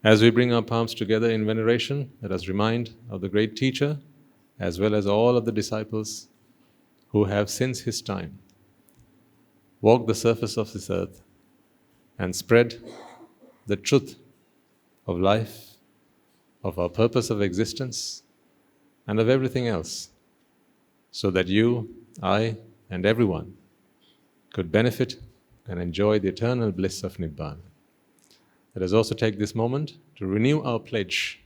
As we bring our palms together in veneration, let us remind of the great teacher, as well as all of the disciples who have since his time walked the surface of this earth and spread the truth of life, of our purpose of existence, and of everything else, so that you, I, and everyone could benefit and enjoy the eternal bliss of Nibbana. Let us also take this moment to renew our pledge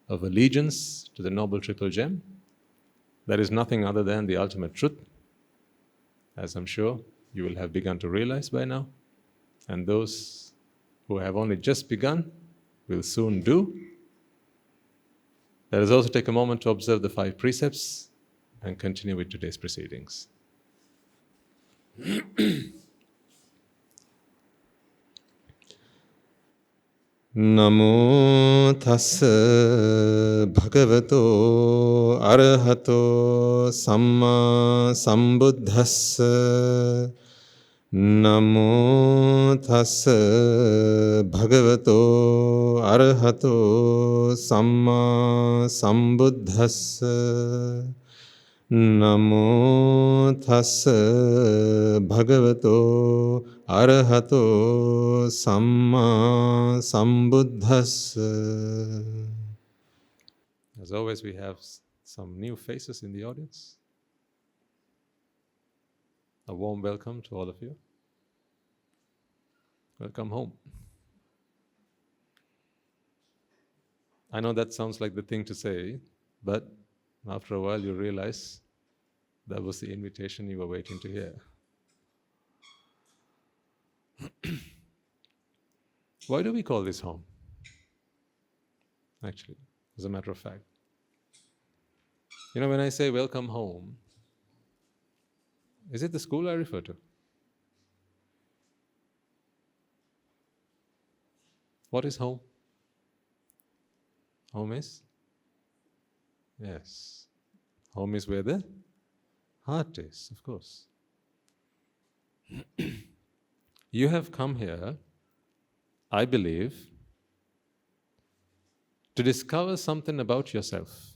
of allegiance to the Noble Triple Gem. That is nothing other than the ultimate truth, as I'm sure you will have begun to realize by now, and those who have only just begun will soon do. Let us also take a moment to observe the 5 precepts and continue with today's proceedings. Namo tassa bhagavato arahato samma sambuddhassa. Namo tassa bhagavato arahato samma sambuddhassa. Namo tassa bhagavato arahato samma sambuddhassa. As always, we have some new faces in the audience. A warm welcome to all of you. Welcome home. I know that sounds like the thing to say, but after a while you realize that was the invitation you were waiting to hear. Why do we call this home? Actually, as a matter of fact. You know, when I say welcome home, is it the school I refer to? What is home? Home is? Yes. Home is where the heart is, of course. You have come here, I believe, to discover something about yourself.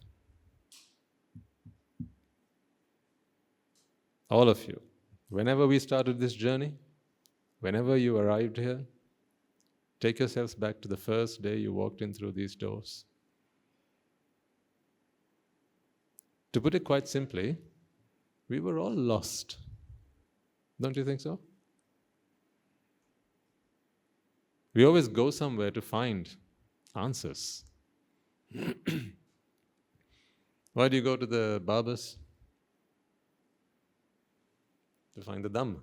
All of you. Whenever we started this journey, whenever you arrived here, take yourselves back to the first day you walked in through these doors. To put it quite simply, we were all lost. Don't you think so? We always go somewhere to find answers. Why do you go to the barbers? To find the dhamma.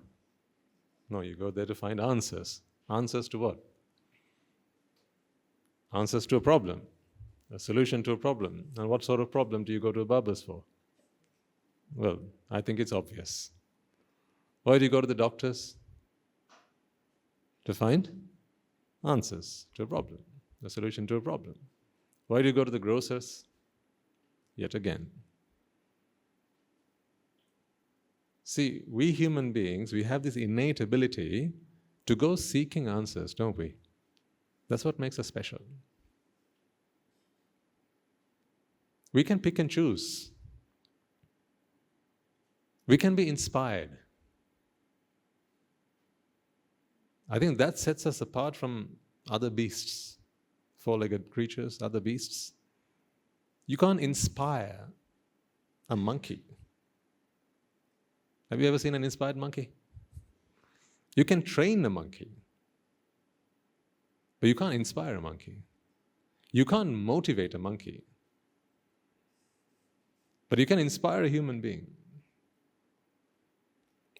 No, you go there to find answers. Answers to what? Answers to a problem. A solution to a problem. And what sort of problem do you go to a barber's for? Well, I think it's obvious. Why do you go to the doctors? To find answers to a problem, a solution to a problem. Why do you go to the grocers? Yet again. See, we human beings, we have this innate ability to go seeking answers, don't we? That's what makes us special. We can pick and choose. We can be inspired. I think that sets us apart from other beasts, 4-legged creatures, other beasts. You can't inspire a monkey. Have you ever seen an inspired monkey? You can train a monkey, but you can't inspire a monkey. You can't motivate a monkey, but you can inspire a human being.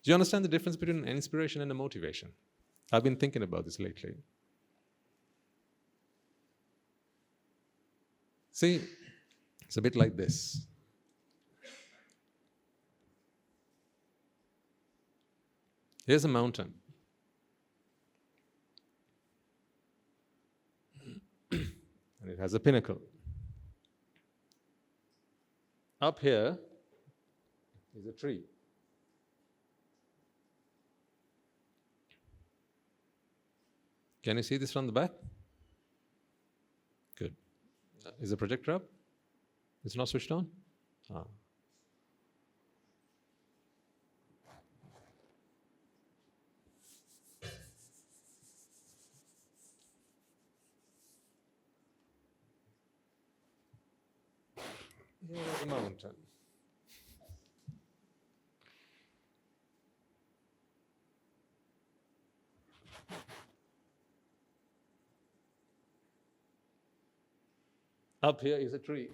Do you understand the difference between an inspiration and a motivation? I've been thinking about this lately. See, it's a bit like this. Here's a mountain. And it has a pinnacle. Up here is a tree. Can you see this from the back? Is the projector up? It's not switched on? Ah. Here is a mountain. Up here is a tree.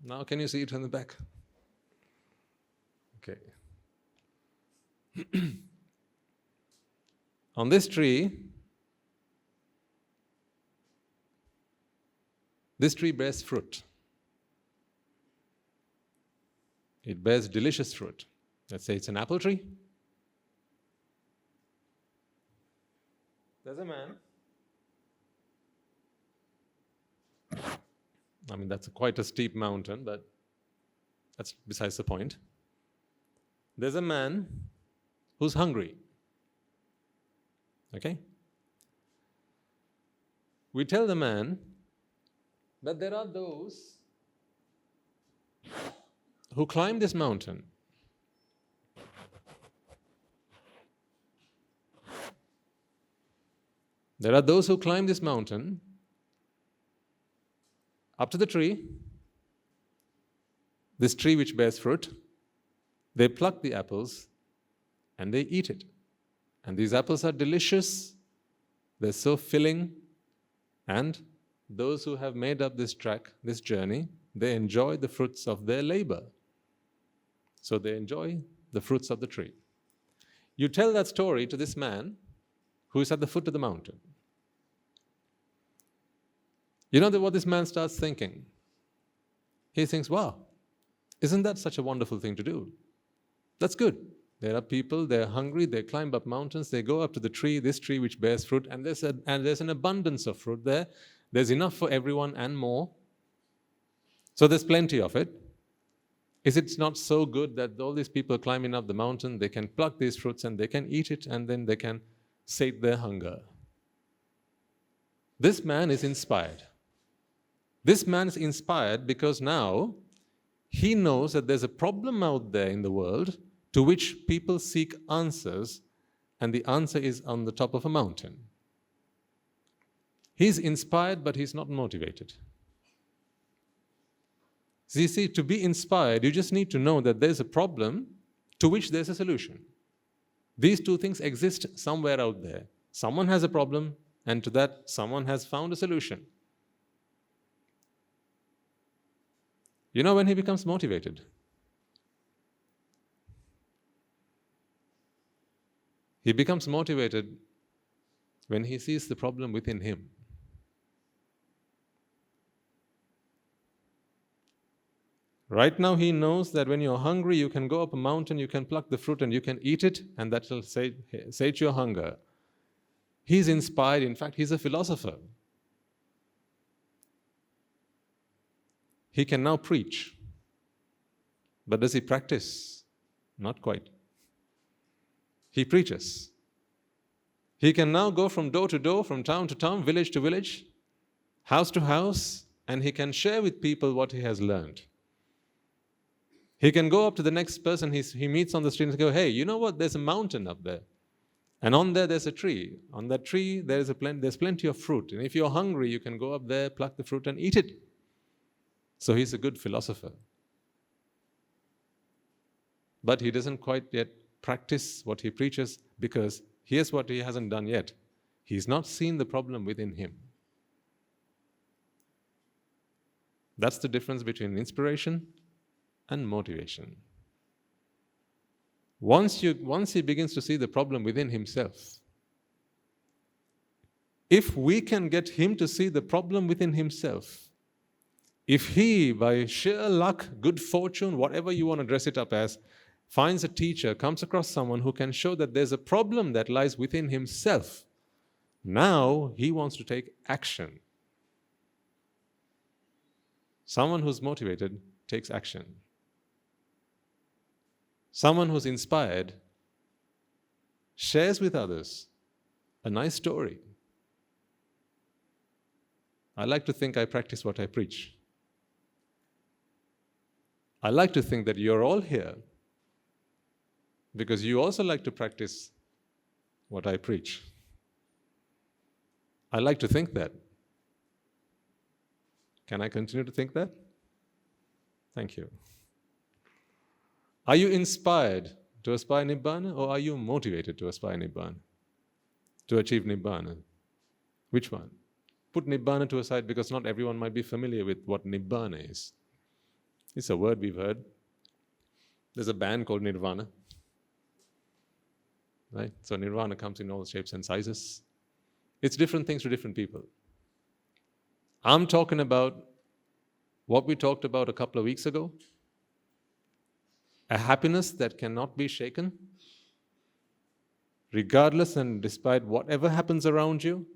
Now can you see it from the back? Okay. On this tree bears fruit. It bears delicious fruit. Let's say it's an apple tree. There's a man. I mean, that's quite a steep mountain, but that's besides the point. There's a man who's hungry. Okay? We tell the man that there are those who climb this mountain. There are those who climb this mountain up to the tree, this tree which bears fruit. They pluck the apples and they eat it. And these apples are delicious, they're so filling, and those who have made up this track, this journey, they enjoy the fruits of their labor. So they enjoy the fruits of the tree. You tell that story to this man who is at the foot of the mountain. You know what this man starts thinking? He thinks, wow, isn't that such a wonderful thing to do? That's good. There are people, they're hungry, they climb up mountains, they go up to the tree, this tree which bears fruit, and there's an abundance of fruit there. There's enough for everyone and more. So there's plenty of it. Is it not so good that all these people climbing up the mountain, they can pluck these fruits and they can eat it and then they can sate their hunger? This man is inspired. This man is inspired because now he knows that there's a problem out there in the world to which people seek answers, and the answer is on the top of a mountain. He's inspired, but he's not motivated. So you see, to be inspired, you just need to know that there's a problem to which there's a solution. These two things exist somewhere out there. Someone has a problem, and to that, someone has found a solution. You know when he becomes motivated? He becomes motivated when he sees the problem within him. Right now he knows that when you're hungry, you can go up a mountain, you can pluck the fruit and you can eat it, and that will sate your hunger. He's inspired. In fact, he's a philosopher. He can now preach. But does he practice? Not quite. He preaches. He can now go from door to door, from town to town, village to village, house to house, and he can share with people what he has learned. He can go up to the next person he meets on the street and go, hey, you know what? There's a mountain up there. And on there, there's a tree. On that tree, there's plenty of fruit. And if you're hungry, you can go up there, pluck the fruit, and eat it. So he's a good philosopher. But he doesn't quite yet practice what he preaches, because here's what he hasn't done yet. He's not seen the problem within him. That's the difference between inspiration and motivation. Once he begins to see the problem within himself, if we can get him to see the problem within himself, if he, by sheer luck, good fortune, whatever you want to dress it up as, finds a teacher, comes across someone who can show that there's a problem that lies within himself, now he wants to take action. Someone who's motivated takes action. Someone who's inspired shares with others a nice story. I like to think I practice what I preach. I like to think that you're all here because you also like to practice what I preach. I like to think that. Can I continue to think that? Thank you. Are you inspired to aspire Nibbana, or are you motivated to aspire Nibbana? To achieve Nibbana? Which one? Put Nibbana to aside because not everyone might be familiar with what Nibbana is. It's a word we've heard. There's a band called Nirvana. Right? So Nirvana comes in all shapes and sizes. It's different things to different people. I'm talking about what we talked about a couple of weeks ago. A happiness that cannot be shaken, regardless and despite whatever happens around you.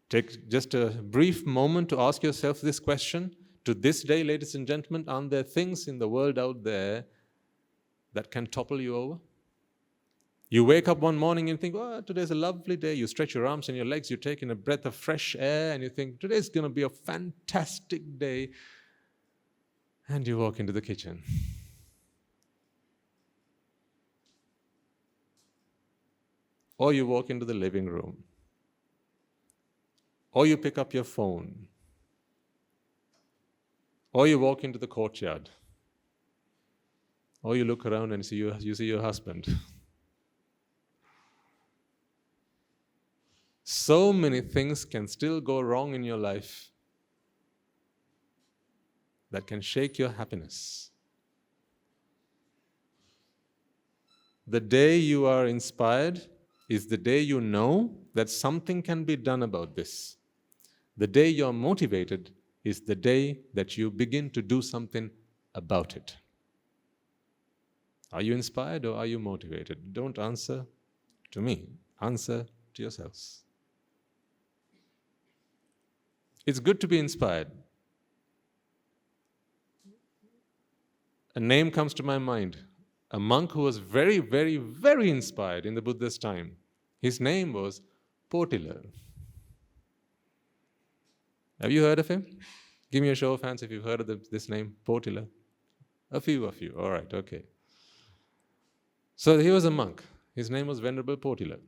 Take just a brief moment to ask yourself this question. To this day, ladies and gentlemen, aren't there things in the world out there that can topple you over? You wake up one morning and think, oh, today's a lovely day. You stretch your arms and your legs, you take in a breath of fresh air, and you think, today's going to be a fantastic day. And you walk into the kitchen. Or you walk into the living room. Or you pick up your phone. Or you walk into the courtyard. Or you look around and you see your husband. So many things can still go wrong in your life that can shake your happiness. The day you are inspired is the day you know that something can be done about this. The day you're motivated is the day that you begin to do something about it. Are you inspired or are you motivated? Don't answer to me. Answer to yourselves. It's good to be inspired. A name comes to my mind. A monk who was very, very, very inspired in the Buddha's time. His name was Potila. Have you heard of him? Give me a show of hands if you've heard of this name, Potila. A few of you. All right, okay. So he was a monk. His name was Venerable Potila.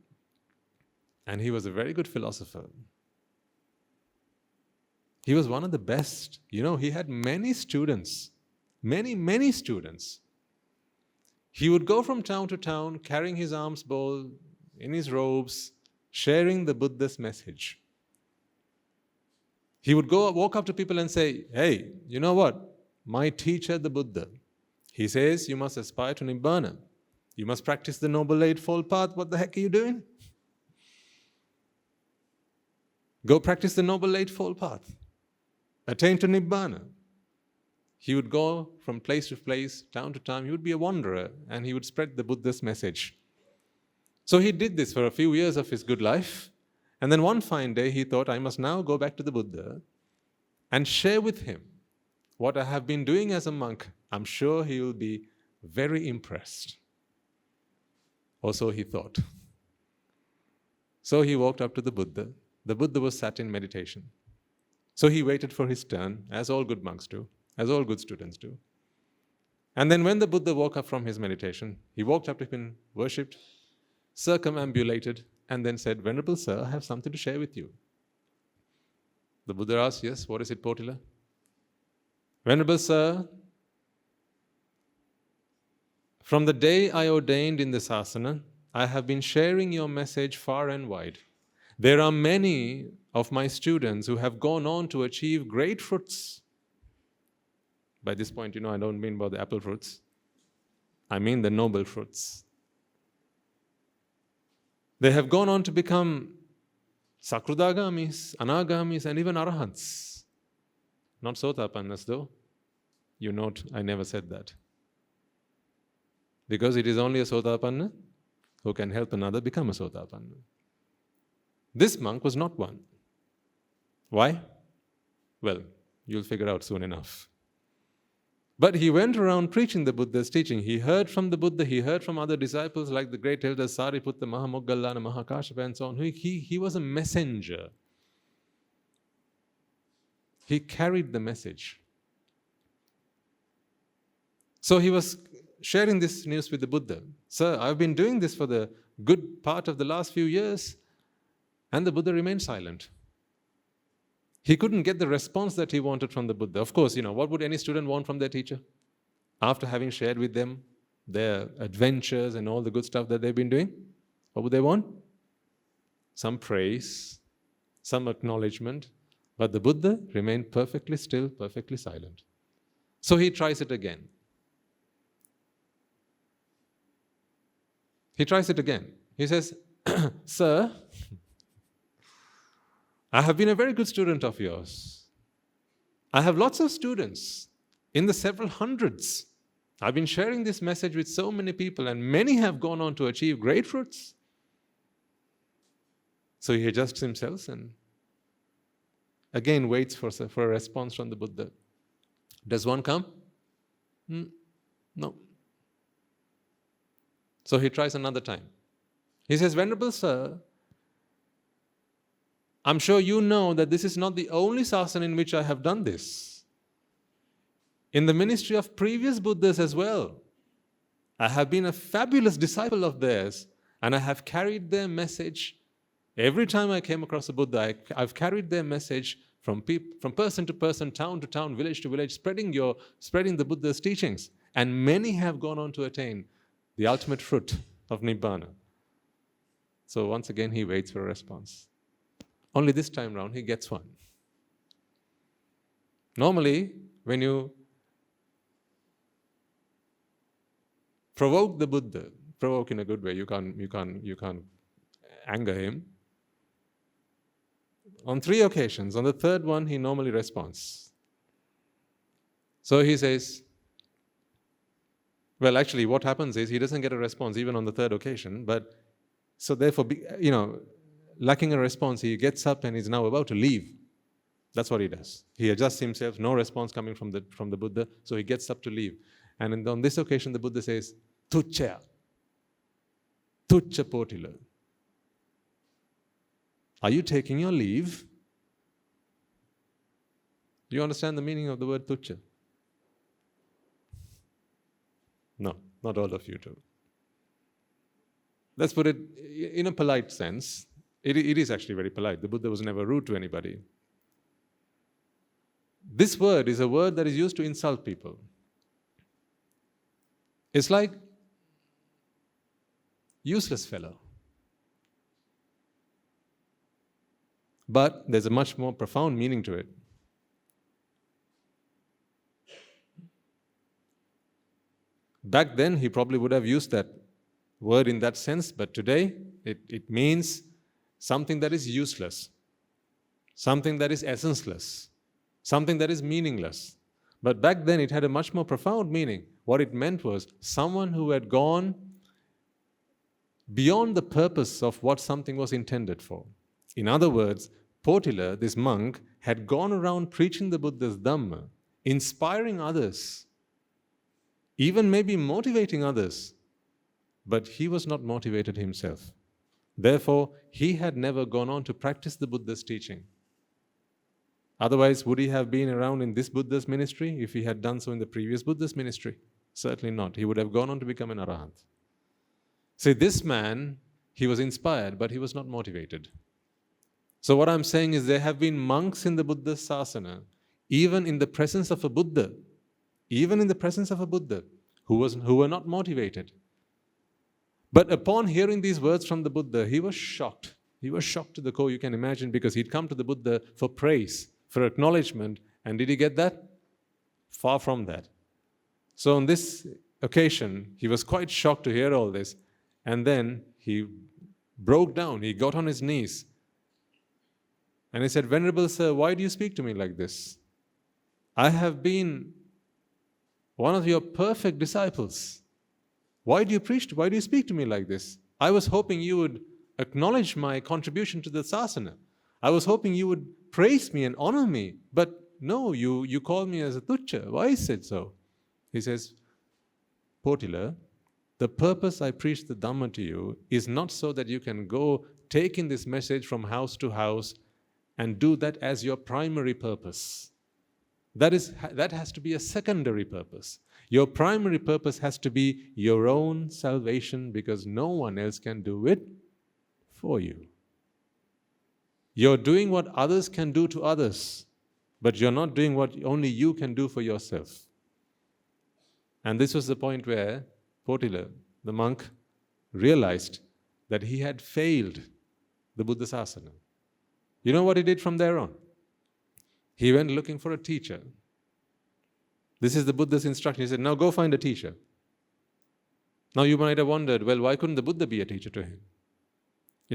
And he was a very good philosopher. He was one of the best. You know, he had many students. Many students. He would go from town to town, carrying his alms bowl in his robes, sharing the Buddha's message. He would walk up to people and say, hey, you know what? My teacher, the Buddha, he says you must aspire to Nibbana. You must practice the Noble Eightfold Path. What the heck are you doing? Go practice the Noble Eightfold Path. Attain to Nibbana. He would go from place to place, town to town. He would be a wanderer and he would spread the Buddha's message. So he did this for a few years of his good life. And then one fine day he thought, I must now go back to the Buddha and share with him what I have been doing as a monk. I'm sure he will be very impressed. Or so he thought. So he walked up to the Buddha. The Buddha was sat in meditation. So he waited for his turn, as all good monks do, as all good students do. And then when the Buddha woke up from his meditation, he walked up to him, worshipped, circumambulated, and then said, Venerable Sir, I have something to share with you. The Buddha asked, yes, what is it, Potila? Venerable Sir, from the day I ordained in this asana, I have been sharing your message far and wide. There are many of my students who have gone on to achieve great fruits. By this point, I don't mean about the apple fruits. I mean the noble fruits. They have gone on to become Sakrudagamis, Anagamis, and even Arahants. Not Sotapannas though. You note, I never said that. Because it is only a Sotapanna who can help another become a Sotapanna. This monk was not one. Why? Well, you'll figure out soon enough. But he went around preaching the Buddha's teaching. He heard from the Buddha, he heard from other disciples like the great elders Sariputta, Mahamoggallana, Mahakashapa and so on. He was a messenger. He carried the message. So he was sharing this news with the Buddha. Sir, I've been doing this for the good part of the last few years. And the Buddha remained silent. He couldn't get the response that he wanted from the Buddha. Of course, what would any student want from their teacher? After having shared with them their adventures and all the good stuff that they've been doing, what would they want? Some praise, some acknowledgement. But the Buddha remained perfectly still, perfectly silent. So he tries it again. He tries it again. He says, Sir, I have been a very good student of yours. I have lots of students, in the several hundreds. I've been sharing this message with so many people, and many have gone on to achieve great fruits. So he adjusts himself and again waits for a response from the Buddha. Does one come? No. So he tries another time. He says, Venerable Sir, I'm sure you know that this is not the only sasana in which I have done this. In the ministry of previous Buddhas as well, I have been a fabulous disciple of theirs, and I have carried their message. Every time I came across a Buddha, I've carried their message from person to person, town to town, village to village, spreading the Buddha's teachings. And many have gone on to attain the ultimate fruit of Nibbāna. So once again, he waits for a response. Only this time round, he gets one. Normally, when you provoke the Buddha, provoke in a good way, you can't anger him. On 3 occasions, on the third one, he normally responds. So he says, well, actually, what happens is he doesn't get a response even on the third occasion, but so therefore, lacking a response, he gets up and is now about to leave. That's what he does. He adjusts himself, no response coming from the Buddha, so he gets up to leave. And on this occasion, the Buddha says, Tucca potila. Are you taking your leave? Do you understand the meaning of the word tucca? No, not all of you do. Let's put it in a polite sense. It is actually very polite. The Buddha was never rude to anybody. This word is a word that is used to insult people. It's like useless fellow. But there's a much more profound meaning to it. Back then, he probably would have used that word in that sense, but today it means something that is useless, something that is essenceless, something that is meaningless. But back then, it had a much more profound meaning. What it meant was someone who had gone beyond the purpose of what something was intended for. In other words, Potila, this monk, had gone around preaching the Buddha's dhamma, inspiring others, even maybe motivating others, but he was not motivated himself. Therefore, he had never gone on to practice the Buddha's teaching. Otherwise, would he have been around in this Buddha's ministry if he had done so in the previous Buddha's ministry? Certainly not. He would have gone on to become an arahant. See, this man, he was inspired, but he was not motivated. So what I'm saying is there have been monks in the Buddha's sasana, even in the presence of a Buddha, who were not motivated. But upon hearing these words from the Buddha, he was shocked. He was shocked to the core, you can imagine, because he'd come to the Buddha for praise, for acknowledgement. And did he get that? Far from that. So on this occasion, he was quite shocked to hear all this. And then he broke down. He got on his knees. And he said, Venerable Sir, why do you speak to me like this? I have been one of your perfect disciples. Why do you speak to me like this? I was hoping you would acknowledge my contribution to the sasana. I was hoping you would praise me and honor me. But no, you call me as a tucca. Why is it so? He says, Potila, the purpose I preach the Dhamma to you is not so that you can go take in this message from house to house and do that as your primary purpose. That has to be a secondary purpose. Your primary purpose has to be your own salvation, because no one else can do it for you. You're doing what others can do to others, but you're not doing what only you can do for yourself. And this was the point where Potila, the monk, realized that he had failed the Buddha Sasana. You know what he did from there on? He went looking for a teacher. This is the Buddha's instruction. He said, now go find a teacher. Now you might have wondered, well, why couldn't the Buddha be a teacher to him?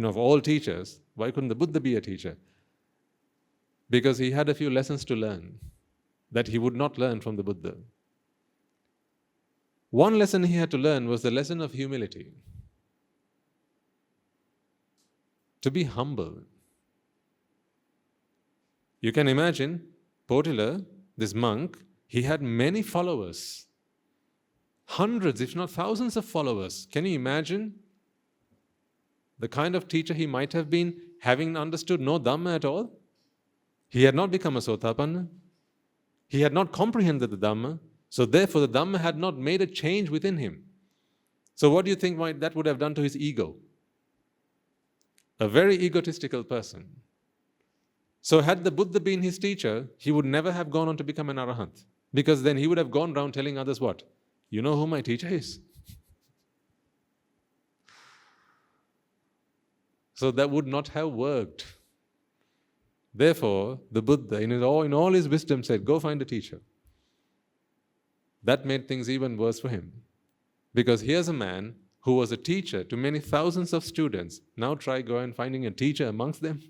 Of all teachers, why couldn't the Buddha be a teacher? Because he had a few lessons to learn that he would not learn from the Buddha. One lesson he had to learn was the lesson of humility. To be humble. You can imagine, Potila, this monk, he had many followers. Hundreds, if not thousands of followers. Can you imagine the kind of teacher he might have been, having understood no Dhamma at all? He had not become a Sotapanna. He had not comprehended the Dhamma. So therefore the Dhamma had not made a change within him. So what do you think that would have done to his ego? A very egotistical person. So had the Buddha been his teacher, he would never have gone on to become an arahant. Because then he would have gone around telling others what? You know who my teacher is? So that would not have worked. Therefore, the Buddha, in all his wisdom, said, go find a teacher. That made things even worse for him. Because here's a man who was a teacher to many thousands of students. Now try going finding a teacher amongst them.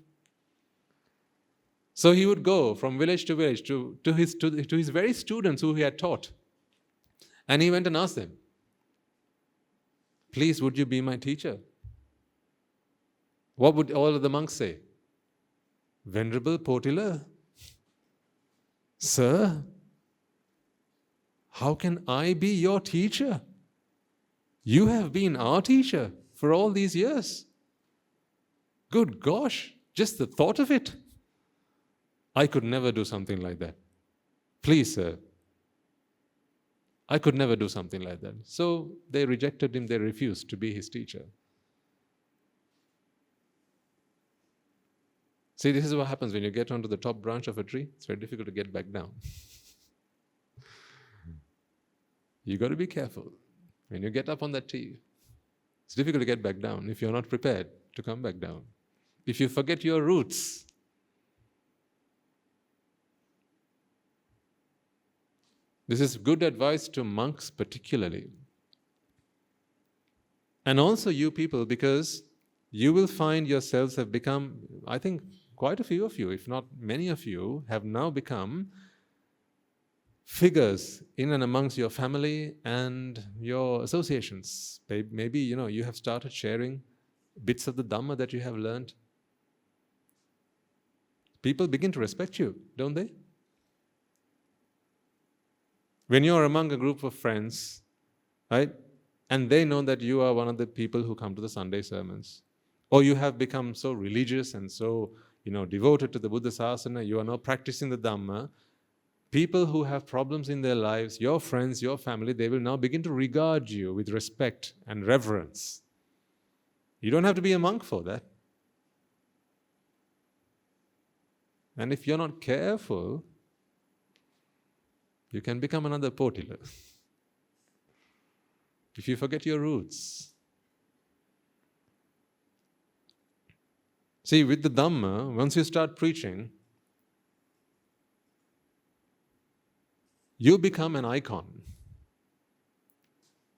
So he would go from village to village to his very students who he had taught. And he went and asked them, please, would you be my teacher? What would all of the monks say? Venerable Potila, sir, how can I be your teacher? You have been our teacher for all these years. Good gosh, just the thought of it. I could never do something like that. Please, sir. I could never do something like that. So they rejected him, they refused to be his teacher. See, this is what happens when you get onto the top branch of a tree. It's very difficult to get back down. You got to be careful. When you get up on that tree, it's difficult to get back down if you're not prepared to come back down. If you forget your roots. This is good advice to monks particularly. And also you people, because you will find yourselves have become, I think quite a few of you, if not many of you, have now become figures in and amongst your family and your associations. Maybe, you have started sharing bits of the Dhamma that you have learned. People begin to respect you, don't they? When you're among a group of friends, right, and they know that you are one of the people who come to the Sunday sermons, or you have become so religious and so, devoted to the Buddha Sasana, you are now practicing the Dhamma, people who have problems in their lives, your friends, your family, they will now begin to regard you with respect and reverence. You don't have to be a monk for that. And if you're not careful, you can become another Potila. If you forget your roots. See, with the Dhamma, once you start preaching, you become an icon.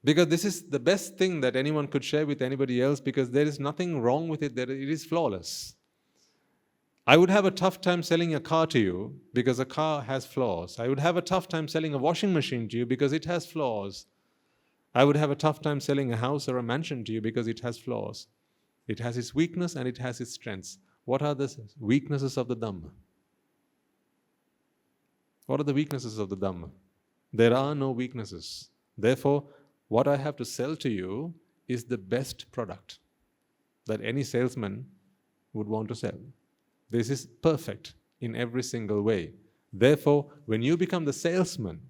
Because this is the best thing that anyone could share with anybody else, because there is nothing wrong with it, it is flawless. I would have a tough time selling a car to you because a car has flaws. I would have a tough time selling a washing machine to you because it has flaws. I would have a tough time selling a house or a mansion to you because it has flaws. It has its weakness and it has its strengths. What are the weaknesses of the Dhamma? What are the weaknesses of the Dhamma? There are no weaknesses. Therefore, what I have to sell to you is the best product that any salesman would want to sell. This is perfect in every single way. Therefore, when you become the salesman,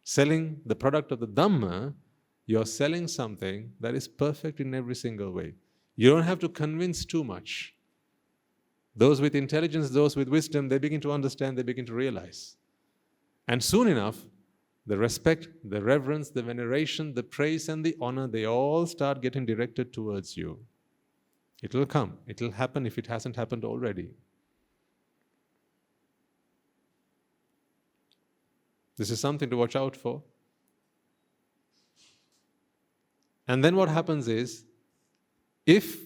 selling the product of the Dhamma, you're selling something that is perfect in every single way. You don't have to convince too much. Those with intelligence, those with wisdom, they begin to understand, they begin to realize. And soon enough, the respect, the reverence, the veneration, the praise and the honor, they all start getting directed towards you. It will come. It will happen if it hasn't happened already. This is something to watch out for. And then what happens is, if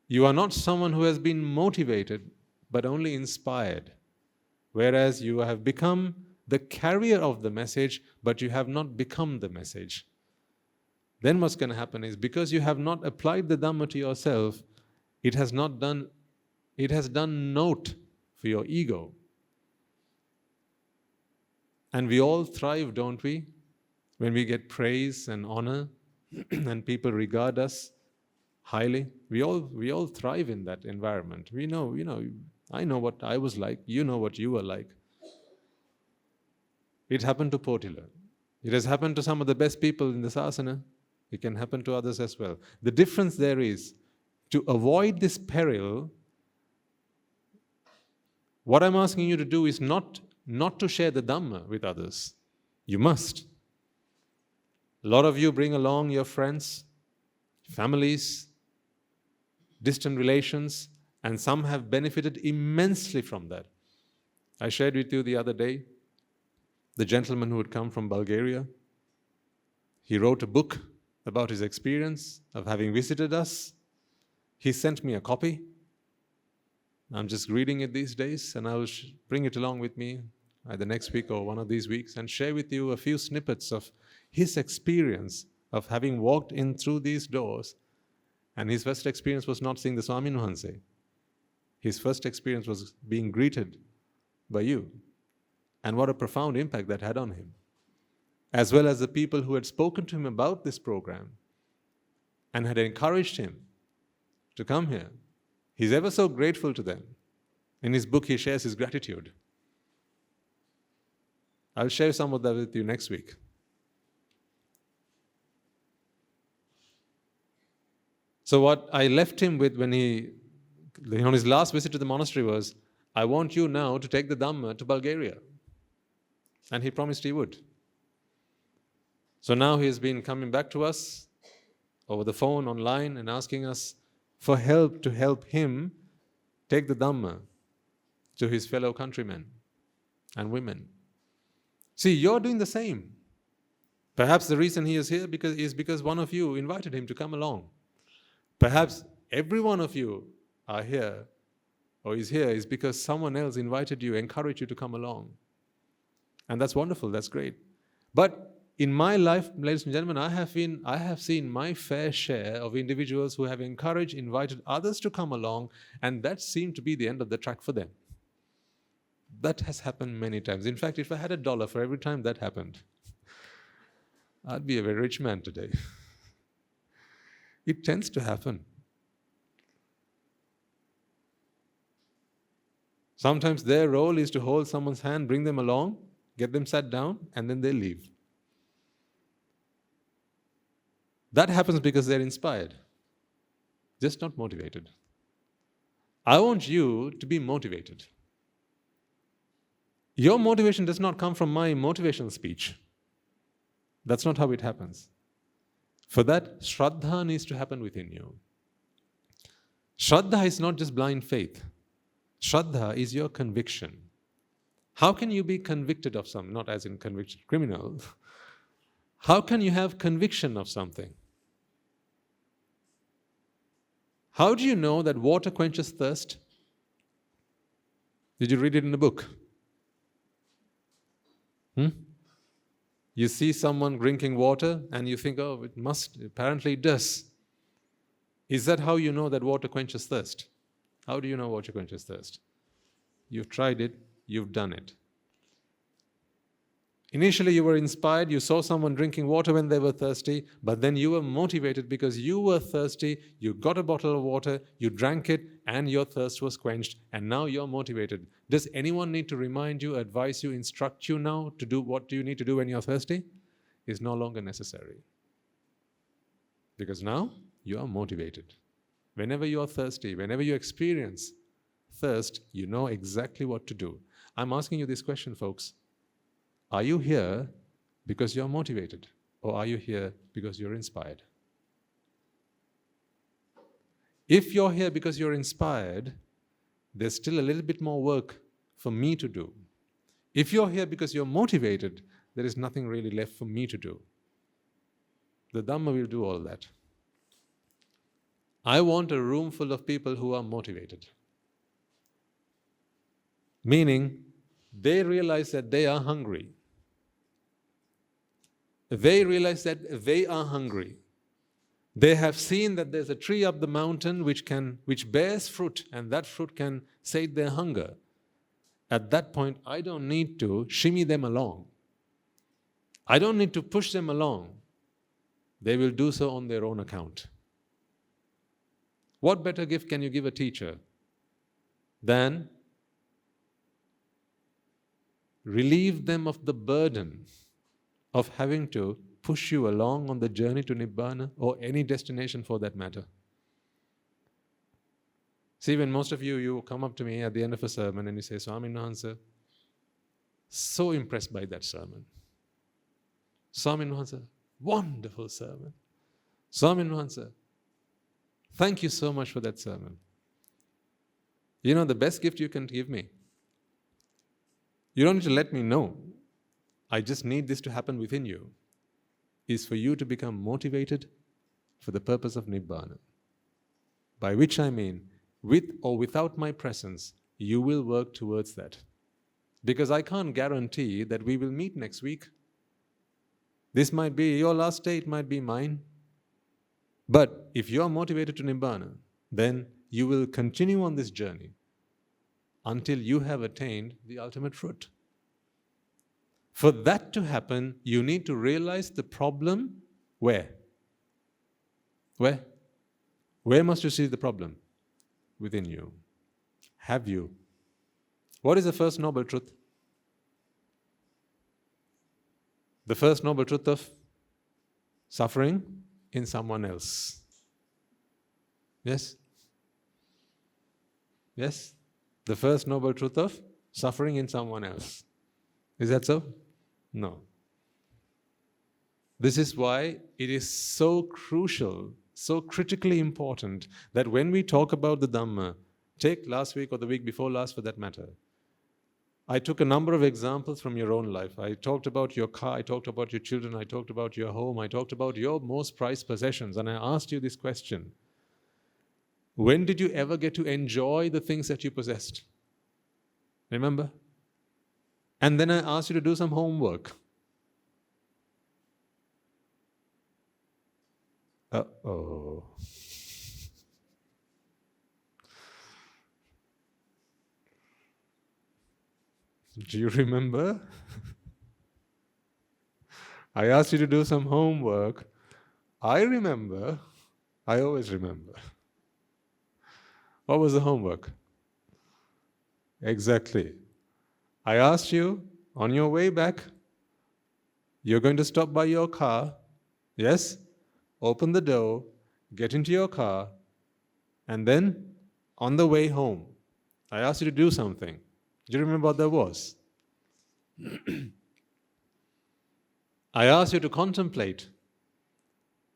you are not someone who has been motivated, but only inspired, whereas you have become the carrier of the message, but you have not become the message, then what's going to happen is, because you have not applied the Dhamma to yourself, it has done note for your ego. And we all thrive, don't we? When we get praise and honor and people regard us highly, we all thrive in that environment. We know, I know what I was like, you know what you were like. It happened to Potila. It has happened to some of the best people in the sasana. It can happen to others as well. The difference there is, to avoid this peril, what I'm asking you to do is not to share the Dhamma with others. You must. A lot of you bring along your friends, families, distant relations, and some have benefited immensely from that. I shared with you the other day the gentleman who had come from Bulgaria. He wrote a book about his experience of having visited us. He sent me a copy. I'm just reading it these days, and I will bring it along with me either next week or one of these weeks and share with you a few snippets of his experience of having walked in through these doors. And his first experience was not seeing the Swamin Wahanse. His first experience was being greeted by you. And what a profound impact that had on him. As well as the people who had spoken to him about this program and had encouraged him to come here. He's ever so grateful to them. In his book, he shares his gratitude. I'll share some of that with you next week. So what I left him with when on his last visit to the monastery was, I want you now to take the Dhamma to Bulgaria. And he promised he would. So now he has been coming back to us over the phone, online, and asking us for help to help him take the Dhamma to his fellow countrymen and women. See, you're doing the same. Perhaps the reason he is here is because one of you invited him to come along. Perhaps every one of you are here or is here is because someone else invited you, encouraged you to come along. And that's wonderful, that's great. But in my life, ladies and gentlemen, I have seen my fair share of individuals who have encouraged, invited others to come along, and that seemed to be the end of the track for them. That has happened many times. In fact, if I had $1 for every time that happened, I'd be a very rich man today. It tends to happen. Sometimes their role is to hold someone's hand, bring them along, get them sat down, and then they leave. That happens because they're inspired, just not motivated. I want you to be motivated. Your motivation does not come from my motivational speech. That's not how it happens. For that, Shraddha needs to happen within you. Shraddha is not just blind faith. Shraddha is your conviction. How can you be convicted of something? Not as in convicted criminal. How can you have conviction of something? How do you know that water quenches thirst? Did you read it in a book? You see someone drinking water and you think, oh, it must, apparently it does. Is that how you know that water quenches thirst? How do you know water quenches thirst? You've tried it, you've done it. Initially you were inspired, you saw someone drinking water when they were thirsty, but then you were motivated because you were thirsty, you got a bottle of water, you drank it, and your thirst was quenched, and now you're motivated. Does anyone need to remind you, advise you, instruct you now to do what do you need to do when you're thirsty? It's no longer necessary. Because now you are motivated. Whenever you're thirsty, whenever you experience thirst, you know exactly what to do. I'm asking you this question, folks. Are you here because you're motivated, or are you here because you're inspired? If you're here because you're inspired, there's still a little bit more work for me to do. If you're here because you're motivated, there is nothing really left for me to do. The Dhamma will do all that. I want a room full of people who are motivated. Meaning, they realize that they are hungry. They realize that they are hungry. They have seen that there's a tree up the mountain which bears fruit, and that fruit can sate their hunger. At that point, I don't need to shimmy them along. I don't need to push them along. They will do so on their own account. What better gift can you give a teacher than relieve them of the burden of having to push you along on the journey to Nibbana, or any destination for that matter? See, when most of you come up to me at the end of a sermon and you say, Swamin Wahanse, so impressed by that sermon. Swamin Wahanse, wonderful sermon. Swamin Wahanse, thank you so much for that sermon. You know, the best gift you can give me, you don't need to let me know. I just need this to happen within you, is for you to become motivated for the purpose of Nibbana. By which I mean, with or without my presence, you will work towards that. Because I can't guarantee that we will meet next week. This might be your last day, it might be mine. But if you are motivated to Nibbana, then you will continue on this journey until you have attained the ultimate fruit. For that to happen, you need to realize the problem where? Where? Where must you see the problem? Within you. Have you? What is the first noble truth? The first noble truth of suffering in someone else. Yes? Yes? The first noble truth of suffering in someone else. Is that so? No. This is why it is so crucial, so critically important that when we talk about the Dhamma, take last week or the week before last for that matter, I took a number of examples from your own life. I talked about your car, I talked about your children, I talked about your home, I talked about your most prized possessions, and I asked you this question. When did you ever get to enjoy the things that you possessed? Remember? And then I asked you to do some homework. Uh-oh. Do you remember? I asked you to do some homework. I remember. I always remember. What was the homework? Exactly. I asked you, on your way back, you're going to stop by your car, yes? Open the door, get into your car, and then, on the way home, I asked you to do something. Do you remember what that was? I asked you to contemplate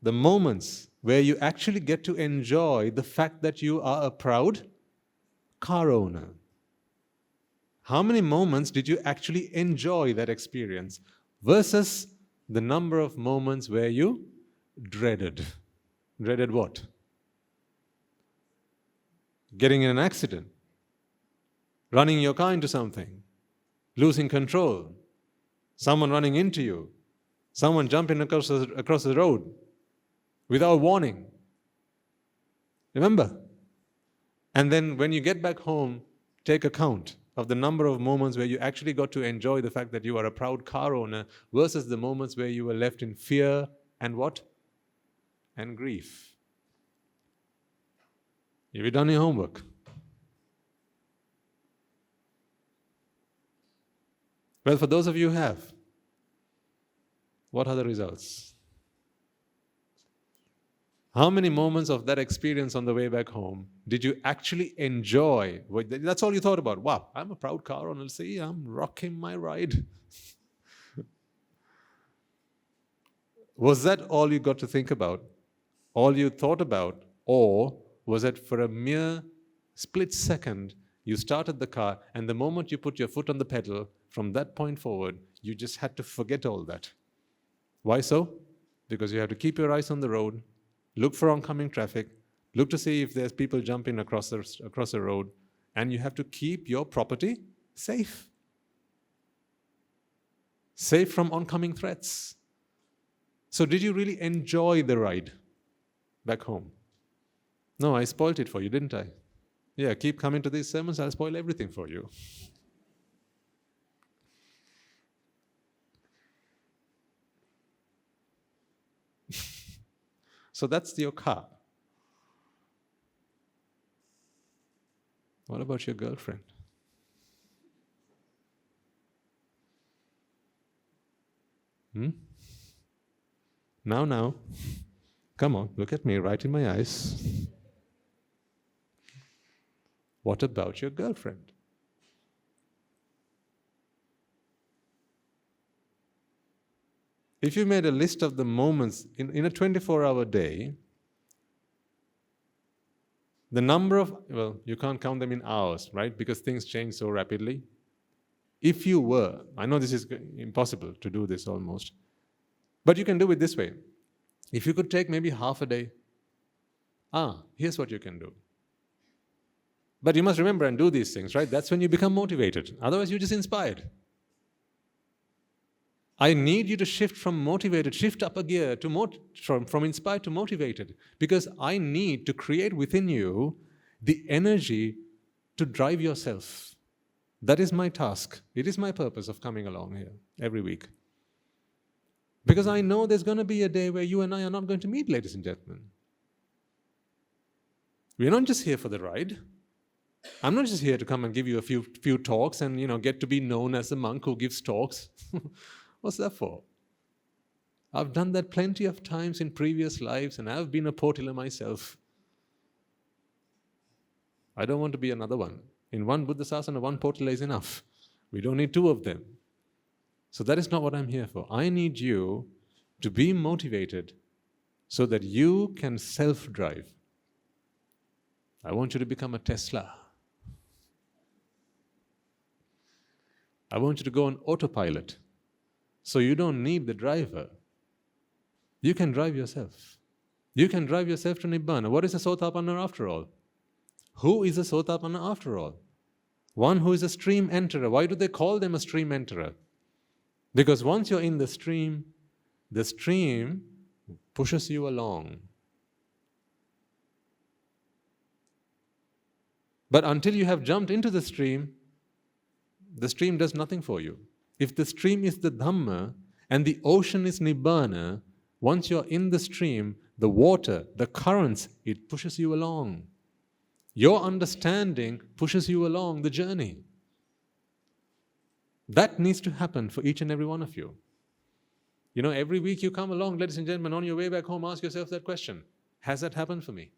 the moments where you actually get to enjoy the fact that you are a proud car owner. How many moments did you actually enjoy that experience versus the number of moments where you dreaded? Dreaded what? Getting in an accident, running your car into something, losing control, someone running into you, someone jumping across the road without warning. Remember? And then when you get back home, take account. of the number of moments where you actually got to enjoy the fact that you are a proud car owner versus the moments where you were left in fear and what? And grief. Have you done your homework? Well, for those of you who have, what are the results? How many moments of that experience on the way back home did you actually enjoy? That's all you thought about. Wow, I'm a proud car owner. See, I'm rocking my ride. Was that all you got to think about? All you thought about? Or was it for a mere split second, you started the car, and the moment you put your foot on the pedal, from that point forward, you just had to forget all that? Why so? Because you have to keep your eyes on the road, look for oncoming traffic, look to see if there's people jumping across the road, and you have to keep your property safe. Safe from oncoming threats. So did you really enjoy the ride back home? No, I spoiled it for you, didn't I? Yeah, keep coming to these sermons, I'll spoil everything for you. So that's your car. What about your girlfriend? Now. Come on, look at me right in my eyes. What about your girlfriend? If you made a list of the moments in a 24-hour day, the number of, well, you can't count them in hours, right? Because things change so rapidly. If you were, I know this is impossible to do this almost, but you can do it this way. If you could take maybe half a day, here's what you can do. But you must remember and do these things, right? That's when you become motivated. Otherwise, you're just inspired. I need you to shift from motivated, shift up a gear to from inspired to motivated, because I need to create within you the energy to drive yourself. That is my task. It is my purpose of coming along here every week. Because I know there's going to be a day where you and I are not going to meet, ladies and gentlemen. We're not just here for the ride. I'm not just here to come and give you a few talks and get to be known as a monk who gives talks. What's that for? I've done that plenty of times in previous lives, and I've been a portiller myself. I don't want to be another one. In one Buddha Sasana, one portiller is enough. We don't need two of them. So that is not what I'm here for. I need you to be motivated so that you can self-drive. I want you to become a Tesla. I want you to go on autopilot. So you don't need the driver. You can drive yourself. You can drive yourself to Nibbana. What is a Sotapanna after all? Who is a Sotapanna after all? One who is a stream enterer. Why do they call them a stream enterer? Because once you're in the stream pushes you along. But until you have jumped into the stream does nothing for you. If the stream is the Dhamma and the ocean is Nibbāna, once you're in the stream, the water, the currents, it pushes you along. Your understanding pushes you along the journey. That needs to happen for each and every one of you. Every week you come along, ladies and gentlemen, on your way back home, ask yourself that question. Has that happened for me?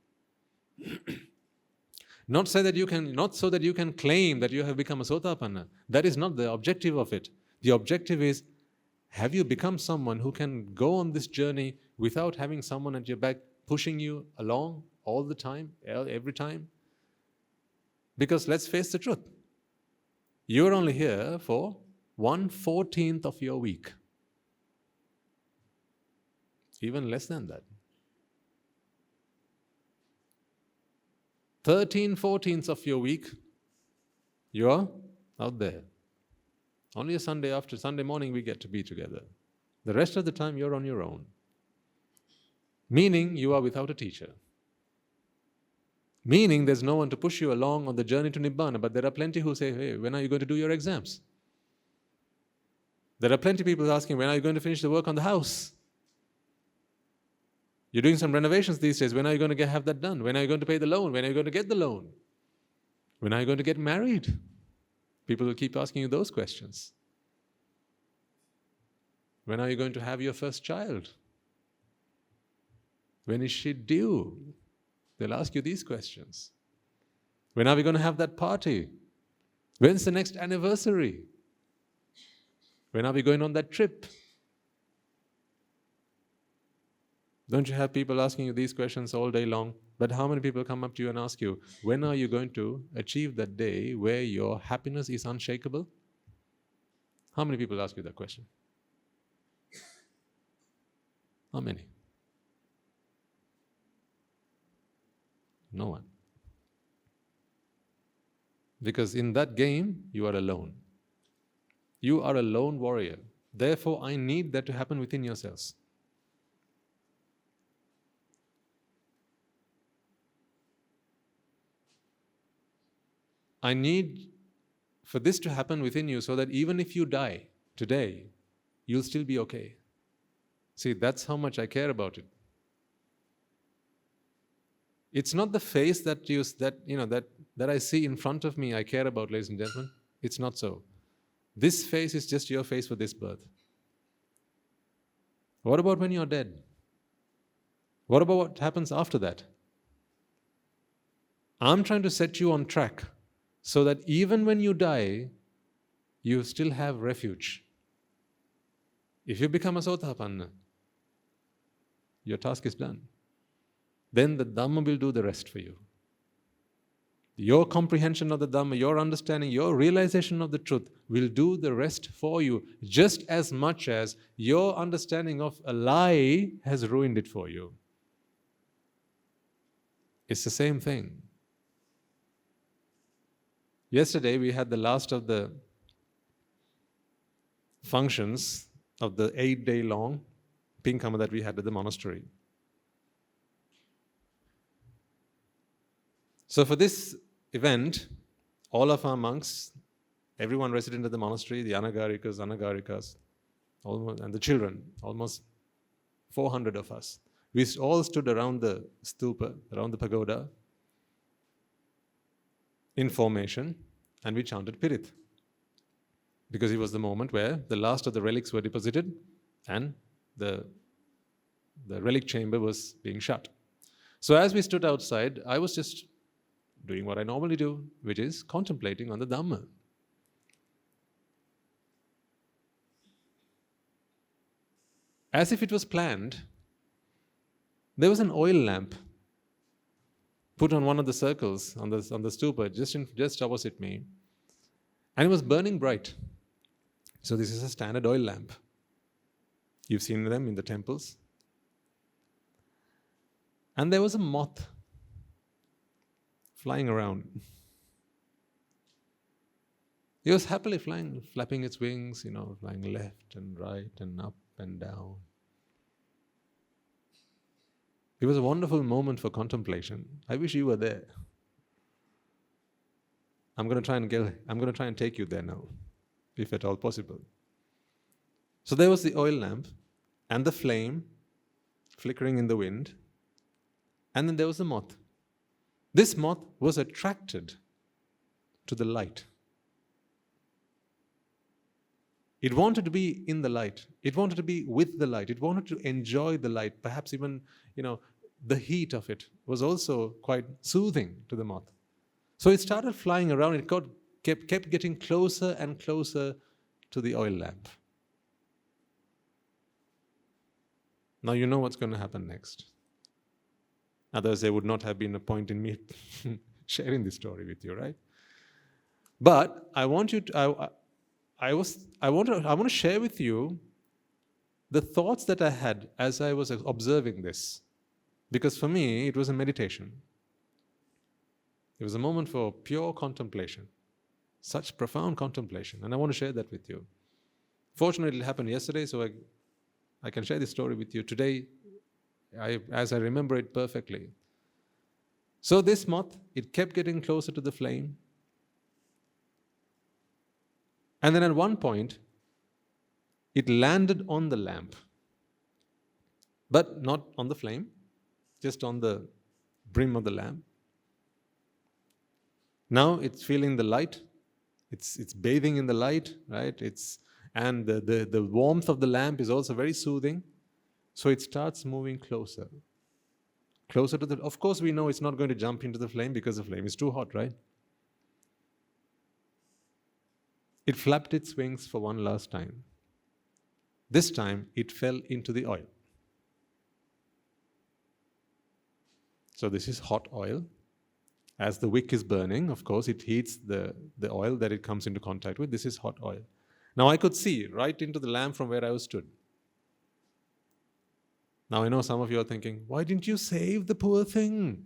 Not so that you can claim that you have become a Sotapanna. That is not the objective of it. The objective is, have you become someone who can go on this journey without having someone at your back pushing you along all the time, every time? Because let's face the truth. You're only here for 1/14 of your week. Even less than that. 13/14 of your week, you're out there. Only a Sunday morning we get to be together. The rest of the time you're on your own. Meaning you are without a teacher. Meaning there's no one to push you along on the journey to Nibbana. But there are plenty who say, hey, when are you going to do your exams? There are plenty of people asking, when are you going to finish the work on the house? You're doing some renovations these days. When are you going to have that done? When are you going to pay the loan? When are you going to get the loan? When are you going to get married? People will keep asking you those questions. When are you going to have your first child? When is she due? They'll ask you these questions. When are we going to have that party? When's the next anniversary? When are we going on that trip? Don't you have people asking you these questions all day long? But how many people come up to you and ask you, when are you going to achieve that day where your happiness is unshakable? How many people ask you that question? How many? No one. Because in that game, you are alone. You are a lone warrior. Therefore, I need that to happen within yourselves. I need for this to happen within you so that even if you die today, you'll still be okay. See, that's how much I care about it. It's not the face that I see in front of me I care about, ladies and gentlemen. It's not so. This face is just your face for this birth. What about when you're dead? What about what happens after that? I'm trying to set you on track so that even when you die, you still have refuge. If you become a Sotapanna, your task is done. Then the Dhamma will do the rest for you. Your comprehension of the Dhamma, your understanding, your realization of the truth will do the rest for you, just as much as your understanding of a lie has ruined it for you. It's the same thing. Yesterday we had the last of the functions of the 8-day-long Pinkama that we had at the monastery. So for this event, all of our monks, everyone resident at the monastery, the anagarikas, almost, and the children, almost 400 of us, we all stood around the stupa, around the pagoda, in formation, and we chanted Pirith. Because it was the moment where the last of the relics were deposited and the relic chamber was being shut. So as we stood outside, I was just doing what I normally do, which is contemplating on the Dhamma. As if it was planned, there was an oil lamp put on one of the circles on the stupa, just opposite me, and it was burning bright. So this is a standard oil lamp. You've seen them in the temples. And there was a moth flying around. It was happily flying, flapping its wings, flying left and right and up and down. It was a wonderful moment for contemplation. I wish you were there. I'm going to try and take you there now, if at all possible. So there was the oil lamp and the flame flickering in the wind, and then there was the moth. This moth was attracted to the light. It wanted to be in the light. It wanted to be with the light. It wanted to enjoy the light. Perhaps even, the heat of it was also quite soothing to the moth. So it started flying around. It kept getting closer and closer to the oil lamp. Now you know what's going to happen next. Otherwise, there would not have been a point in me sharing this story with you, right? But I want to share with you the thoughts that I had as I was observing this. Because for me, it was a meditation. It was a moment for pure contemplation. Such profound contemplation. And I want to share that with you. Fortunately, it happened yesterday, so I can share this story with you today as I remember it perfectly. So this moth, it kept getting closer to the flame. And then at one point, it landed on the lamp. But not on the flame, just on the brim of the lamp. Now it's feeling the light. It's bathing in the light, right? And the warmth of the lamp is also very soothing. So it starts moving closer. Closer to the... Of course, we know it's not going to jump into the flame because the flame is too hot, right? It flapped its wings for one last time. This time, it fell into the oil. So this is hot oil. As the wick is burning, of course, it heats the oil that it comes into contact with. This is hot oil. Now I could see right into the lamp from where I was stood. Now I know some of you are thinking, why didn't you save the poor thing?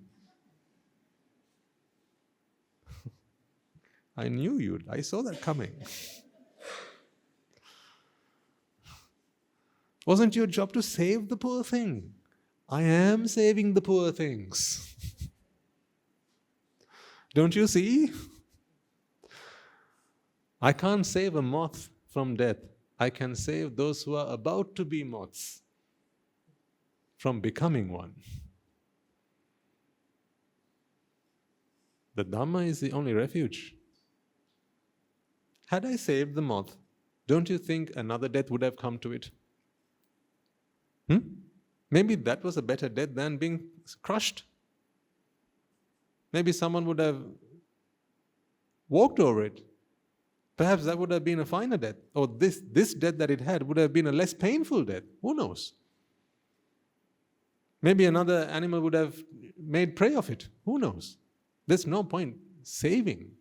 I knew you'd. I saw that coming. Wasn't your job to save the poor thing? I am saving the poor things. Don't you see? I can't save a moth from death. I can save those who are about to be moths from becoming one. The Dhamma is the only refuge. Had I saved the moth, don't you think another death would have come to it? Maybe that was a better death than being crushed. Maybe someone would have walked over it. Perhaps that would have been a finer death. Or this death that it had would have been a less painful death. Who knows? Maybe another animal would have made prey of it. Who knows? There's no point saving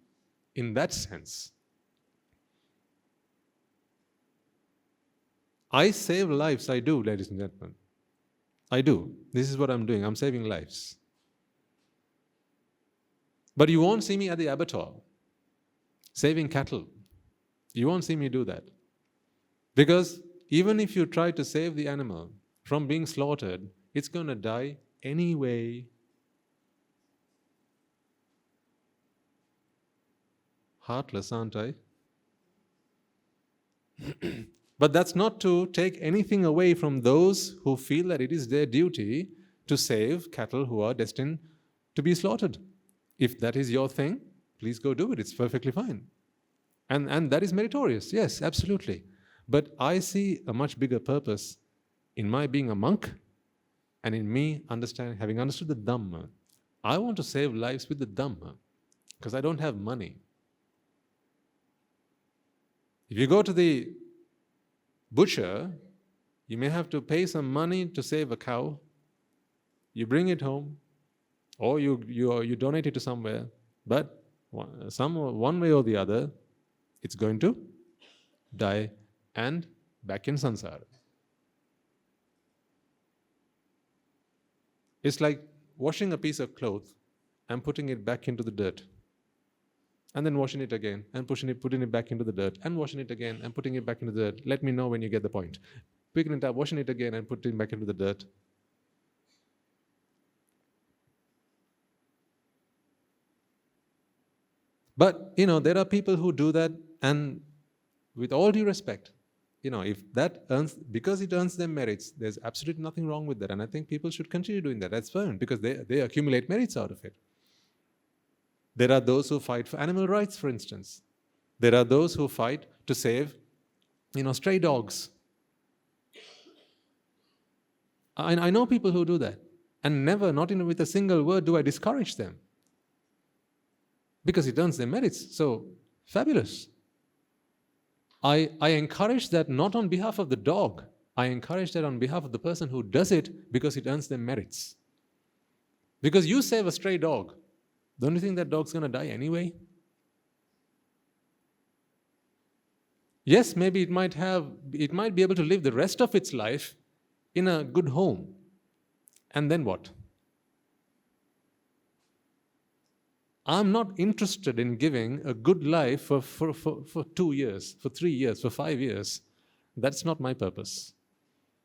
in that sense. I save lives, I do, ladies and gentlemen. I do. This is what I'm doing. I'm saving lives. But you won't see me at the abattoir saving cattle. You won't see me do that. Because even if you try to save the animal from being slaughtered, it's going to die anyway. Heartless, aren't I? But that's not to take anything away from those who feel that it is their duty to save cattle who are destined to be slaughtered. If that is your thing, please go do it. It's perfectly fine. And that is meritorious. Yes, absolutely. But I see a much bigger purpose in my being a monk and in me having understood the Dhamma. I want to save lives with the Dhamma because I don't have money. If you go to the butcher, you may have to pay some money to save a cow. You bring it home, or you donate it to somewhere. But one way or the other, it's going to die and back in samsara. It's like washing a piece of cloth and putting it back into the dirt. And then washing it again, and putting it back into the dirt, and washing it again, and putting it back into the dirt. Let me know when you get the point. Picking it up, washing it again, and putting it back into the dirt. But, there are people who do that, and with all due respect, if that because it earns them merits, there's absolutely nothing wrong with that. And I think people should continue doing that. That's fine, because they accumulate merits out of it. There are those who fight for animal rights, for instance. There are those who fight to save, stray dogs. I know people who do that. And never, not even with a single word, do I discourage them. Because it earns their merits. So, fabulous. I encourage that not on behalf of the dog. I encourage that on behalf of the person who does it because it earns their merits. Because you save a stray dog. Don't you think that dog's going to die anyway? Yes, maybe it might be able to live the rest of its life in a good home. And then what? I'm not interested in giving a good life for 2 years, for 3 years, for 5 years. That's not my purpose.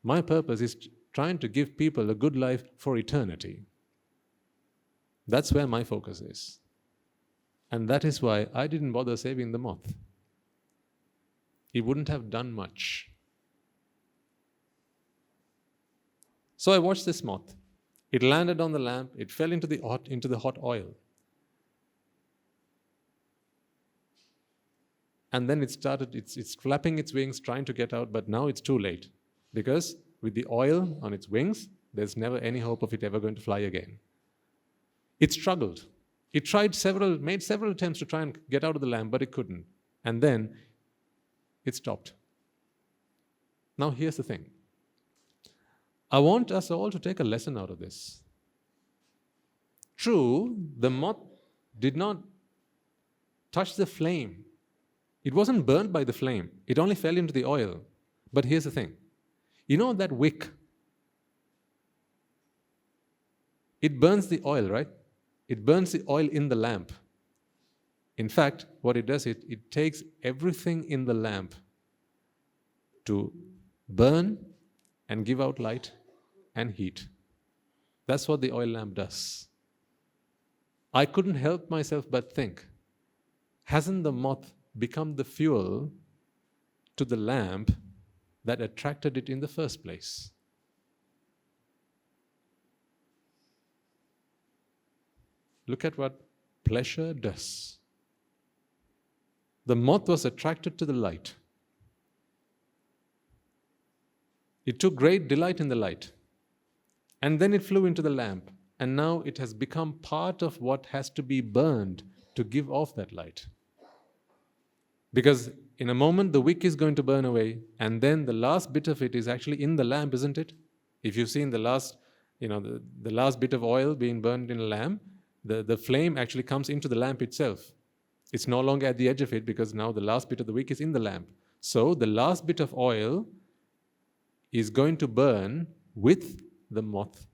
My purpose is trying to give people a good life for eternity. That's where my focus is. And that is why I didn't bother saving the moth. It wouldn't have done much. So I watched this moth. It landed on the lamp. It fell into the hot oil. And then it's flapping its wings, trying to get out, but now it's too late. Because with the oil on its wings, there's never any hope of it ever going to fly again. It struggled. It made several attempts to try and get out of the lamp, but it couldn't. And then it stopped. Now here's the thing. I want us all to take a lesson out of this. True, the moth did not touch the flame. It wasn't burned by the flame. It only fell into the oil. But here's the thing. You know that wick? It burns the oil, right? It burns the oil in the lamp. In fact, what it does, it takes everything in the lamp to burn and give out light and heat. That's what the oil lamp does. I couldn't help myself but think, hasn't the moth become the fuel to the lamp that attracted it in the first place? Look at what pleasure does. The moth was attracted to the light. It took great delight in the light. And then it flew into the lamp. And now it has become part of what has to be burned to give off that light. Because in a moment the wick is going to burn away, and then the last bit of it is actually in the lamp, isn't it? If you've seen the last bit of oil being burned in a lamp, the flame actually comes into the lamp itself. It's no longer at the edge of it because now the last bit of the wick is in the lamp. So the last bit of oil is going to burn with the moth.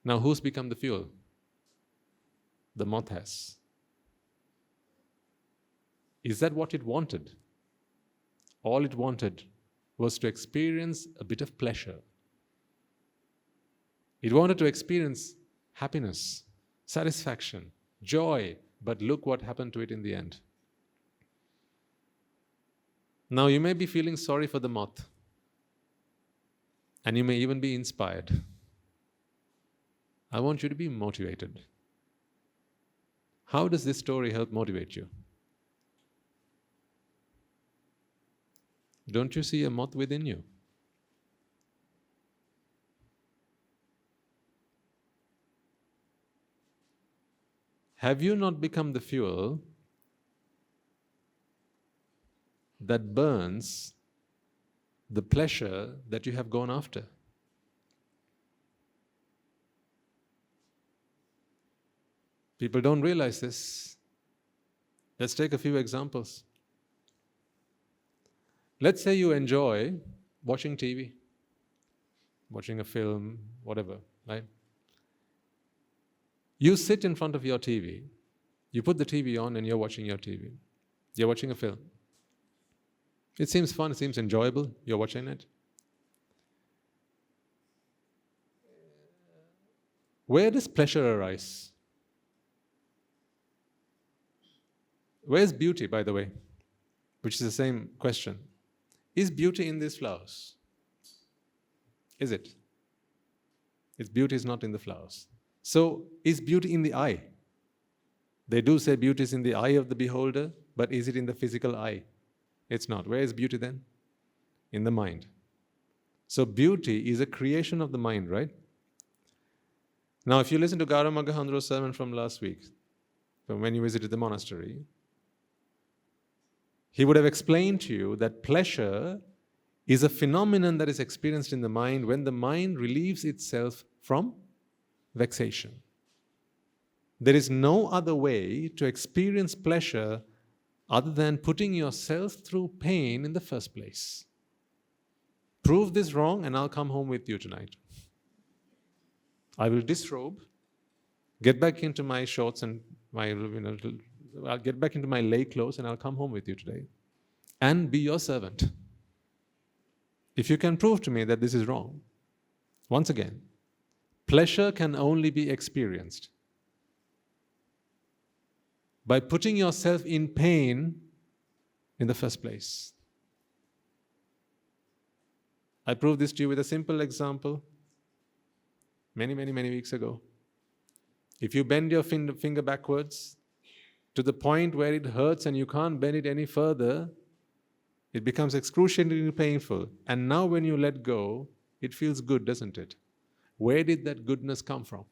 Now who's become the fuel? The moth has. Is that what it wanted? All it wanted was to experience a bit of pleasure. It wanted to experience happiness, satisfaction, joy, but look what happened to it in the end. Now you may be feeling sorry for the moth, and you may even be inspired. I want you to be motivated. How does this story help motivate you? Don't you see a moth within you? Have you not become the fuel that burns the pleasure that you have gone after? People don't realize this. Let's take a few examples. Let's say you enjoy watching TV, watching a film, whatever, right? You sit in front of your TV, you put the TV on and you're watching your TV. You're watching a film. It seems fun, it seems enjoyable, you're watching it. Where does pleasure arise? Where's beauty, by the way? Which is the same question. Is beauty in these flowers? Is it? Its beauty is not in the flowers. So, is beauty in the eye? They do say beauty is in the eye of the beholder, but is it in the physical eye? It's not. Where is beauty then? In the mind. So, beauty is a creation of the mind, right? Now, if you listen to Garamagahandro's sermon from last week, from when you visited the monastery, he would have explained to you that pleasure is a phenomenon that is experienced in the mind when the mind relieves itself from vexation. There is no other way to experience pleasure other than putting yourself through pain in the first place. Prove this wrong and I'll come home with you tonight. I will disrobe, get back into my shorts and I'll get back into my lay clothes and I'll come home with you today and be your servant. If you can prove to me that this is wrong, once again, Pleasure can only be experienced by putting yourself in pain in the first place. I proved this to you with a simple example many weeks ago. If you bend your finger backwards to the point where it hurts and you can't bend it any further, it becomes excruciatingly painful. And now when you let go, it feels good, doesn't it? Where did that goodness come from?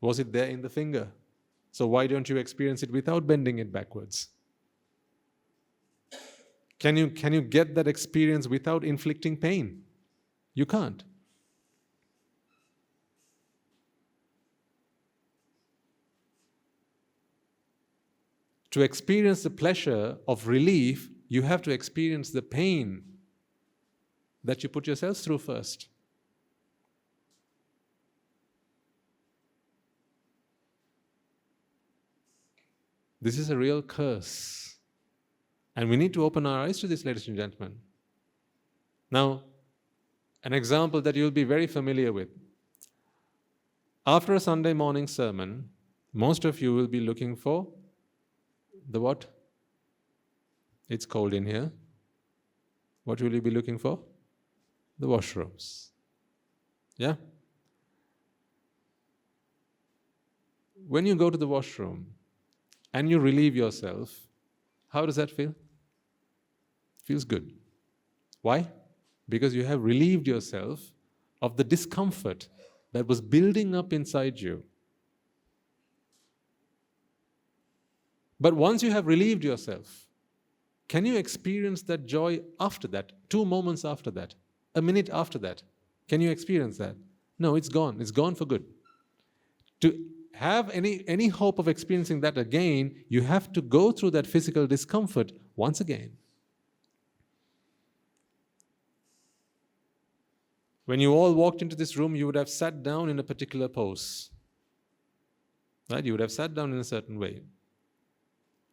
Was it there in the finger? So why don't you experience it without bending it backwards? Can you get that experience without inflicting pain? You can't. To experience the pleasure of relief, you have to experience the pain that you put yourselves through first. This is a real curse. And we need to open our eyes to this, ladies and gentlemen. Now, an example that you'll be very familiar with. After a Sunday morning sermon, most of you will be looking for the what? It's cold in here. What will you be looking for? The washrooms. Yeah? When you go to the washroom and you relieve yourself, how does that feel? Feels good. Why? Because you have relieved yourself of the discomfort that was building up inside you. But once you have relieved yourself, can you experience that joy after that? 2 moments after that? A minute after that? Can you experience that? No, it's gone. It's gone for good. To have any hope of experiencing that again, you have to go through that physical discomfort once again. When you all walked into this room, you would have sat down in a particular pose. Right? You would have sat down in a certain way.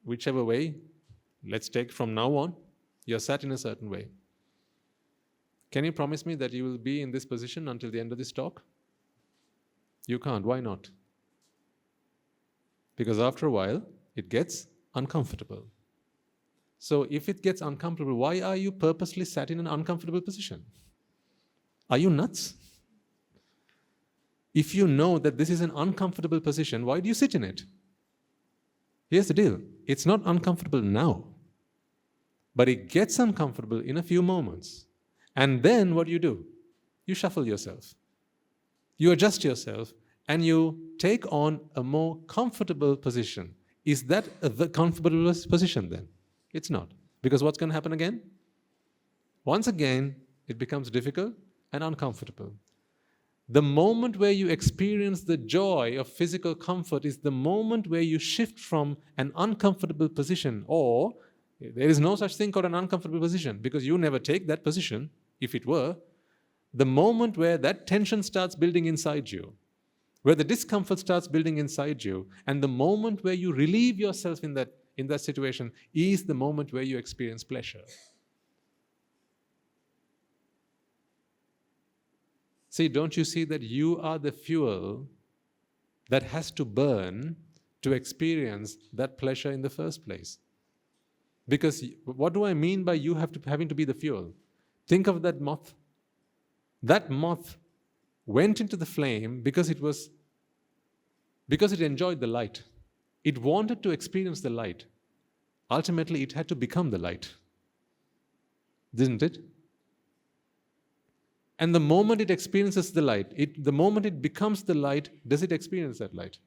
Whichever way, let's take from now on, you're sat in a certain way. Can you promise me that you will be in this position until the end of this talk? You can't. Why not? Because after a while, it gets uncomfortable. So if it gets uncomfortable, why are you purposely sat in an uncomfortable position? Are you nuts? If you know that this is an uncomfortable position, why do you sit in it? Here's the deal. It's not uncomfortable now, but it gets uncomfortable in a few moments. And then what do? You shuffle yourself. You adjust yourself and you take on a more comfortable position. Is that the comfortable position then? It's not. Because what's going to happen again? Once again, it becomes difficult and uncomfortable. The moment where you experience the joy of physical comfort is the moment where you shift from an uncomfortable position, or there is no such thing called an uncomfortable position because you never take that position, if it were. The moment where that tension starts building inside you, where the discomfort starts building inside you, and the moment where you relieve yourself in that situation is the moment where you experience pleasure. See, don't you see that you are the fuel that has to burn to experience that pleasure in the first place? Because what do I mean by you having to be the fuel? Think of that moth. That moth went into the flame because it enjoyed the light. It wanted to experience the light. Ultimately, it had to become the light. Didn't it? And the moment it experiences the light, the moment it becomes the light, does it experience that light?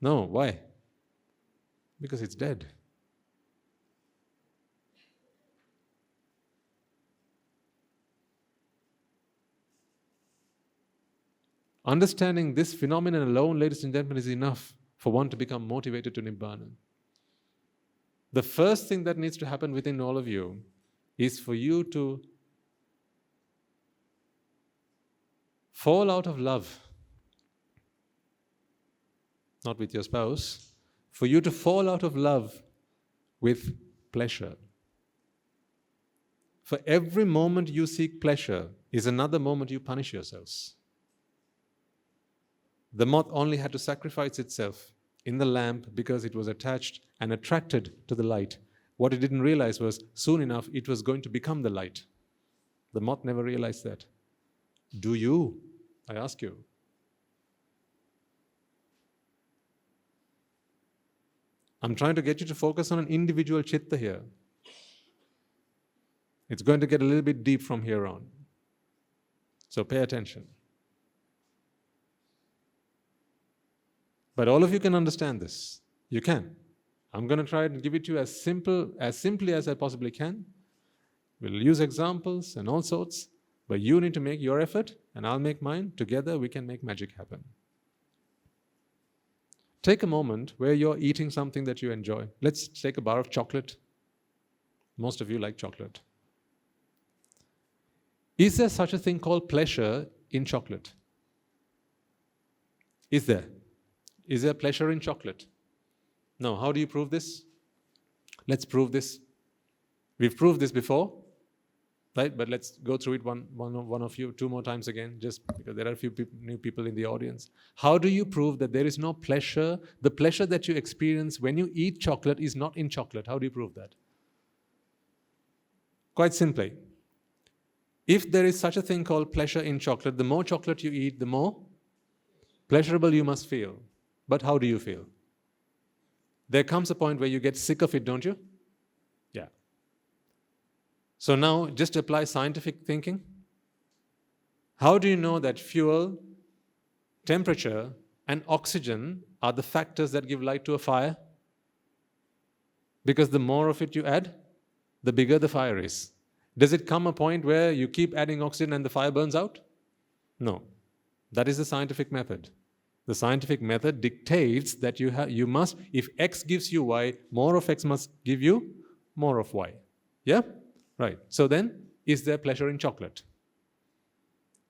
No. Why? Because it's dead. Understanding this phenomenon alone, ladies and gentlemen, is enough for one to become motivated to Nibbana. The first thing that needs to happen within all of you is for you to fall out of love, not with your spouse, for you to fall out of love with pleasure. For every moment you seek pleasure, is another moment you punish yourselves. The moth only had to sacrifice itself in the lamp because it was attached and attracted to the light. What it didn't realize was soon enough it was going to become the light. The moth never realized that. Do you? I ask you. I'm trying to get you to focus on an individual chitta here. It's going to get a little bit deep from here on. So pay attention. But all of you can understand this. You can. I'm going to try and give it to you as simply as I possibly can. We'll use examples and all sorts, but you need to make your effort and I'll make mine. Together we can make magic happen. Take a moment where you're eating something that you enjoy. Let's take a bar of chocolate. Most of you like chocolate. Is there such a thing called pleasure in chocolate? Is there? Is there pleasure in chocolate? No. How do you prove this? Let's prove this. We've proved this before, right? But let's go through it two more times again, just because there are a few new people in the audience. How do you prove that there is no pleasure? The pleasure that you experience when you eat chocolate is not in chocolate. How do you prove that? Quite simply. If there is such a thing called pleasure in chocolate, the more chocolate you eat, the more pleasurable you must feel. But how do you feel? There comes a point where you get sick of it, don't you? Yeah. So now just apply scientific thinking. How do you know that fuel, temperature, and oxygen are the factors that give light to a fire? Because the more of it you add, the bigger the fire is. Does it come a point where you keep adding oxygen and the fire burns out? No. That is the scientific method. The scientific method dictates that you must, if X gives you Y, more of X must give you more of Y. Yeah? Right. So then, is there pleasure in chocolate?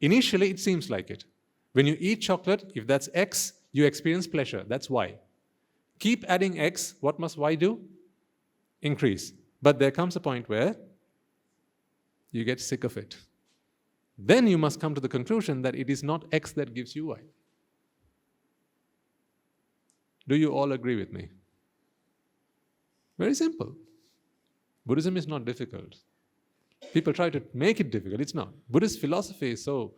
Initially, it seems like it. When you eat chocolate, if that's X, you experience pleasure. That's Y. Keep adding X, what must Y do? Increase. But there comes a point where you get sick of it. Then you must come to the conclusion that it is not X that gives you Y. Do you all agree with me? Very simple. Buddhism is not difficult. People try to make it difficult. It's not. Buddhist philosophy is so,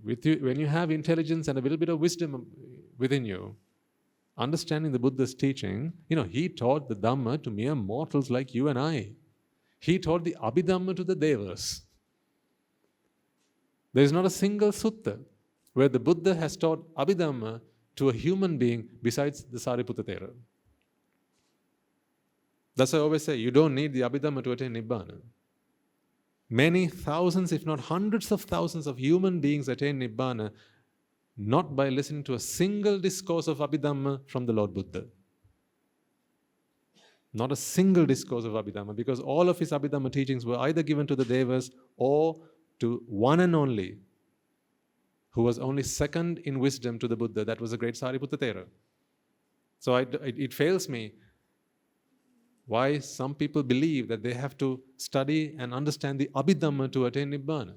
when you have intelligence and a little bit of wisdom within you, understanding the Buddha's teaching, he taught the Dhamma to mere mortals like you and I. He taught the Abhidhamma to the Devas. There is not a single sutta where the Buddha has taught Abhidhamma to a human being besides the Sariputta Thera. That's why I always say, you don't need the Abhidhamma to attain Nibbana. Many thousands, if not hundreds of thousands of human beings attain Nibbana not by listening to a single discourse of Abhidhamma from the Lord Buddha. Not a single discourse of Abhidhamma, because all of his Abhidhamma teachings were either given to the Devas or to one and only, who was only second in wisdom to the Buddha. That was the great Sariputta Thera. So it fails me why some people believe that they have to study and understand the Abhidhamma to attain Nibbana.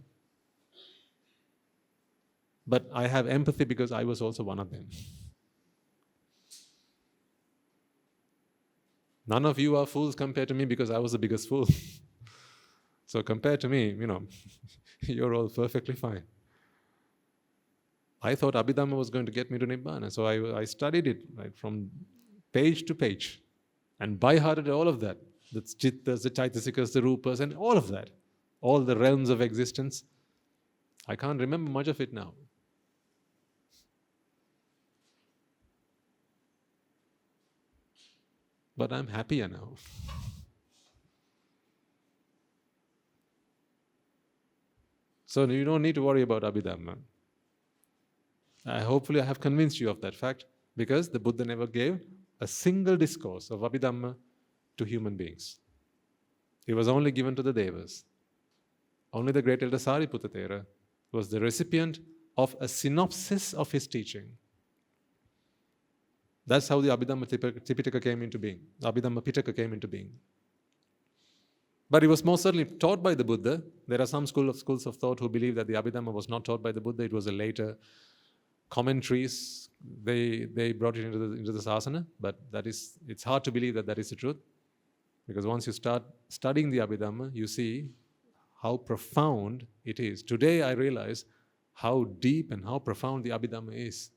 But I have empathy because I was also one of them. None of you are fools compared to me because I was the biggest fool. So compared to me, you're all perfectly fine. I thought Abhidhamma was going to get me to Nibbana, so I studied it right from page to page and by-hearted all of that. The chittas, the chaitasikas, the rupas, and all of that. All the realms of existence. I can't remember much of it now. But I'm happier now. So you don't need to worry about Abhidhamma. Hopefully I have convinced you of that fact, because the Buddha never gave a single discourse of Abhidhamma to human beings. It was only given to the Devas. Only the great elder Sariputta Thera was the recipient of a synopsis of his teaching. That's how the Abhidhamma Tipitaka came into being. The Abhidhamma Pitaka came into being. But it was most certainly taught by the Buddha. There are some schools of thought who believe that the Abhidhamma was not taught by the Buddha. It was a later commentaries. They brought it into the sasana. But it's hard to believe that is the truth. Because once you start studying the Abhidhamma, you see how profound it is. Today I realize how deep and how profound the Abhidhamma is.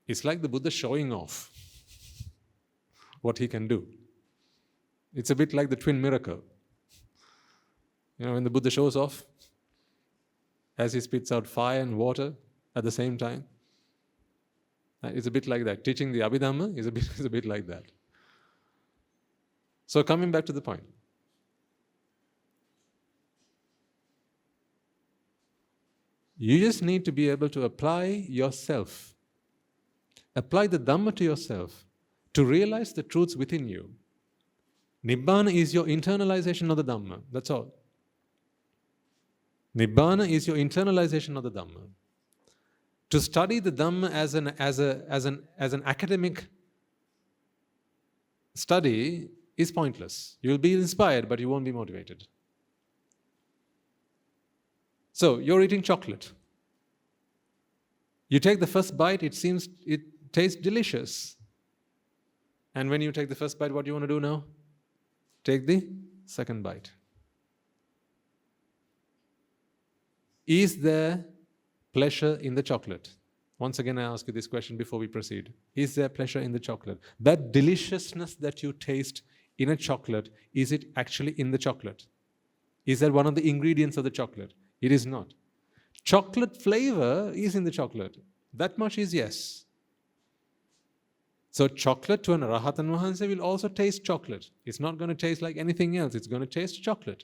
It's like the Buddha showing off what he can do. It's a bit like the twin miracle. When the Buddha shows off, as he spits out fire and water at the same time. It's a bit like that. Teaching the Abhidhamma is a bit like that. So coming back to the point. You just need to be able to apply yourself. Apply the Dhamma to yourself to realize the truths within you. Nibbāna is your internalization of the Dhamma. That's all. Nibbāna is your internalization of the Dhamma. To study the Dhamma as an academic study is pointless. You'll be inspired, but you won't be motivated. So, you're eating chocolate. You take the first bite, it tastes delicious. And when you take the first bite, what do you want to do now? Take the second bite. Is there pleasure in the chocolate? Once again, I ask you this question before we proceed. Is there pleasure in the chocolate? That deliciousness that you taste in a chocolate, is it actually in the chocolate? Is that one of the ingredients of the chocolate? It is not. Chocolate flavor is in the chocolate. That much is yes. So chocolate to an Arahatan Mahansa will also taste chocolate. It's not going to taste like anything else. It's going to taste chocolate.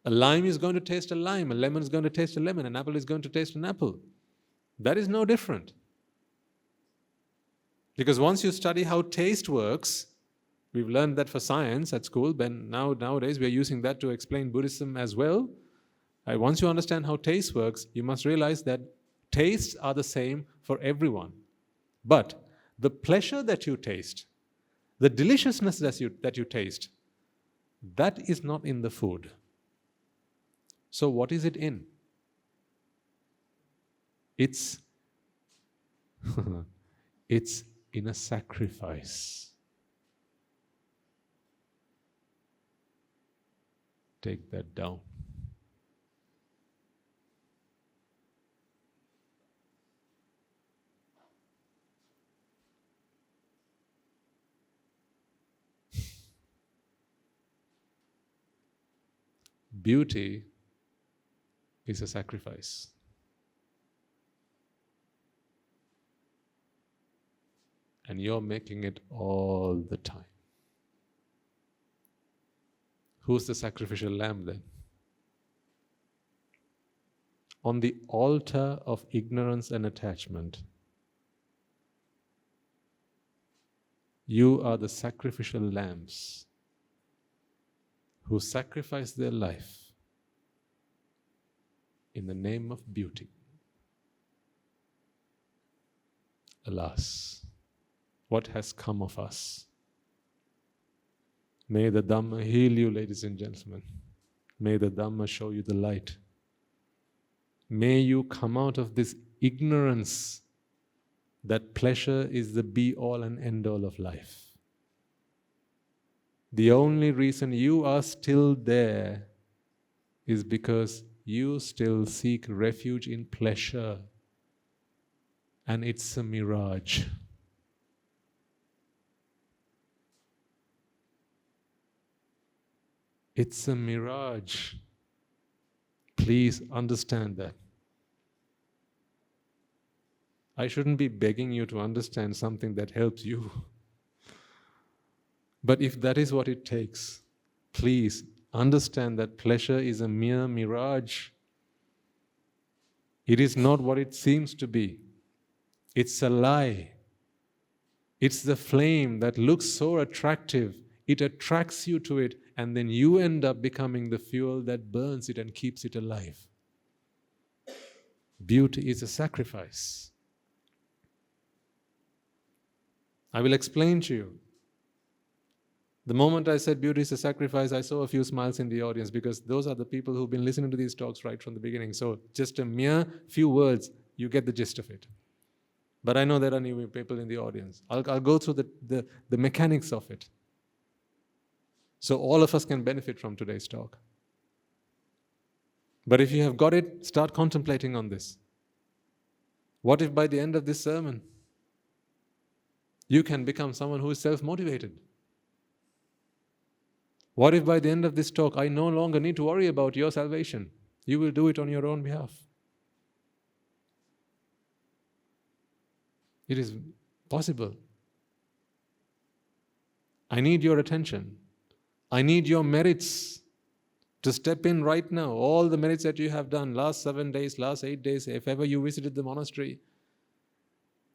A lime is going to taste a lime. A lemon is going to taste a lemon. An apple is going to taste an apple. That is no different. Because once you study how taste works, we've learned that for science at school, but nowadays we are using that to explain Buddhism as well. Once you understand how taste works, you must realize that tastes are the same for everyone. But the pleasure that you taste, the deliciousness that you taste, that is not in the food. So what is it in? It's in a sacrifice. Take that down. Beauty is a sacrifice. And you're making it all the time. Who's the sacrificial lamb then? On the altar of ignorance and attachment, you are the sacrificial lambs who sacrifice their life in the name of beauty. Alas, what has come of us? May the Dhamma heal you, ladies and gentlemen. May the Dhamma show you the light. May you come out of this ignorance that pleasure is the be-all and end-all of life. The only reason you are still there is because you still seek refuge in pleasure. And it's a mirage. It's a mirage. Please understand that. I shouldn't be begging you to understand something that helps you. But if that is what it takes, please understand that pleasure is a mere mirage. It is not what it seems to be. It's a lie. It's the flame that looks so attractive. It attracts you to it, and then you end up becoming the fuel that burns it and keeps it alive. Beauty is a sacrifice. I will explain to you. The moment I said beauty is a sacrifice, I saw a few smiles in the audience, because those are the people who've been listening to these talks right from the beginning. So just a mere few words, you get the gist of it. But I know there are new people in the audience. I'll go through the mechanics of it, so all of us can benefit from today's talk. But if you have got it, start contemplating on this. What if by the end of this sermon, you can become someone who is self-motivated? What if by the end of this talk, I no longer need to worry about your salvation? You will do it on your own behalf. It is possible. I need your attention. I need your merits to step in right now. All the merits that you have done last 7 days, last 8 days, if ever you visited the monastery,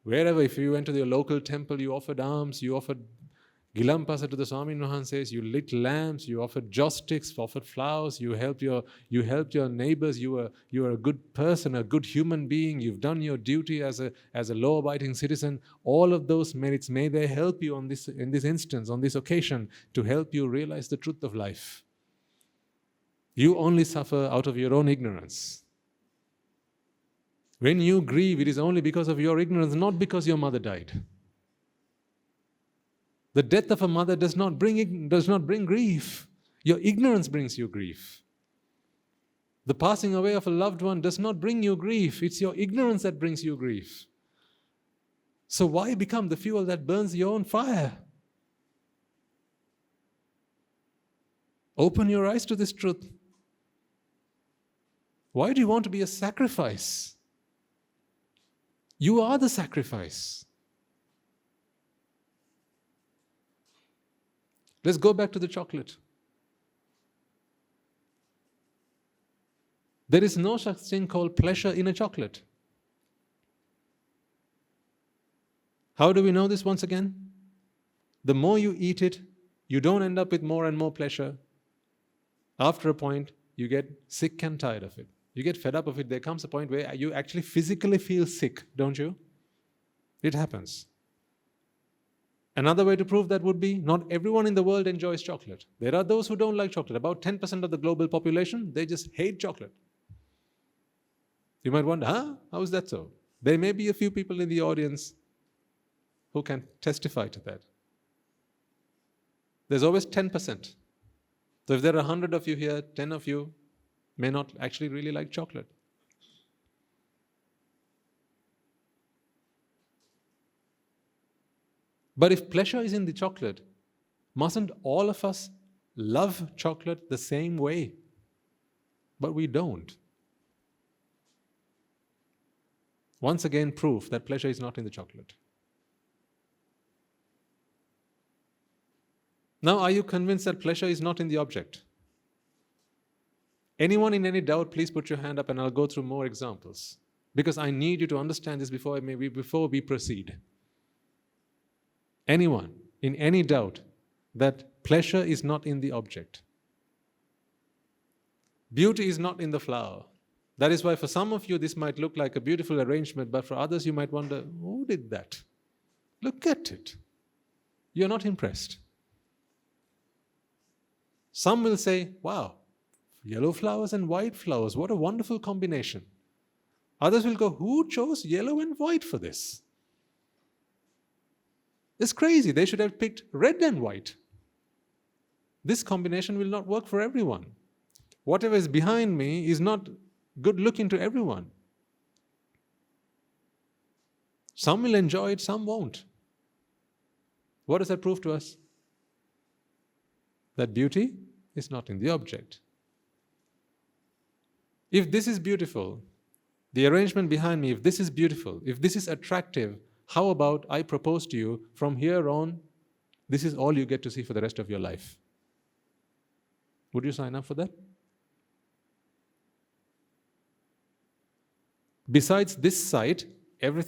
wherever, if you went to your local temple, you offered alms, you offered Gilampasa to the Swami Nuhanses, you lit lamps, you offered joss sticks, offered flowers, you helped your neighbors, you were a good person, a good human being, you've done your duty as a law-abiding citizen. All of those merits, may they help you in this instance, on this occasion, to help you realize the truth of life. You only suffer out of your own ignorance. When you grieve, it is only because of your ignorance, not because your mother died. The death of a mother does not bring grief. Your ignorance brings you grief. The passing away of a loved one does not bring you grief. It's your ignorance that brings you grief. So why become the fuel that burns your own fire? Open your eyes to this truth. Why do you want to be a sacrifice? You are the sacrifice. Let's go back to the chocolate. There is no such thing called pleasure in a chocolate. How do we know this once again? The more you eat it, you don't end up with more and more pleasure. After a point, you get sick and tired of it. You get fed up of it. There comes a point where you actually physically feel sick, don't you? It happens. Another way to prove that would be, not everyone in the world enjoys chocolate. There are those who don't like chocolate. About 10% of the global population, they just hate chocolate. You might wonder, how is that so? There may be a few people in the audience who can testify to that. There's always 10%. So if there are 100 of you here, 10 of you may not actually really like chocolate. But if pleasure is in the chocolate, mustn't all of us love chocolate the same way? But we don't. Once again, proof that pleasure is not in the chocolate. Now, are you convinced that pleasure is not in the object? Anyone in any doubt, please put your hand up and I'll go through more examples. Because I need you to understand this before we proceed. Anyone in any doubt that pleasure is not in the object? Beauty is not in the flower. That is why for some of you this might look like a beautiful arrangement, but for others you might wonder, who did that? Look at it. You're not impressed. Some will say, wow, yellow flowers and white flowers, what a wonderful combination. Others will go, who chose yellow and white for this? It's crazy. They should have picked red and white. This combination will not work for everyone. Whatever is behind me is not good looking to everyone. Some will enjoy it, some won't. What does that prove to us? That beauty is not in the object. If this is beautiful, the arrangement behind me, if this is beautiful, if this is attractive, how about I propose to you, from here on, this is all you get to see for the rest of your life? Would you sign up for that? Besides this sight,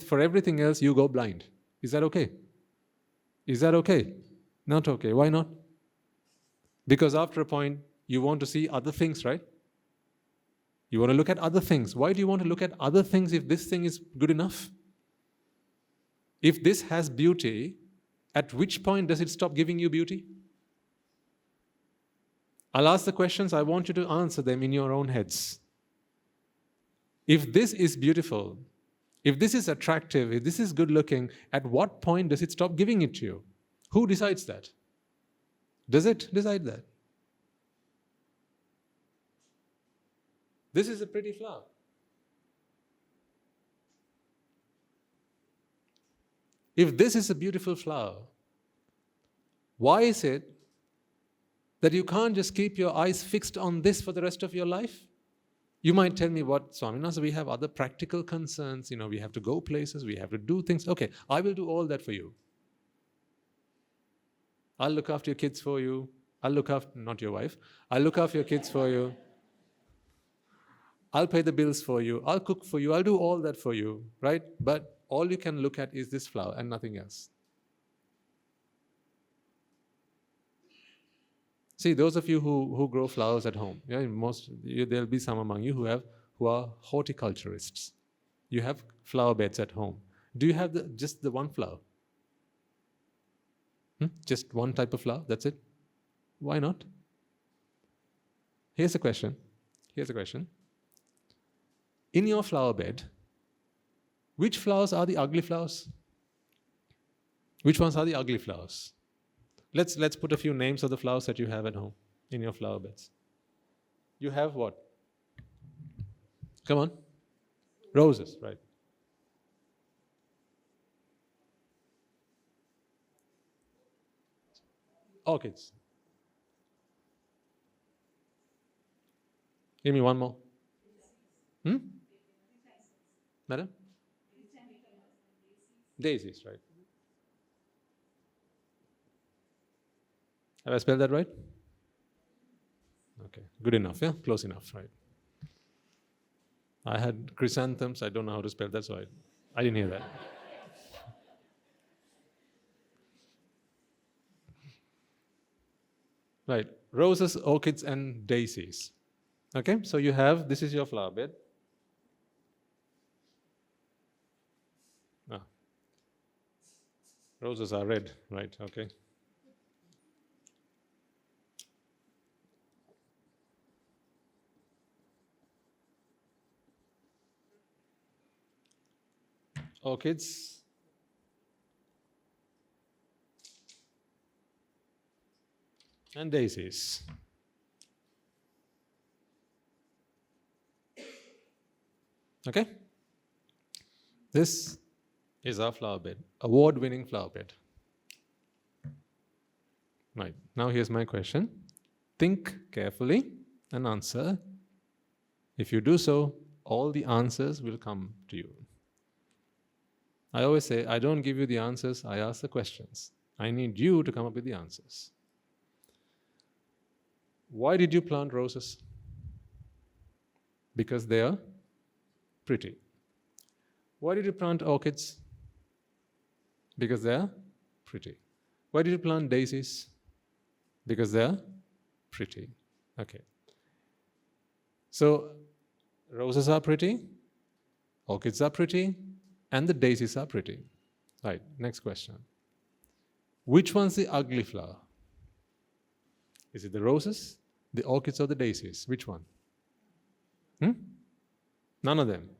for everything else, you go blind. Is that okay? Is that okay? Not okay. Why not? Because after a point, you want to see other things, right? You want to look at other things. Why do you want to look at other things if this thing is good enough? If this has beauty, at which point does it stop giving you beauty? I'll ask the questions, I want you to answer them in your own heads. If this is beautiful, if this is attractive, if this is good looking, at what point does it stop giving it to you? Who decides that? Does it decide that? This is a pretty flower. If this is a beautiful flower, why is it that you can't just keep your eyes fixed on this for the rest of your life? You might tell me, what, Swaminatha, we have other practical concerns, we have to go places, we have to do things. Okay, I will do all that for you. I'll look after your kids for you. I'll look after, not your wife, I'll look after your kids for you. I'll pay the bills for you. I'll cook for you. I'll do all that for you, right? But all you can look at is this flower and nothing else. See, those of you who grow flowers at home, there'll be some among you who are horticulturists. You have flower beds at home. Do you have just the one flower? Just one type of flower, that's it? Why not? Here's a question. In your flower bed, which flowers are the ugly flowers? Which ones are the ugly flowers? Let's put a few names of the flowers that you have at home in your flower beds. You have what? Come on. Roses, right. Orchids. Give me one more. Madam? Daisies, right. Have I spelled that right? Okay, good enough, yeah? Close enough, right. I had chrysanthemums, I don't know how to spell that, so I didn't hear that. Right, roses, orchids and daisies. Okay, so you have, this is your flower bed. Roses are red, right, okay. Orchids. And daisies. Okay? This is our flower bed, award-winning flower bed. Right, now here's my question. Think carefully and answer. If you do so, all the answers will come to you. I always say, I don't give you the answers, I ask the questions. I need you to come up with the answers. Why did you plant roses? Because they are pretty. Why did you plant orchids? Because they are pretty. Why did you plant daisies? Because they are pretty. Okay. So, roses are pretty, orchids are pretty, and the daisies are pretty. Right, next question. Which one's the ugly flower? Is it the roses, the orchids, or the daisies? Which one? None of them.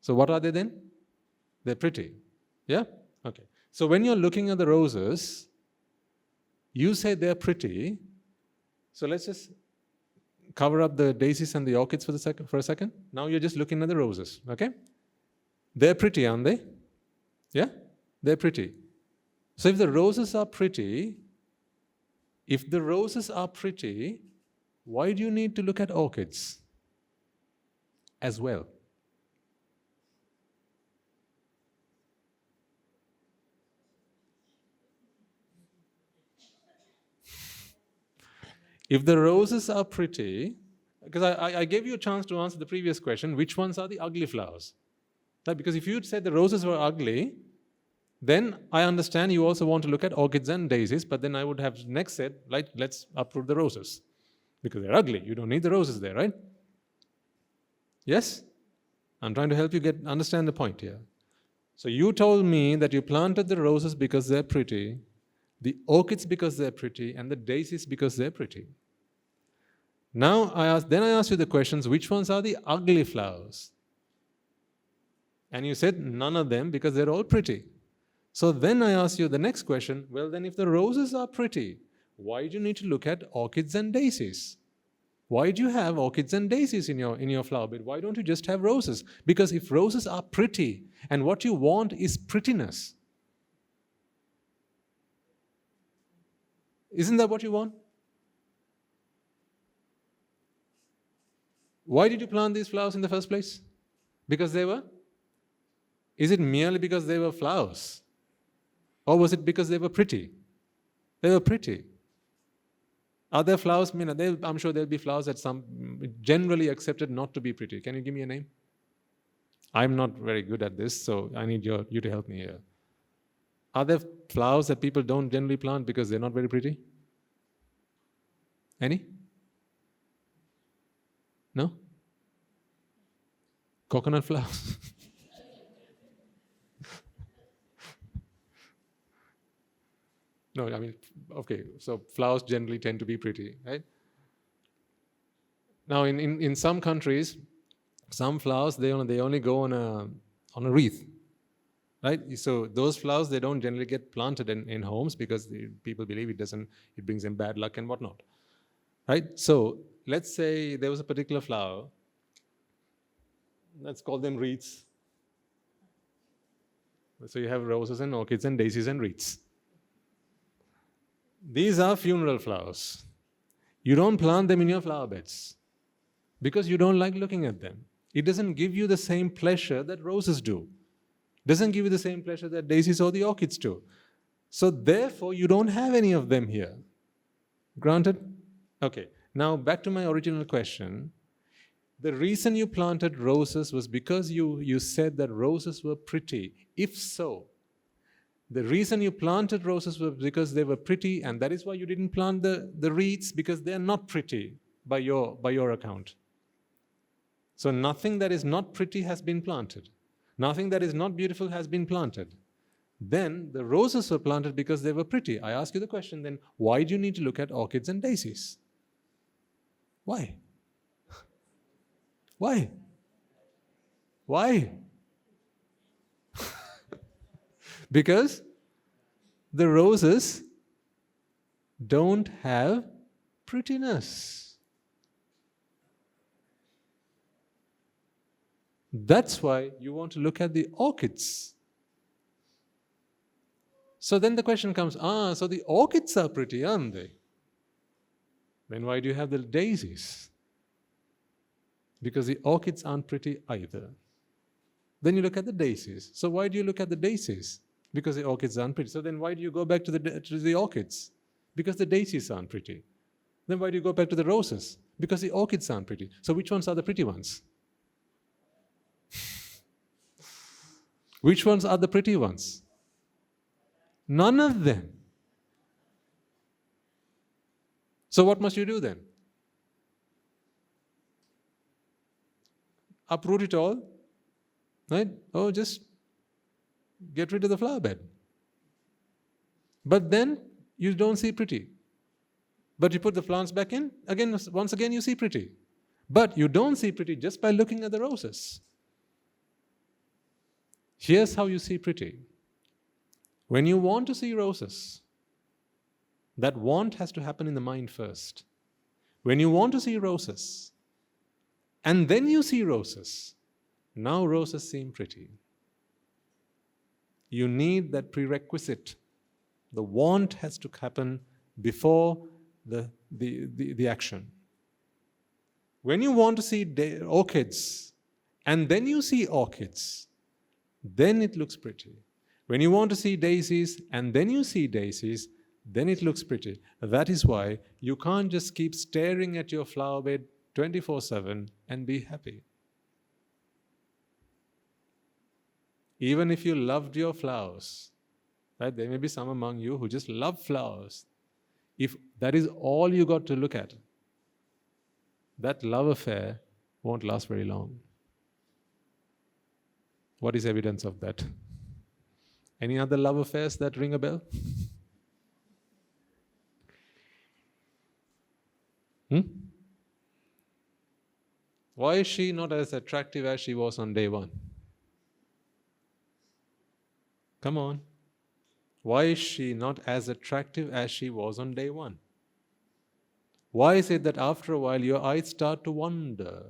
So what are they then? They're pretty. Yeah? Okay. So when you're looking at the roses, you say they're pretty. So let's just cover up the daisies and the orchids for a second. Now you're just looking at the roses. Okay? They're pretty, aren't they? Yeah? They're pretty. So if the roses are pretty, why do you need to look at orchids as well? If the roses are pretty, because I gave you a chance to answer the previous question, which ones are the ugly flowers? Right? Because if you'd said the roses were ugly, then I understand you also want to look at orchids and daisies, but then I would have next said, like, let's uproot the roses. Because they're ugly. You don't need the roses there, right? Yes? I'm trying to help you understand the point here. So you told me that you planted the roses because they're pretty, the orchids because they're pretty, and the daisies because they're pretty. Now I asked you the questions, which ones are the ugly flowers? And you said none of them because they're all pretty. So then I asked you the next question, well then if the roses are pretty, why do you need to look at orchids and daisies? Why do you have orchids and daisies in your flower bed? Why don't you just have roses? Because if roses are pretty, and what you want is prettiness, isn't that what you want? Why did you plant these flowers in the first place? Because they were? Is it merely because they were flowers? Or was it because they were pretty? They were pretty. Are there flowers? I'm sure there'll be flowers that some generally accepted not to be pretty. Can you give me a name? I'm not very good at this, so I need you to help me here. Are there flowers that people don't generally plant because they're not very pretty? Any? No? Coconut flowers? No, I mean, okay, so flowers generally tend to be pretty, right? Now, in some countries, some flowers, they only go on a wreath, right? So those flowers, they don't generally get planted in homes because people believe it brings them bad luck and whatnot, right? So let's say there was a particular flower, let's call them wreaths. So you have roses and orchids and daisies and wreaths. These are funeral flowers. You don't plant them in your flower beds because you don't like looking at them. It doesn't give you the same pleasure that roses do. It doesn't give you the same pleasure that daisies or the orchids do. So therefore, you don't have any of them here. Granted? Okay. Now back to my original question. The reason you planted roses was because you said that roses were pretty. If so, the reason you planted roses was because they were pretty, and that is why you didn't plant the wreaths, because they are not pretty by your account. So nothing that is not pretty has been planted. Nothing that is not beautiful has been planted. Then the roses were planted because they were pretty. I ask you the question then, why do you need to look at orchids and daisies? Why? Why? Why? Because the roses don't have prettiness. That's why you want to look at the orchids. So then the question comes, so the orchids are pretty, aren't they? Then why do you have the daisies? Because the orchids aren't pretty either. Then you look at the daisies. So why do you look at the daisies? Because the orchids aren't pretty. So then why do you go back to the orchids? Because the daisies aren't pretty. Then why do you go back to the roses? Because the orchids aren't pretty. So which ones are the pretty ones? Which ones are the pretty ones? None of them. So what must you do then? Uproot it all, right? Just get rid of the flower bed. But then you don't see pretty. But you put the plants back in, once again you see pretty. But you don't see pretty just by looking at the roses. Here's how you see pretty. When you want to see roses, that want has to happen in the mind first. When you want to see roses, and then you see roses, now roses seem pretty. You need that prerequisite. The want has to happen before the action. When you want to see orchids, and then you see orchids, then it looks pretty. When you want to see daisies, and then you see daisies, then it looks pretty. That is why you can't just keep staring at your flower bed 24/7 and be happy. Even if you loved your flowers, right? There may be some among you who just love flowers. If that is all you got to look at, that love affair won't last very long. What is evidence of that? Any other love affairs that ring a bell? Why is she not as attractive as she was on day one? Come on. Why is she not as attractive as she was on day one? Why is it that after a while your eyes start to wander?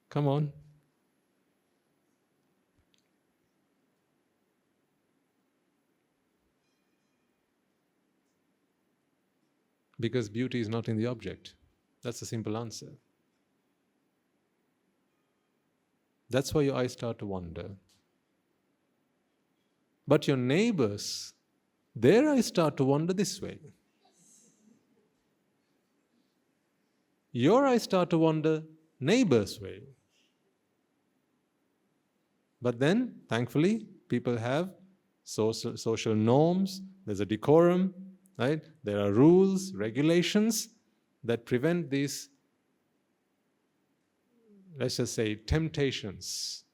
Come on. Because beauty is not in the object. That's the simple answer. That's why your eyes start to wander. But your neighbors, their eyes start to wander this way. Your eyes start to wander neighbor's way. But then, thankfully, people have social norms, there's a decorum, right? There are rules, regulations that prevent these, let's just say, temptations,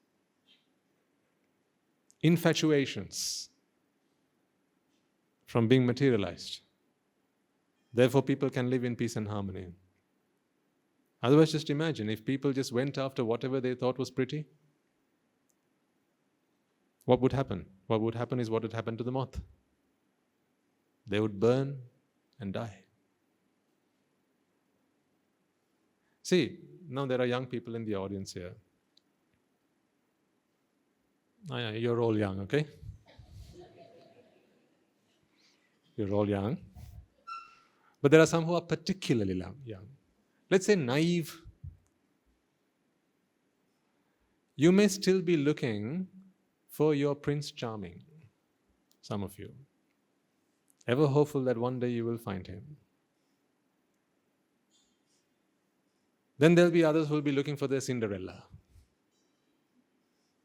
infatuations from being materialized. Therefore, people can live in peace and harmony. Otherwise, just imagine if people just went after whatever they thought was pretty, what would happen? What would happen is what would happen to the moth. They would burn and die. See, now there are young people in the audience here. You're all young, okay? You're all young. But there are some who are particularly young. Let's say naive. You may still be looking for your Prince Charming, some of you. Ever hopeful that one day you will find him. Then there'll be others who will be looking for their Cinderella.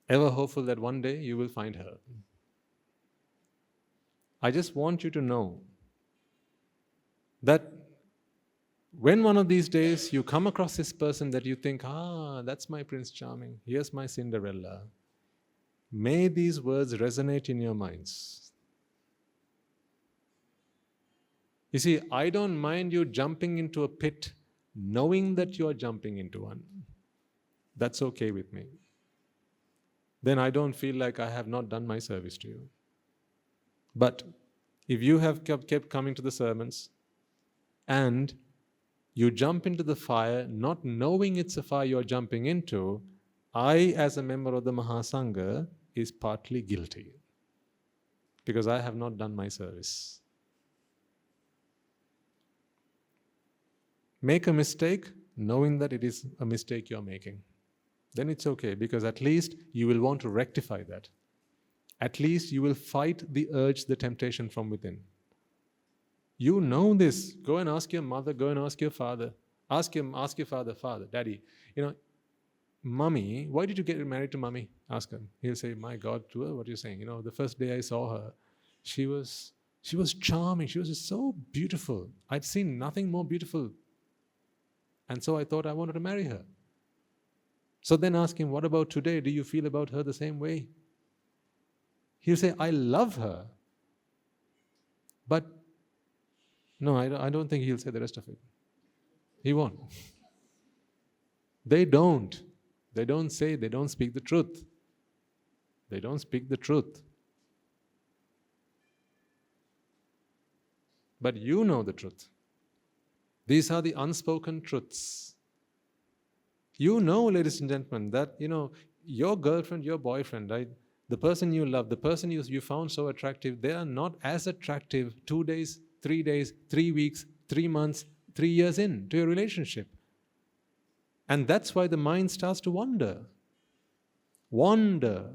Ever hopeful that one day you will find her. I just want you to know that when one of these days you come across this person that you think, that's my Prince Charming, here's my Cinderella, may these words resonate in your minds. You see, I don't mind you jumping into a pit knowing that you are jumping into one. That's okay with me. Then I don't feel like I have not done my service to you. But if you have kept coming to the sermons and you jump into the fire not knowing it's a fire you're jumping into, I, as a member of the Mahasangha, is partly guilty because I have not done my service. Make a mistake knowing that it is a mistake you're making. Then it's okay, because at least you will want to rectify that. At least you will fight the urge, the temptation from within. You know this. Go and ask your mother, go and ask your father. Ask your father, Daddy, Mummy, why did you get married to Mummy? Ask him. He'll say, my God, what are you saying? The first day I saw her, she was charming. She was just so beautiful. I'd seen nothing more beautiful. And so I thought I wanted to marry her. So then ask him, what about today? Do you feel about her the same way? He'll say, I love her. But no, I don't think he'll say the rest of it. He won't. They don't speak the truth. They don't speak the truth. But you know the truth. These are the unspoken truths. You know, ladies and gentlemen, that, your girlfriend, your boyfriend, right? The person you love, the person you found so attractive, they are not as attractive 2 days, 3 days, 3 weeks, 3 months, 3 years into your relationship. And that's why the mind starts to wander. Wander.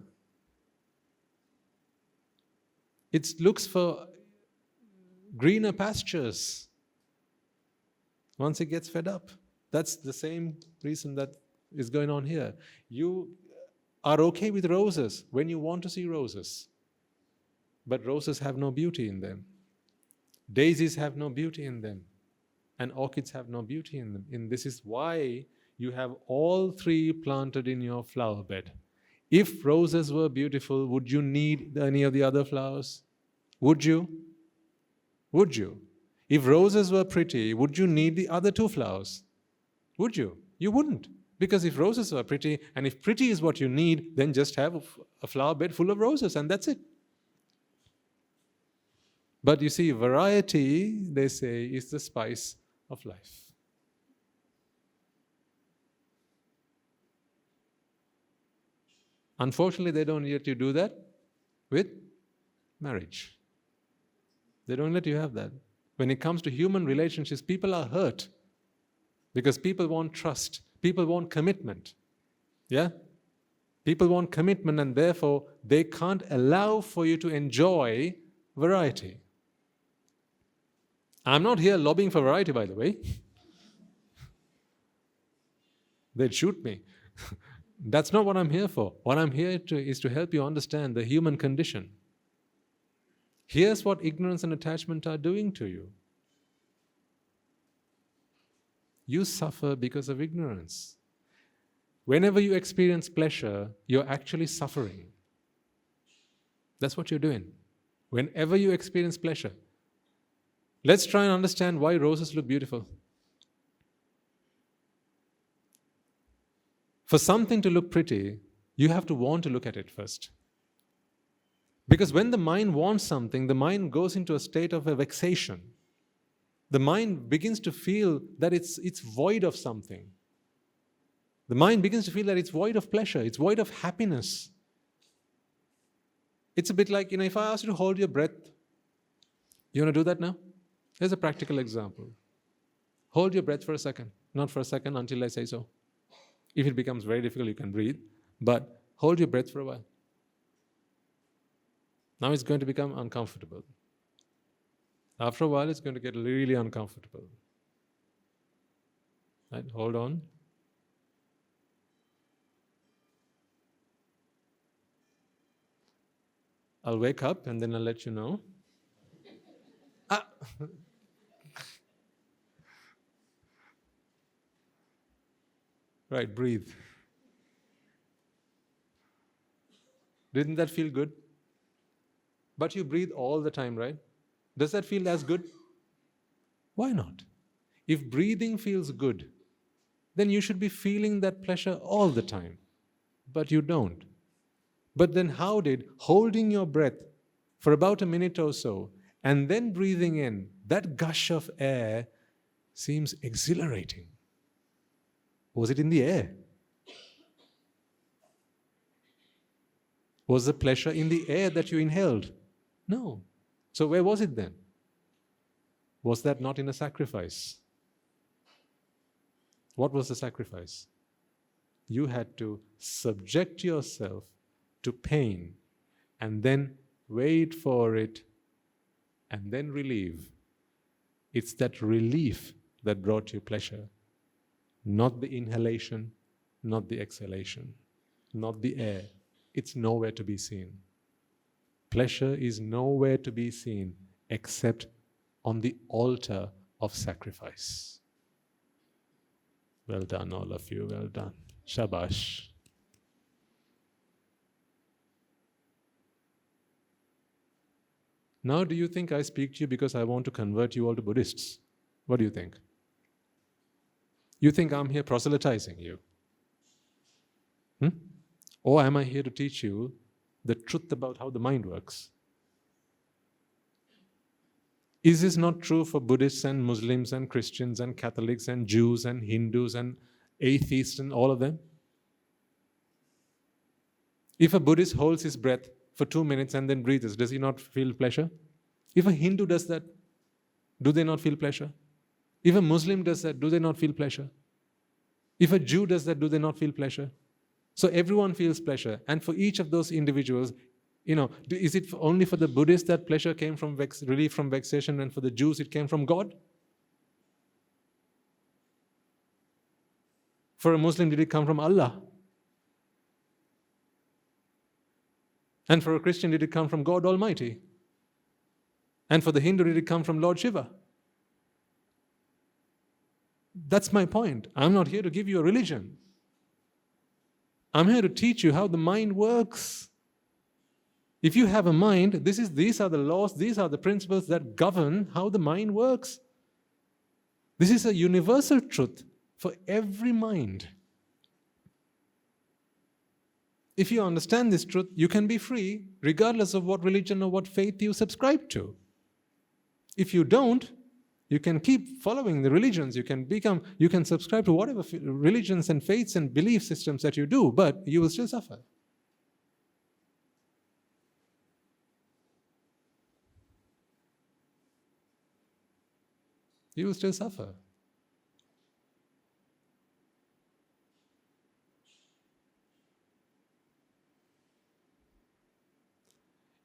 It looks for greener pastures once it gets fed up. That's the same reason that is going on here. You are okay with roses when you want to see roses. But roses have no beauty in them. Daisies have no beauty in them. And orchids have no beauty in them. And this is why you have all three planted in your flower bed. If roses were beautiful, would you need any of the other flowers? Would you? Would you? If roses were pretty, would you need the other two flowers? Would you? You wouldn't. Because if roses are pretty, and if pretty is what you need, then just have a flower bed full of roses, and that's it. But you see, variety, they say, is the spice of life. Unfortunately, they don't let you do that with marriage. They don't let you have that. When it comes to human relationships, people are hurt because people want trust. People want commitment. Yeah? People want commitment, and therefore they can't allow for you to enjoy variety. I'm not here lobbying for variety, by the way. They'd shoot me. That's not what I'm here for. What I'm here is to help you understand the human condition. Here's what ignorance and attachment are doing to you. You suffer because of ignorance. Whenever you experience pleasure, you're actually suffering. That's what you're doing. Whenever you experience pleasure. Let's try and understand why roses look beautiful. For something to look pretty, you have to want to look at it first. Because when the mind wants something, the mind goes into a state of a vexation. The mind begins to feel that it's void of something. The mind begins to feel that it's void of pleasure, it's void of happiness. It's a bit like, if I ask you to hold your breath, you want to do that now? Here's a practical example. Hold your breath for a second. Not for a second, until I say so. If it becomes very difficult, you can breathe. But hold your breath for a while. Now it's going to become uncomfortable. After a while, it's going to get really uncomfortable. Right? Hold on. I'll wake up and then I'll let you know. Right, breathe. Didn't that feel good? But you breathe all the time, right? Does that feel as good? Why not? If breathing feels good, then you should be feeling that pleasure all the time. But you don't. But then how did holding your breath for about a minute or so and then breathing in, that gush of air seems exhilarating? Was it in the air? Was the pleasure in the air that you inhaled? No. So where was it then? Was that not in a sacrifice? What was the sacrifice? You had to subject yourself to pain and then wait for it and then relieve. It's that relief that brought you pleasure. Not the inhalation, not the exhalation, not the air. It's nowhere to be seen. Pleasure is nowhere to be seen except on the altar of sacrifice. Well done, all of you. Well done. Shabash. Now, do you think I speak to you because I want to convert you all to Buddhists? What do you think? You think I'm here proselytizing you? Or am I here to teach you the truth about how the mind works? Is this not true for Buddhists and Muslims and Christians and Catholics and Jews and Hindus and atheists and all of them? If a Buddhist holds his breath for 2 minutes and then breathes, does he not feel pleasure? If a Hindu does that, do they not feel pleasure? If a Muslim does that, do they not feel pleasure? If a Jew does that, do they not feel pleasure? So everyone feels pleasure. And for each of those individuals, is it only for the Buddhists that pleasure came from relief from vexation, and for the Jews it came from God? For a Muslim, did it come from Allah? And for a Christian, did it come from God Almighty? And for the Hindu, did it come from Lord Shiva? That's my point. I'm not here to give you a religion. I'm here to teach you how the mind works. If you have a mind, these are the laws, these are the principles that govern how the mind works. This is a universal truth for every mind. If you understand this truth, you can be free regardless of what religion or what faith you subscribe to. If you don't, you can keep following the religions, you can subscribe to whatever religions and faiths and belief systems that you do, but you will still suffer. You will still suffer.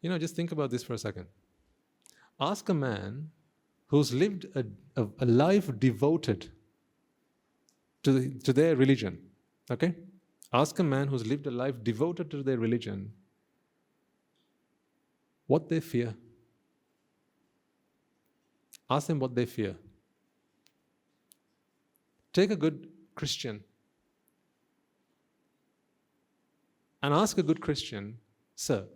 Just think about this for a second. Ask a man who's lived a life devoted to their religion. Okay? Ask a man who's lived a life devoted to their religion what they fear. Ask them what they fear. Take a good Christian and ask a good Christian, "Sir,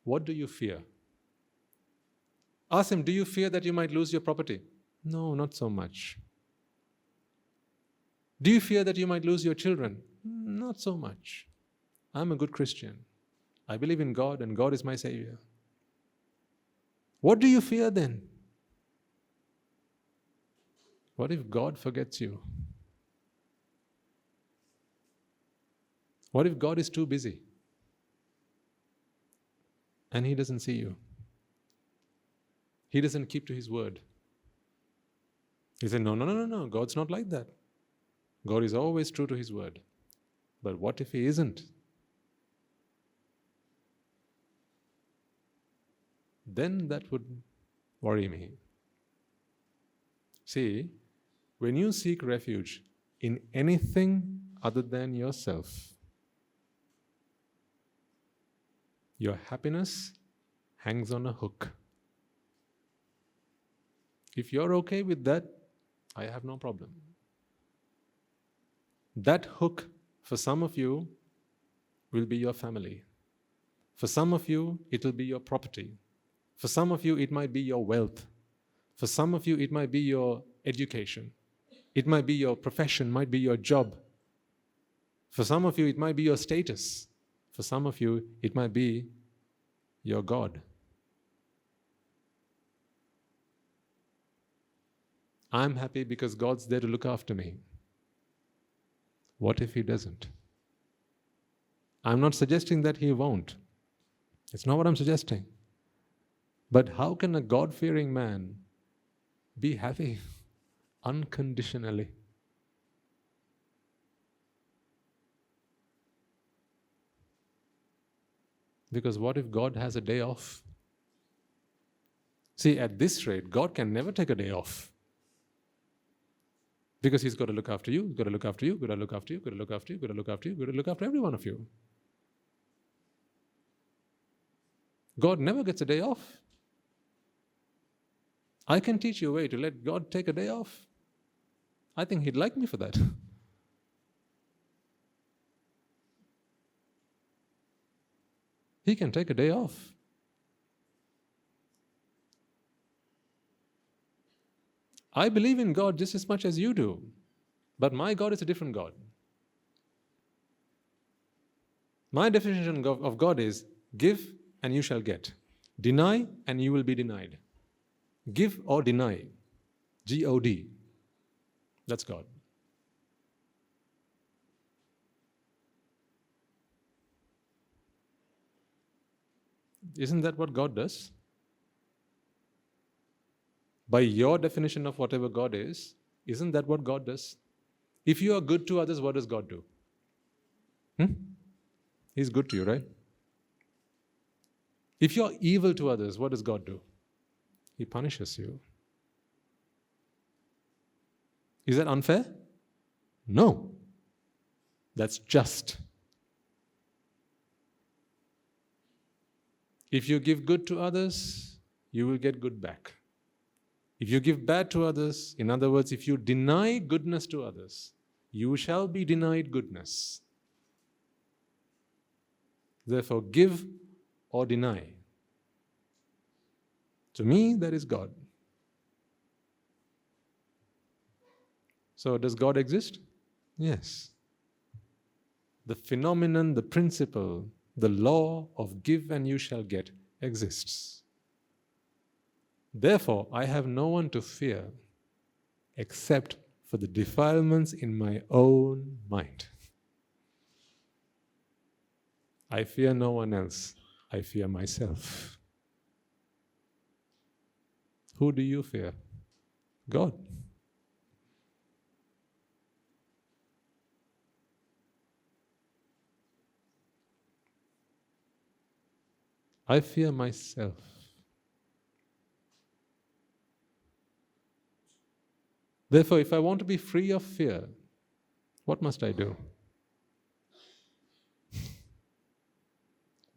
what do you fear?" Ask him, "Do you fear that you might lose your property?" "No, not so much." "Do you fear that you might lose your children?" "Not so much. I'm a good Christian. I believe in God and God is my Savior." "What do you fear then?" What if God forgets you? What if God is too busy and He doesn't see you? He doesn't keep to His word. He said, no, God's not like that. God is always true to His word. But what if He isn't? Then that would worry me. See, when you seek refuge in anything other than yourself, your happiness hangs on a hook. If you're okay with that, I have no problem. That hook, for some of you, will be your family. For some of you, it will be your property. For some of you, it might be your wealth. For some of you, it might be your education. It might be your profession, might be your job. For some of you, it might be your status. For some of you, it might be your God. I'm happy because God's there to look after me. What if He doesn't? I'm not suggesting that He won't. It's not what I'm suggesting. But how can a God-fearing man be happy unconditionally? Because what if God has a day off? See, at this rate, God can never take a day off. Because He's got to look after you, He's got to look after you, He's got to look after you, He's got to look after you, He's got to look after you, He's got to look after every one of you. God never gets a day off. I can teach you a way to let God take a day off. I think He'd like me for that. He can take a day off. I believe in God just as much as you do, but my God is a different God. My definition of God is give and you shall get. Deny and you will be denied. Give or deny. G-O-D. That's God. Isn't that what God does? By your definition of whatever God is, isn't that what God does? If you are good to others, what does God do? He's good to you, right? If you are evil to others, what does God do? He punishes you. Is that unfair? No. That's just. If you give good to others, you will get good back. If you give bad to others, in other words, if you deny goodness to others, you shall be denied goodness. Therefore, give or deny. To me, that is God. So does God exist? Yes. The phenomenon, the principle, the law of give and you shall get exists. Therefore, I have no one to fear except for the defilements in my own mind. I fear no one else. I fear myself. Who do you fear? God. I fear myself. Therefore, if I want to be free of fear, what must I do?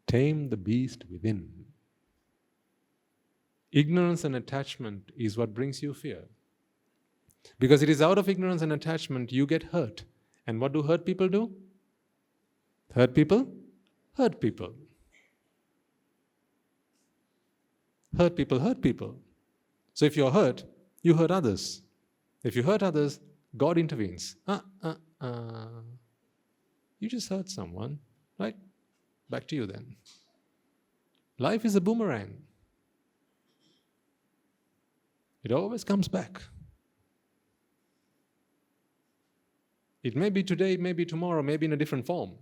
Tame the beast within. Ignorance and attachment is what brings you fear. Because it is out of ignorance and attachment you get hurt. And what do hurt people do? Hurt people? Hurt people. Hurt people hurt people. So if you're hurt, you hurt others. If you hurt others, God intervenes. You just hurt someone, right? Back to you then. Life is a boomerang. It always comes back. It may be today, it may be tomorrow, maybe in a different form.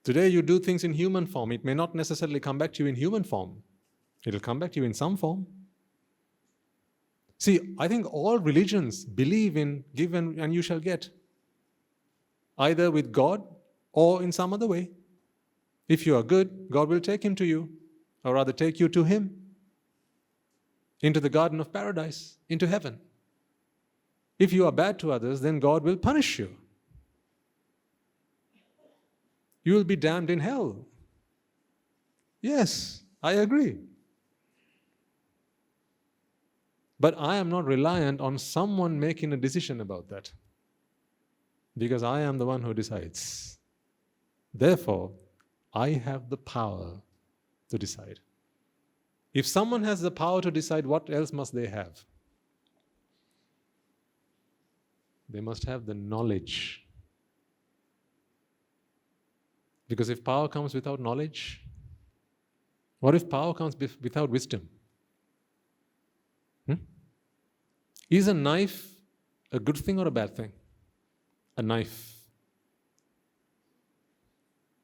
Today you do things in human form. It may not necessarily come back to you in human form. It'll come back to you in some form. See, I think all religions believe in give and you shall get. Either with God or in some other way. If you are good, God will take him to you, or rather take you to him, into the garden of paradise, into heaven. If you are bad to others, then God will punish you. You will be damned in hell. Yes, I agree. But I am not reliant on someone making a decision about that. Because I am the one who decides. Therefore, I have the power to decide. If someone has the power to decide, what else must they have? They must have the knowledge. Because if power comes without knowledge, what if power comes without wisdom? Is a knife a good thing or a bad thing? A knife.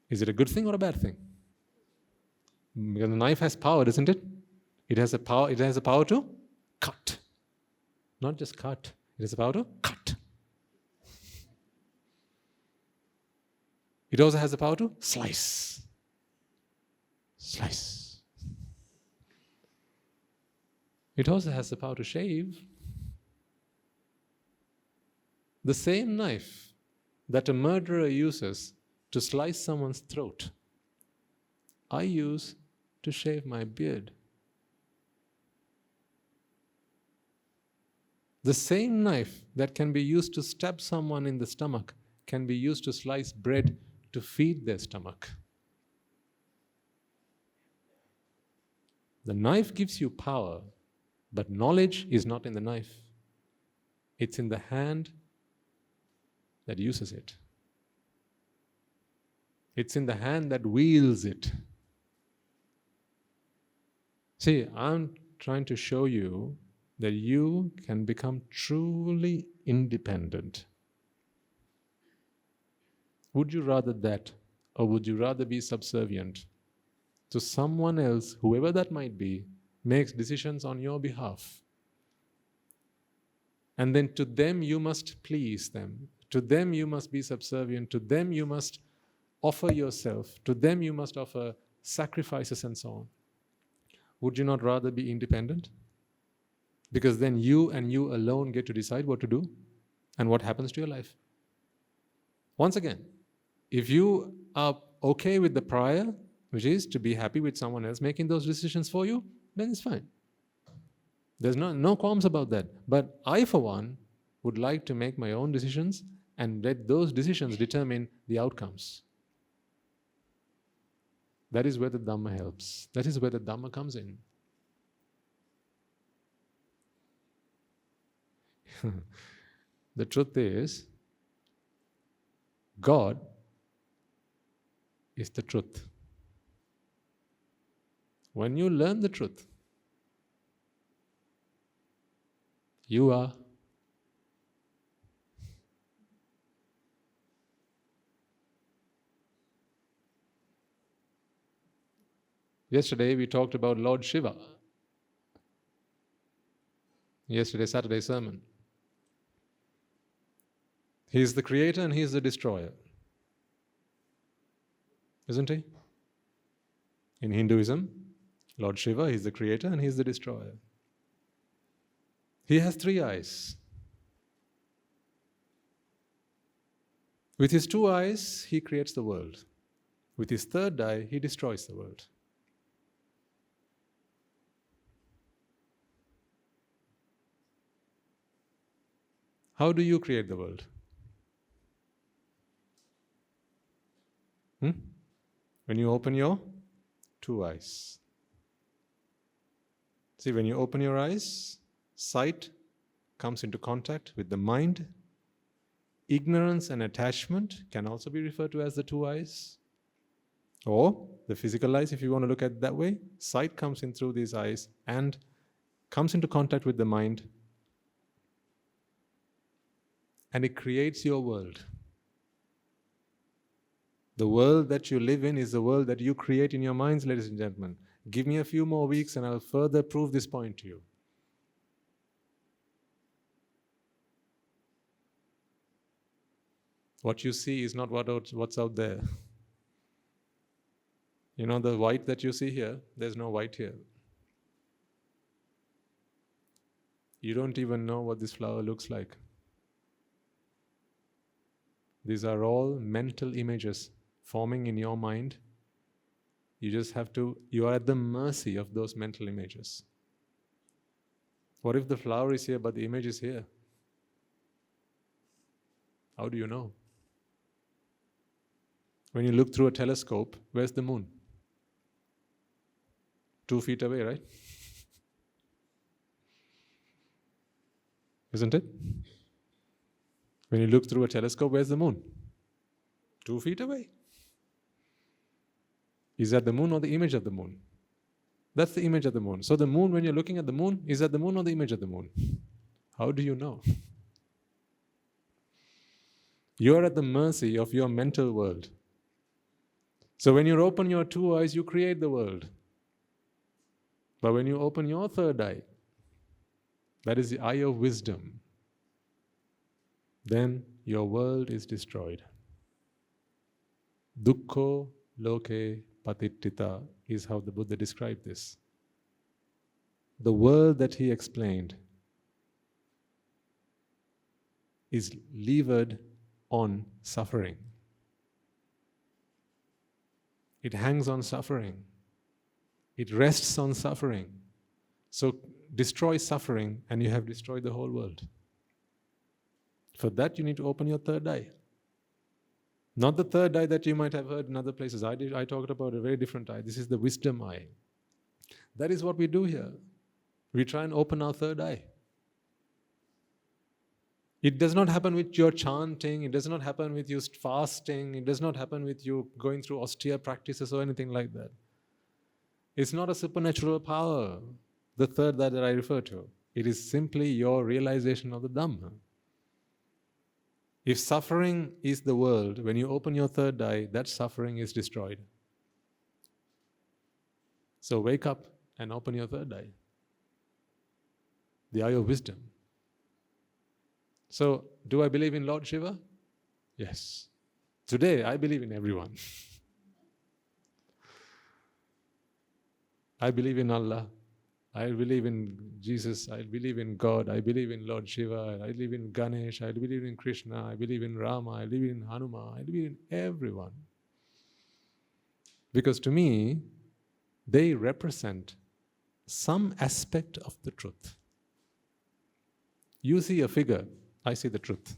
Is it a good thing or a bad thing? Because the knife has power, doesn't it? It has a power to cut. Not just cut. It has the power to cut. It also has the power to slice. Slice. It also has the power to shave. The same knife that a murderer uses to slice someone's throat, I use to shave my beard. The same knife that can be used to stab someone in the stomach can be used to slice bread to feed their stomach. The knife gives you power, but knowledge is not in the knife. It's in the hand that uses it. It's in the hand that wields it. See, I'm trying to show you that you can become truly independent. Would you rather that, or would you rather be subservient to someone else, whoever that might be, makes decisions on your behalf? And then to them you must please them. To them you must be subservient. To them you must offer yourself. To them you must offer sacrifices and so on. Would you not rather be independent? Because then you and you alone get to decide what to do and what happens to your life. Once again, if you are okay with the prior, which is to be happy with someone else making those decisions for you, then it's fine. There's no qualms about that. But I, for one, would like to make my own decisions and let those decisions determine the outcomes. That is where the Dhamma helps. That is where the Dhamma comes in. The truth is, God is the truth. When you learn the truth, you are. Yesterday we talked about Lord Shiva. Yesterday's Saturday sermon. He is the creator and he is the destroyer. Isn't he? In Hinduism, Lord Shiva, he is the creator and he is the destroyer. He has 3 eyes. With his 2 eyes, he creates the world. With his 3rd eye, he destroys the world. How do you create the world? When you open your 2 eyes. See, when you open your eyes, sight comes into contact with the mind. Ignorance and attachment can also be referred to as the 2 eyes. Or the physical eyes, if you want to look at it that way. Sight comes in through these eyes and comes into contact with the mind. And it creates your world. The world that you live in is the world that you create in your minds, ladies and gentlemen. Give me a few more weeks and I'll further prove this point to you. What you see is not what's out there. You know the white that you see here, there's no white here. You don't even know what this flower looks like. These are all mental images forming in your mind. You are at the mercy of those mental images. What if the flower is here but the image is here? How do you know? When you look through a telescope, where's the moon? 2 feet away, right? Isn't it? When you look through a telescope, where's the moon? 2 feet away. Is that the moon or the image of the moon? That's the image of the moon. So the moon, when you're looking at the moon, is that the moon or the image of the moon? How do you know? You're at the mercy of your mental world. So when you open your 2 eyes, you create the world. But when you open your 3rd eye, that is the eye of wisdom, then your world is destroyed. Dukkho loke patittita is how the Buddha described this. The world that he explained is levered on suffering. It hangs on suffering. It rests on suffering. So destroy suffering and you have destroyed the whole world. For that you need to open your 3rd eye. Not the 3rd eye that you might have heard in other places. I talked about a very different eye. This is the wisdom eye. That is what we do here. We try and open our 3rd eye. It does not happen with your chanting. It does not happen with you fasting. It does not happen with you going through austere practices or anything like that. It's not a supernatural power, the 3rd eye that I refer to. It is simply your realization of the Dhamma. If suffering is the world, when you open your 3rd eye, that suffering is destroyed. So wake up and open your 3rd eye. The eye of wisdom. So, do I believe in Lord Shiva? Yes. Today, I believe in everyone. I believe in Allah. I believe in Jesus. I believe in God. I believe in Lord Shiva. I believe in Ganesh. I believe in Krishna. I believe in Rama. I believe in Hanuman. I believe in everyone. Because to me, they represent some aspect of the truth. You see a figure, I see the truth.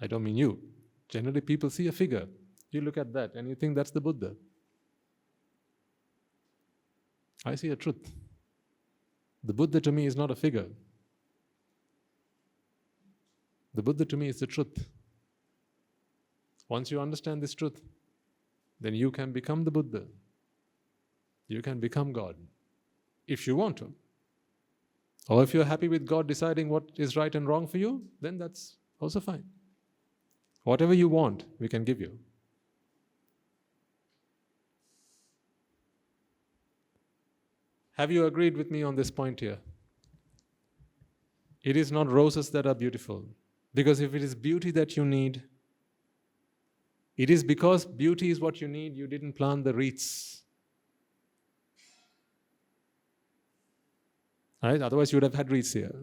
I don't mean you. Generally, people see a figure. You look at that and you think that's the Buddha. I see a truth. The Buddha to me is not a figure. The Buddha to me is the truth. Once you understand this truth, then you can become the Buddha. You can become God, if you want to. Or if you're happy with God deciding what is right and wrong for you, then that's also fine. Whatever you want, we can give you. Have you agreed with me on this point here? It is not roses that are beautiful. Because if it is beauty that you need, it is because beauty is what you need, you didn't plant the wreaths. Right? Otherwise you would have had wreaths here.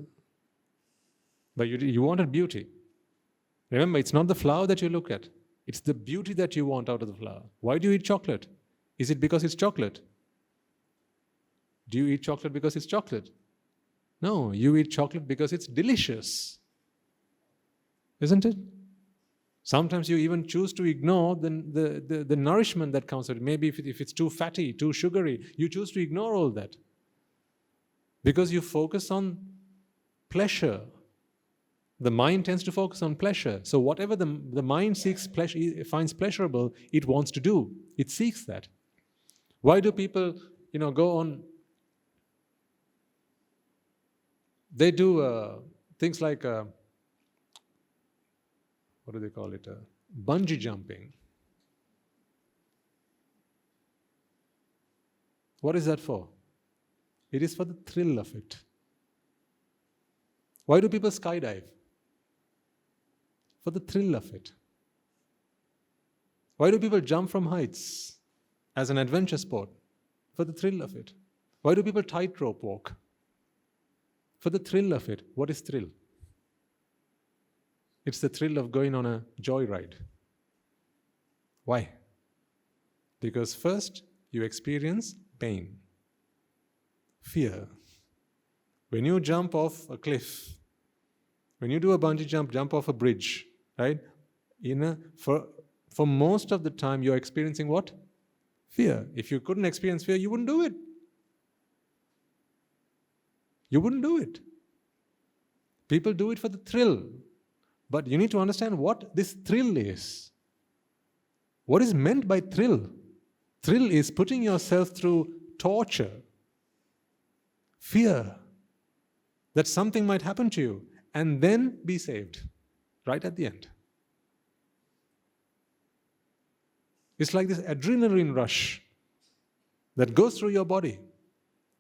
But you wanted beauty. Remember, it's not the flower that you look at. It's the beauty that you want out of the flower. Why do you eat chocolate? Is it because it's chocolate? Do you eat chocolate because it's chocolate? No, you eat chocolate because it's delicious. Isn't it? Sometimes you even choose to ignore the nourishment that comes with it. Maybe if it's too fatty, too sugary, you choose to ignore all that. Because you focus on pleasure. The mind tends to focus on pleasure. So whatever the mind seeks pleasure, finds pleasurable, it wants to do. It seeks that. Why do people, go on? They do things like, what do they call it? Bungee jumping. What is that for? It is for the thrill of it. Why do people skydive? For the thrill of it. Why do people jump from heights as an adventure sport? For the thrill of it. Why do people tightrope walk? For the thrill of it. What is thrill? It's the thrill of going on a joyride. Why? Because first you experience pain, fear. When you jump off a cliff, when you do a bungee jump off a bridge, right? For most of the time you're experiencing what? Fear. If you couldn't experience fear, you wouldn't do it. You wouldn't do it. People do it for the thrill. But you need to understand what this thrill is. What is meant by thrill? Thrill is putting yourself through torture, fear, that something might happen to you, and then be saved, right at the end. It's like this adrenaline rush that goes through your body.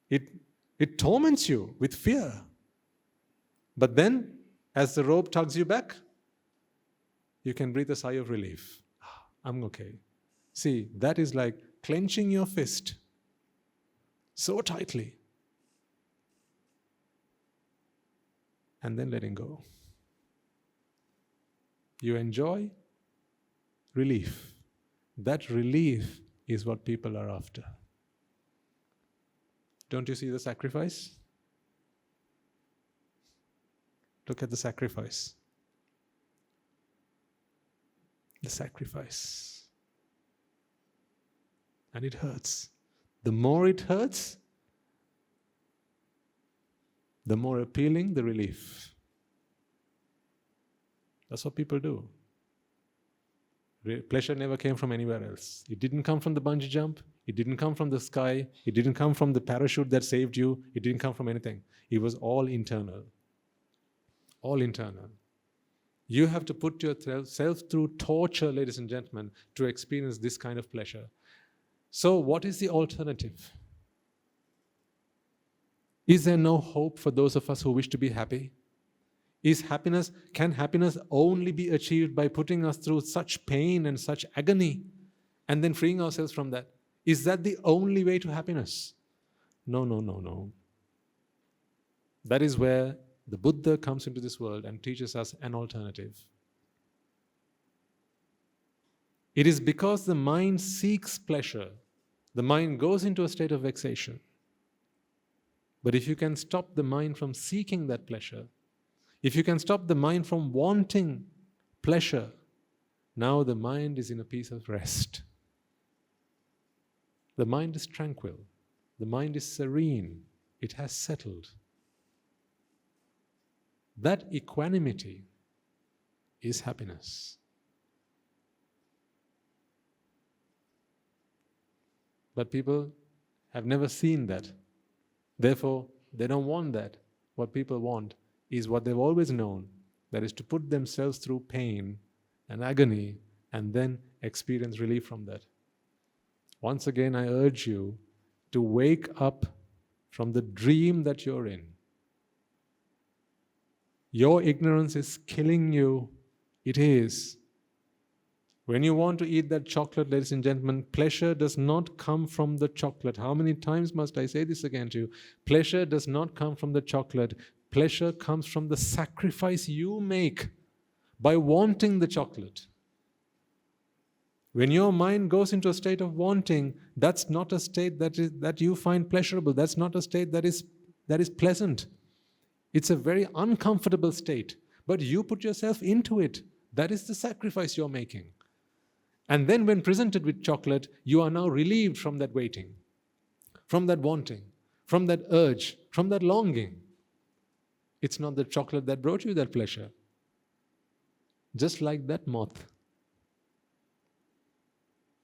It torments you with fear. But then, as the rope tugs you back, you can breathe a sigh of relief. I'm okay. See, that is like clenching your fist so tightly and then letting go. You enjoy relief. That relief is what people are after. Don't you see the sacrifice? Look at the sacrifice. The sacrifice. And it hurts. The more it hurts, the more appealing the relief. That's what people do. Pleasure never came from anywhere else. It didn't come from the bungee jump. It didn't come from the sky. It didn't come from the parachute that saved you. It didn't come from anything. It was all internal. All internal. You have to put yourself through torture, ladies and gentlemen, to experience this kind of pleasure. So what is the alternative? Is there no hope for those of us who wish to be happy? Can happiness only be achieved by putting us through such pain and such agony and then freeing ourselves from that? Is that the only way to happiness? No. That is where the Buddha comes into this world and teaches us an alternative. It is because the mind seeks pleasure, the mind goes into a state of vexation. But if you can stop the mind from seeking that pleasure, if you can stop the mind from wanting pleasure, Now the mind is in a peace of rest. The mind is tranquil. The mind is serene. It has settled. That equanimity is happiness. But people have never seen that. Therefore, they don't want that. What people want is what they've always known, that is to put themselves through pain and agony and then experience relief from that. Once again, I urge you to wake up from the dream that you're in. Your ignorance is killing you. It is. When you want to eat that chocolate, ladies and gentlemen, pleasure does not come from the chocolate. How many times must I say this again to you? Pleasure does not come from the chocolate. Pleasure comes from the sacrifice you make by wanting the chocolate. When your mind goes into a state of wanting, that's not a state that you find pleasurable. That's not a state that is pleasant. It's a very uncomfortable state. But you put yourself into it. That is the sacrifice you're making. And then when presented with chocolate, you are now relieved from that waiting, from that wanting, from that urge, from that longing. It's not the chocolate that brought you that pleasure. Just like that moth.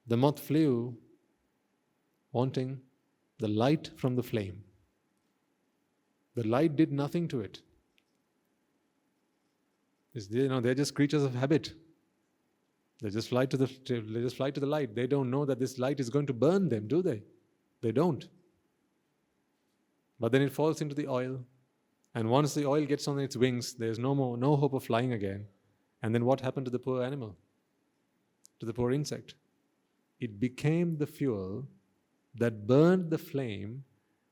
The moth flew wanting the light from the flame. The light did nothing to it. They're just creatures of habit. They just fly to the light. They don't know that this light is going to burn them, do they? They don't. But then it falls into the oil, and once the oil gets on its wings, there's no hope of flying again. And then what happened to the poor animal? To the poor insect? It became the fuel that burned the flame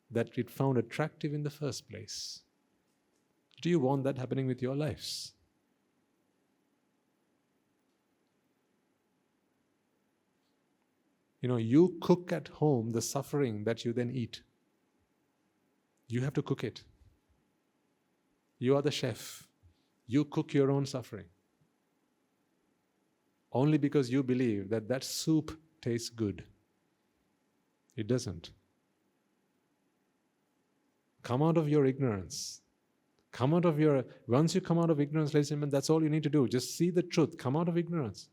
that it found attractive in the first place. Do you want that happening with your lives? You cook at home the suffering that you then eat. You have to cook it. You are the chef. You cook your own suffering. Only because you believe that soup tastes good. It doesn't. Come out of your ignorance. Once you come out of ignorance, ladies and gentlemen, that's all you need to do. Just see the truth. Come out of ignorance.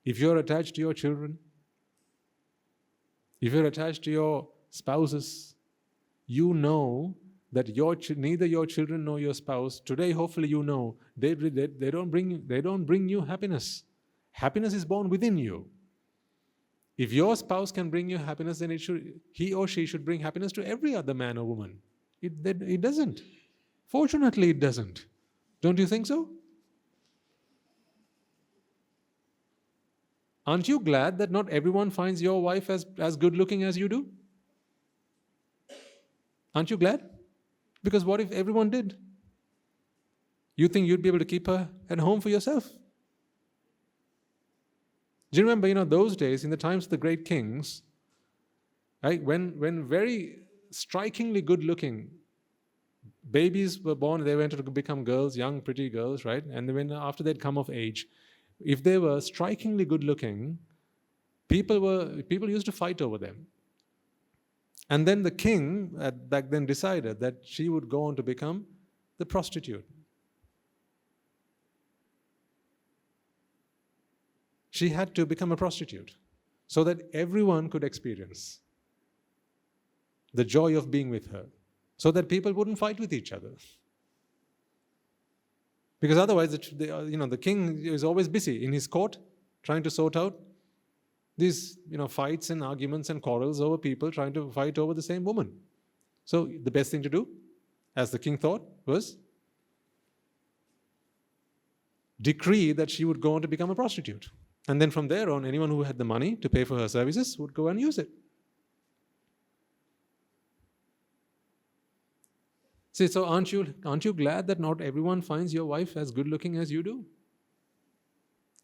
If you're attached to your children, if you're attached to your spouses, you know that neither your children nor your spouse, today hopefully you know, they don't bring you happiness. Happiness is born within you. If your spouse can bring you happiness, then he or she should bring happiness to every other man or woman. It doesn't. Fortunately, it doesn't. Don't you think so? Aren't you glad that not everyone finds your wife as good looking as you do? Aren't you glad? Because what if everyone did? You think you'd be able to keep her at home for yourself? Do you remember, those days, in the times of the great kings, right, when very strikingly good-looking babies were born, they went to become girls, young, pretty girls, right? And after they'd come of age, if they were strikingly good-looking, people used to fight over them. And then the king back then decided that she would go on to become the prostitute. She had to become a prostitute so that everyone could experience the joy of being with her, so that people wouldn't fight with each other. Because otherwise, the king is always busy in his court trying to sort out these fights and arguments and quarrels over people trying to fight over the same woman. So the best thing to do, as the king thought, was decree that she would go on to become a prostitute. And then from there on, anyone who had the money to pay for her services would go and use it. See, so aren't you glad that not everyone finds your wife as good looking as you do?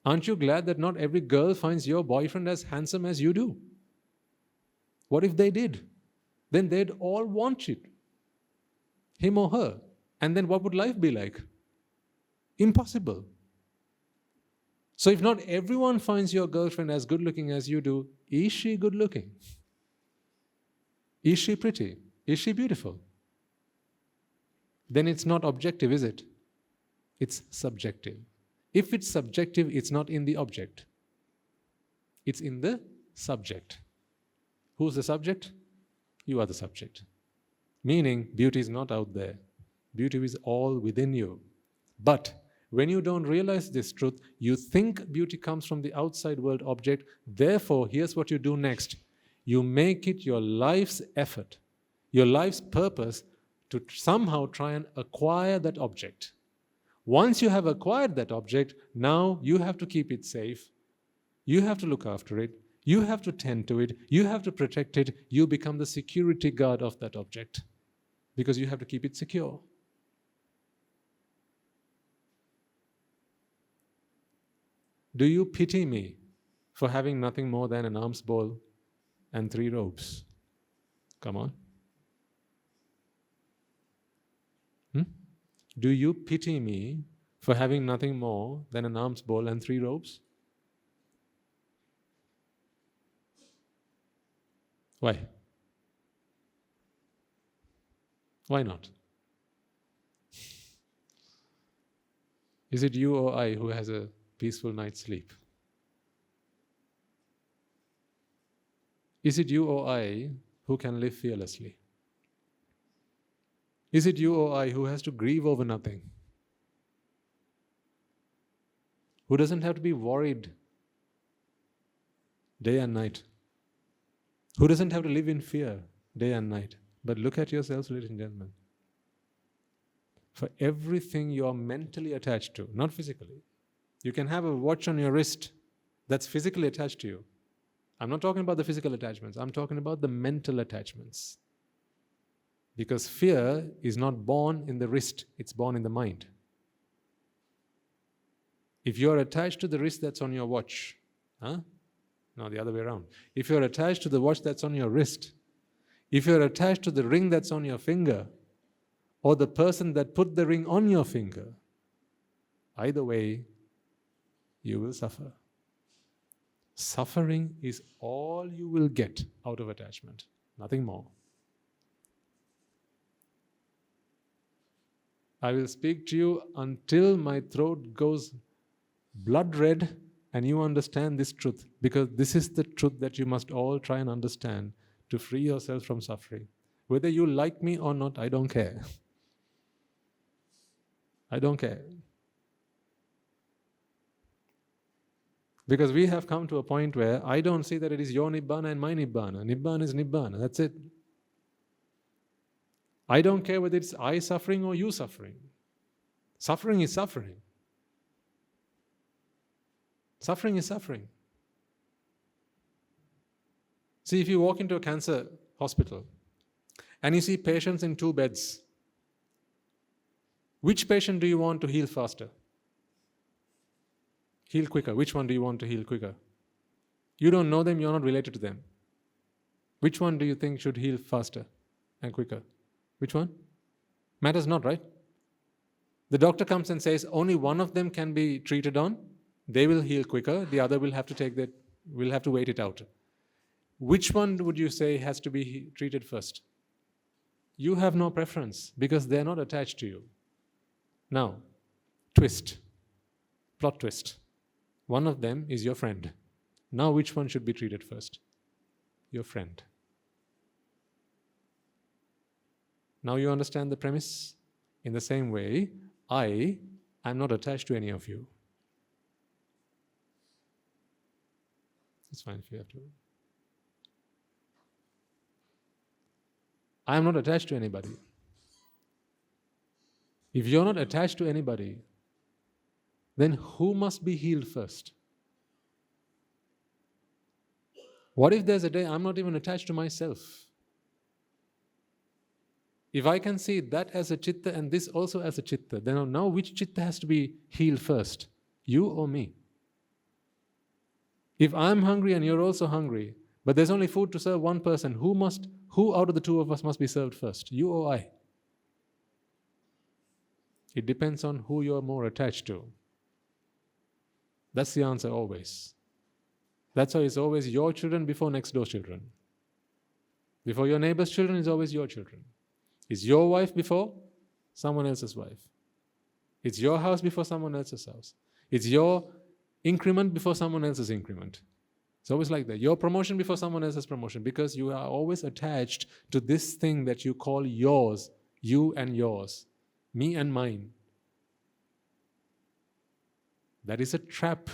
Aren't you glad that not every girl finds your boyfriend as handsome as you do? What if they did? Then they'd all want it, him or her. And then what would life be like? Impossible. So if not everyone finds your girlfriend as good looking as you do, is she good looking? Is she pretty? Is she beautiful? Then it's not objective, is it? It's subjective. If it's subjective, it's not in the object. It's in the subject. Who's the subject? You are the subject. Meaning, beauty is not out there. Beauty is all within you. But when you don't realize this truth, you think beauty comes from the outside world object. Therefore, here's what you do next. You make it your life's effort, your life's purpose to somehow try and acquire that object. Once you have acquired that object, now you have to keep it safe. You have to look after it. You have to tend to it. You have to protect it. You become the security guard of that object because you have to keep it secure. Do you pity me for having nothing more than an alms bowl and 3 robes? Come on. Do you pity me for having nothing more than an alms bowl and 3 robes? Why? Why not? Is it you or I who has a peaceful night's sleep? Is it you or I who can live fearlessly? Is it you or I who has to grieve over nothing? Who doesn't have to be worried day and night? Who doesn't have to live in fear day and night? But look at yourselves, ladies and gentlemen. For everything you are mentally attached to, not physically. You can have a watch on your wrist that's physically attached to you. I'm not talking about the physical attachments. I'm talking about the mental attachments. Because fear is not born in the wrist, it's born in the mind. If you're attached to the wrist that's on your watch, no, the other way around. If you're attached to the watch that's on your wrist, if you're attached to the ring that's on your finger, or the person that put the ring on your finger, either way, you will suffer. Suffering is all you will get out of attachment, nothing more. I will speak to you until my throat goes blood red and you understand this truth, because this is the truth that you must all try and understand to free yourself from suffering. Whether you like me or not, I don't care. I don't care. Because we have come to a point where I don't see that it is your Nibbana and my Nibbana. Nibbana is Nibbana, that's it. I don't care whether it's I suffering or you suffering. Suffering is suffering. Suffering is suffering. See, if you walk into a cancer hospital and you see patients in 2 beds, which patient do you want to heal faster? Heal quicker. Which one do you want to heal quicker? You don't know them, you're not related to them. Which one do you think should heal faster and quicker? Which one? Matters not, right? The doctor comes and says only one of them can be treated on. They will heal quicker. The other will have to wait it out. Which one would you say has to be treated first? You have no preference because they are not attached to you. Now, plot twist. One of them is your friend. Now which one should be treated first? Your friend. Now you understand the premise? In the same way, I am not attached to any of you. It's fine if you have to. I am not attached to anybody. If you're not attached to anybody, then who must be healed first? What if there's a day I'm not even attached to myself? If I can see that as a chitta and this also as a chitta, then now which chitta has to be healed first? You or me? If I'm hungry and you're also hungry, but there's only food to serve one person, who out of the 2 of us must be served first? You or I? It depends on who you're more attached to. That's the answer always. That's why it's always your children before next door children. Before your neighbor's children, it's always your children. It's your wife before someone else's wife. It's your house before someone else's house. It's your increment before someone else's increment. It's always like that. Your promotion before someone else's promotion, because you are always attached to this thing that you call yours, you and yours, me and mine. That is a trap.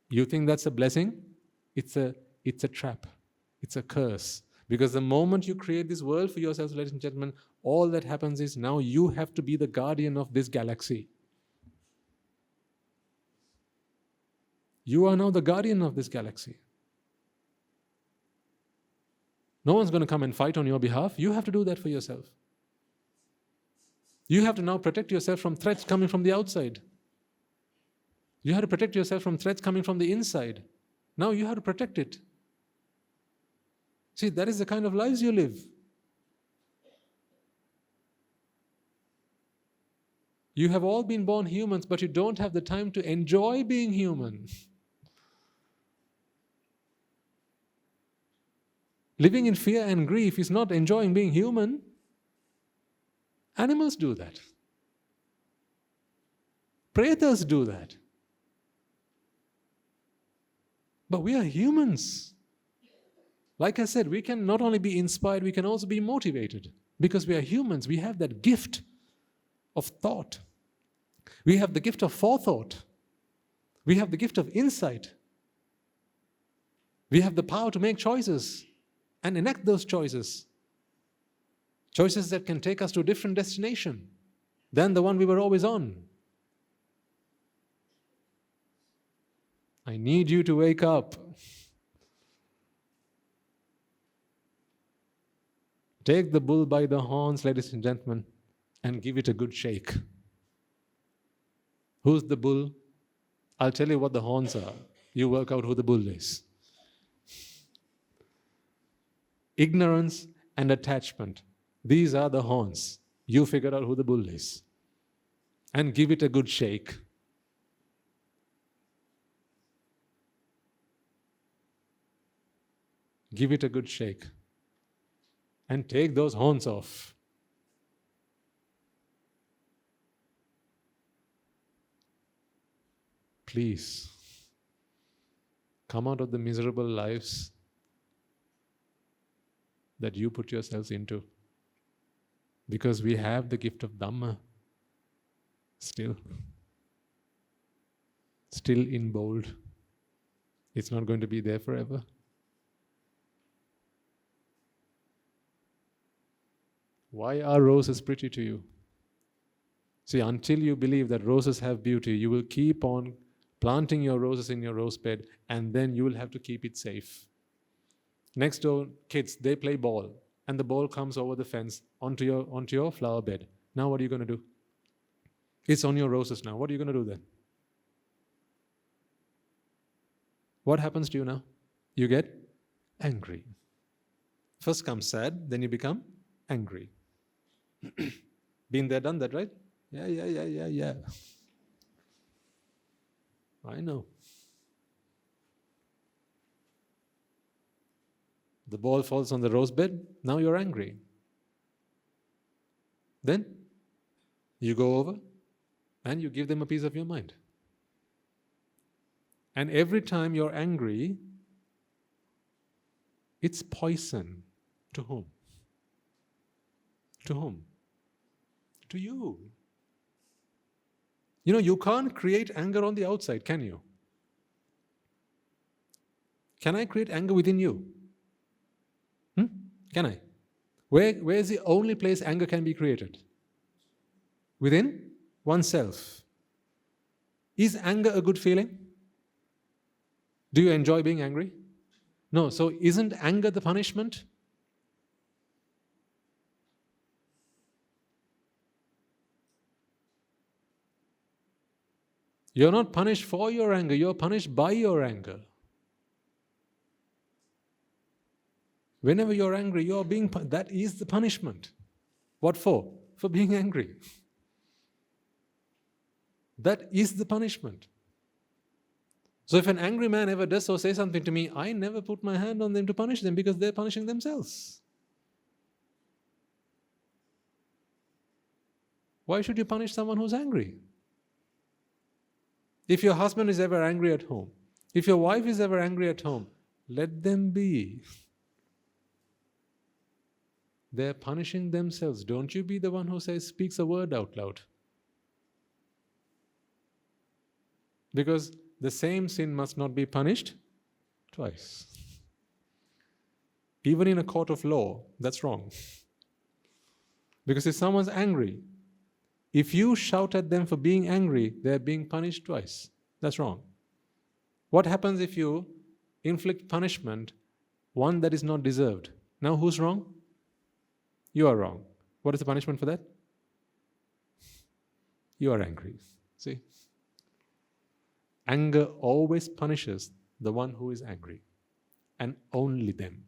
You think that's a blessing? It's a trap. It's a curse. Because the moment you create this world for yourselves, ladies and gentlemen, all that happens is now you have to be the guardian of this galaxy. You are now the guardian of this galaxy. No one's going to come and fight on your behalf. You have to do that for yourself. You have to now protect yourself from threats coming from the outside. You have to protect yourself from threats coming from the inside. Now you have to protect it. See, that is the kind of lives you live. You have all been born humans, but you don't have the time to enjoy being human. Living in fear and grief is not enjoying being human. Animals do that. Pretas do that. But we are humans. Like I said, we can not only be inspired, we can also be motivated. Because we are humans, we have that gift of thought. We have the gift of forethought. We have the gift of insight. We have the power to make choices and enact those choices. Choices that can take us to a different destination than the one we were always on. I need you to wake up. Take the bull by the horns, ladies and gentlemen, and give it a good shake. Who's the bull? I'll tell you what the horns are. You work out who the bull is. Ignorance and attachment. These are the horns. You figure out who the bull is. And give it a good shake. Give it a good shake. And take those horns off. Please, come out of the miserable lives that you put yourselves into. Because we have the gift of dhamma still in bold. It's not going to be there forever. Why are roses pretty to you? See, until you believe that roses have beauty, you will keep on planting your roses in your rose bed, and then you will have to keep it safe. Next door kids, they play ball, and the ball comes over the fence onto your flower bed. Now what are you going to do? It's on your roses now. What are you going to do then? What happens to you now? You get angry. First comes sad, then you become angry. Been there, done that, right? Yeah. I know. The ball falls on the rose bed, now you're angry. Then you go over and you give them a piece of your mind. And every time you're angry, it's poison. To whom? To whom? To you. You know, you can't create anger on the outside, can you? Can I create anger within you? Can I? Where is the only place anger can be created? Within oneself. Is anger a good feeling? Do you enjoy being angry? No. So isn't anger the punishment? You're not punished for your anger, you're punished by your anger. Whenever you're angry, you're being that is the punishment. What for? For being angry. That is the punishment. So if an angry man ever does or say something to me, I never put my hand on them to punish them because they're punishing themselves. Why should you punish someone who's angry? If your husband is ever angry at home, if your wife is ever angry at home, let them be. They're punishing themselves. Don't you be the one who speaks a word out loud. Because the same sin must not be punished twice. Even in a court of law, that's wrong. Because if someone's angry, if you shout at them for being angry, they're being punished twice. That's wrong. What happens if you inflict punishment, one that is not deserved? Now who's wrong? You are wrong. What is the punishment for that? You are angry. See? Anger always punishes the one who is angry, and only them.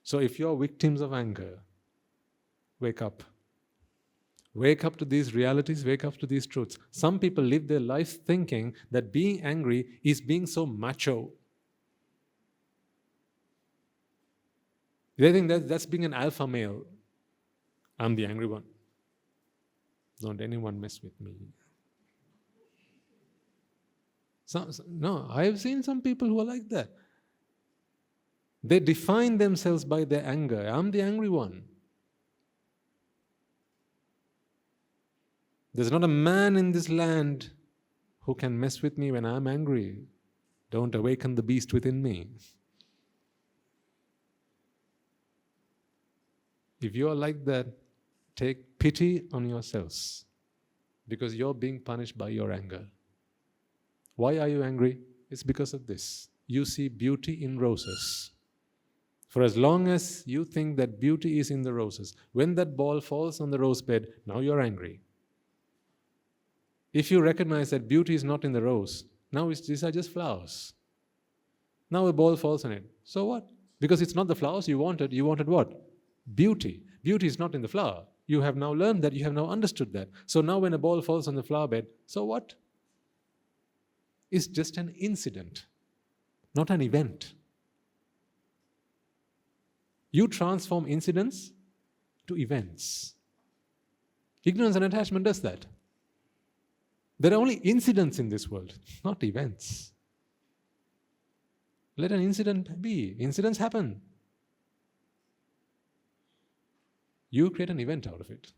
So if you are victims of anger, wake up. Wake up to these realities, wake up to these truths. Some people live their lives thinking that being angry is being so macho. They think that's being an alpha male. I'm the angry one. Don't anyone mess with me. No, I have seen some people who are like that. They define themselves by their anger. I'm the angry one. There's not a man in this land who can mess with me when I'm angry. Don't awaken the beast within me. If you are like that, take pity on yourselves because you're being punished by your anger. Why are you angry? It's because of this. You see beauty in roses. For as long as you think that beauty is in the roses, when that ball falls on the rose bed, now you're angry. If you recognize that beauty is not in the rose, now these are just flowers. Now a ball falls on it. So what? Because it's not the flowers you wanted what? Beauty. Beauty is not in the flower. You have now learned that, you have now understood that. So now when a ball falls on the flower bed, so what? It's just an incident, not an event. You transform incidents to events. Ignorance and attachment does that. There are only incidents in this world, not events. Let an incident be. Incidents happen. You create an event out of it.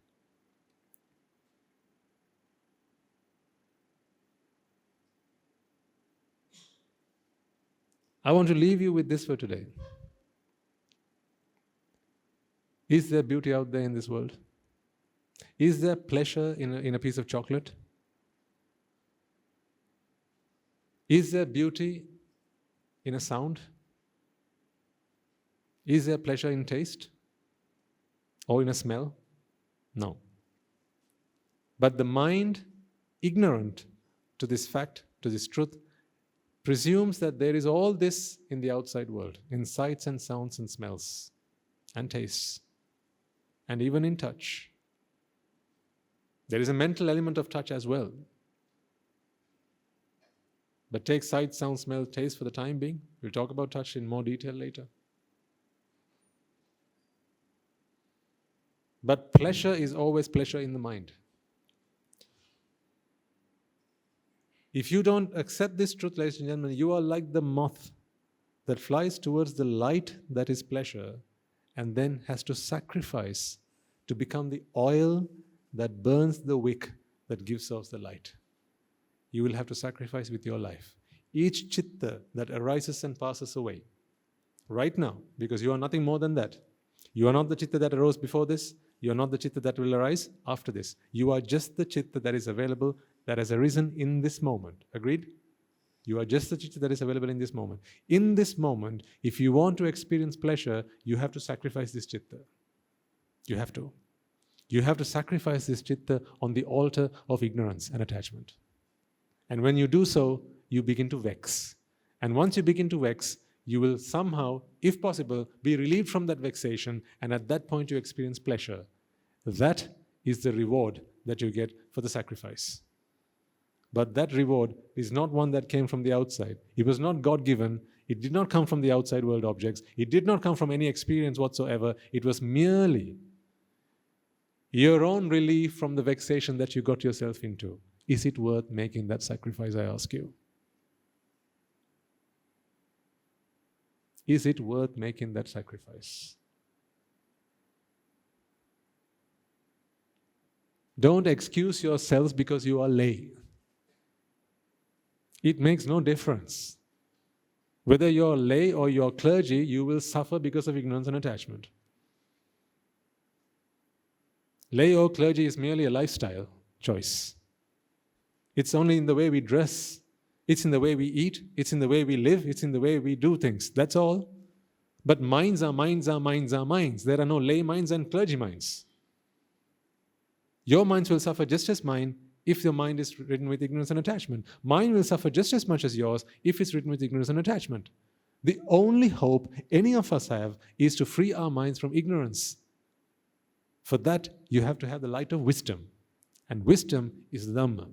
I want to leave you with this for today. Is there beauty out there in this world? Is there pleasure in a piece of chocolate? Is there beauty in a sound? Is there pleasure in taste? Or in a smell? No. But the mind, ignorant to this fact, to this truth, presumes that there is all this in the outside world, in sights and sounds and smells and tastes, and even in touch. There is a mental element of touch as well. But take sight, sound, smell, taste for the time being. We'll talk about touch in more detail later. But pleasure is always pleasure in the mind. If you don't accept this truth, ladies and gentlemen, you are like the moth that flies towards the light that is pleasure and then has to sacrifice to become the oil that burns the wick that gives off the light. You will have to sacrifice with your life. Each chitta that arises and passes away, right now, because you are nothing more than that. You are not the chitta that arose before this. You are not the chitta that will arise after this. You are just the chitta that is available, that has arisen in this moment. Agreed? You are just the chitta that is available in this moment. In this moment, if you want to experience pleasure, you have to sacrifice this chitta. You have to. You have to sacrifice this chitta on the altar of ignorance and attachment. And when you do so, you begin to vex. And once you begin to vex, you will somehow, if possible, be relieved from that vexation, and at that point you experience pleasure. That is the reward that you get for the sacrifice. But that reward is not one that came from the outside. It was not God-given. It did not come from the outside world objects. It did not come from any experience whatsoever. It was merely your own relief from the vexation that you got yourself into. Is it worth making that sacrifice, I ask you? Is it worth making that sacrifice? Don't excuse yourselves because you are lay. It makes no difference. Whether you're lay or you're clergy, you will suffer because of ignorance and attachment. Lay or clergy is merely a lifestyle choice. It's only in the way we dress. It's in the way we eat. It's in the way we live. It's in the way we do things. That's all. But minds are minds are minds are minds. There are no lay minds and clergy minds. Your minds will suffer just as mine if your mind is written with ignorance and attachment. Mine will suffer just as much as yours if it's written with ignorance and attachment. The only hope any of us have is to free our minds from ignorance. For that, you have to have the light of wisdom. And wisdom is dhamma.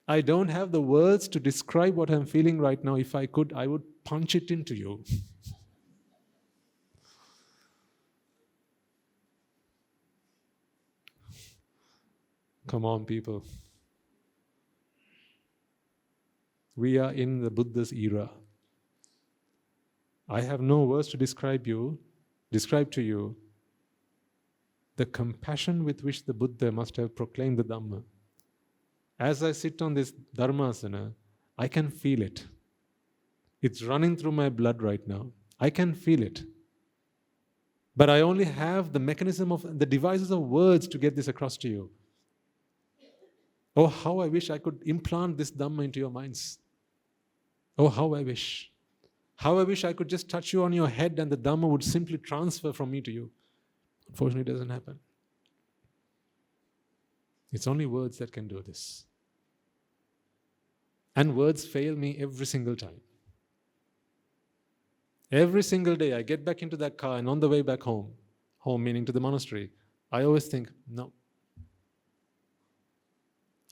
I don't have the words to describe what I'm feeling right now. If I could, I would punch it into you. Come on, people. We are in the Buddha's era. I have no words to describe to you the compassion with which the Buddha must have proclaimed the Dhamma. As I sit on this Dharmasana, I can feel it. It's running through my blood right now. I can feel it. But I only have the mechanism of the devices of words to get this across to you. Oh, how I wish I could implant this Dhamma into your minds. Oh, how I wish. How I wish I could just touch you on your head and the Dhamma would simply transfer from me to you. Unfortunately, it doesn't happen. It's only words that can do this. And words fail me every single time. Every single day I get back into that car and on the way back home meaning to the monastery, I always think, no.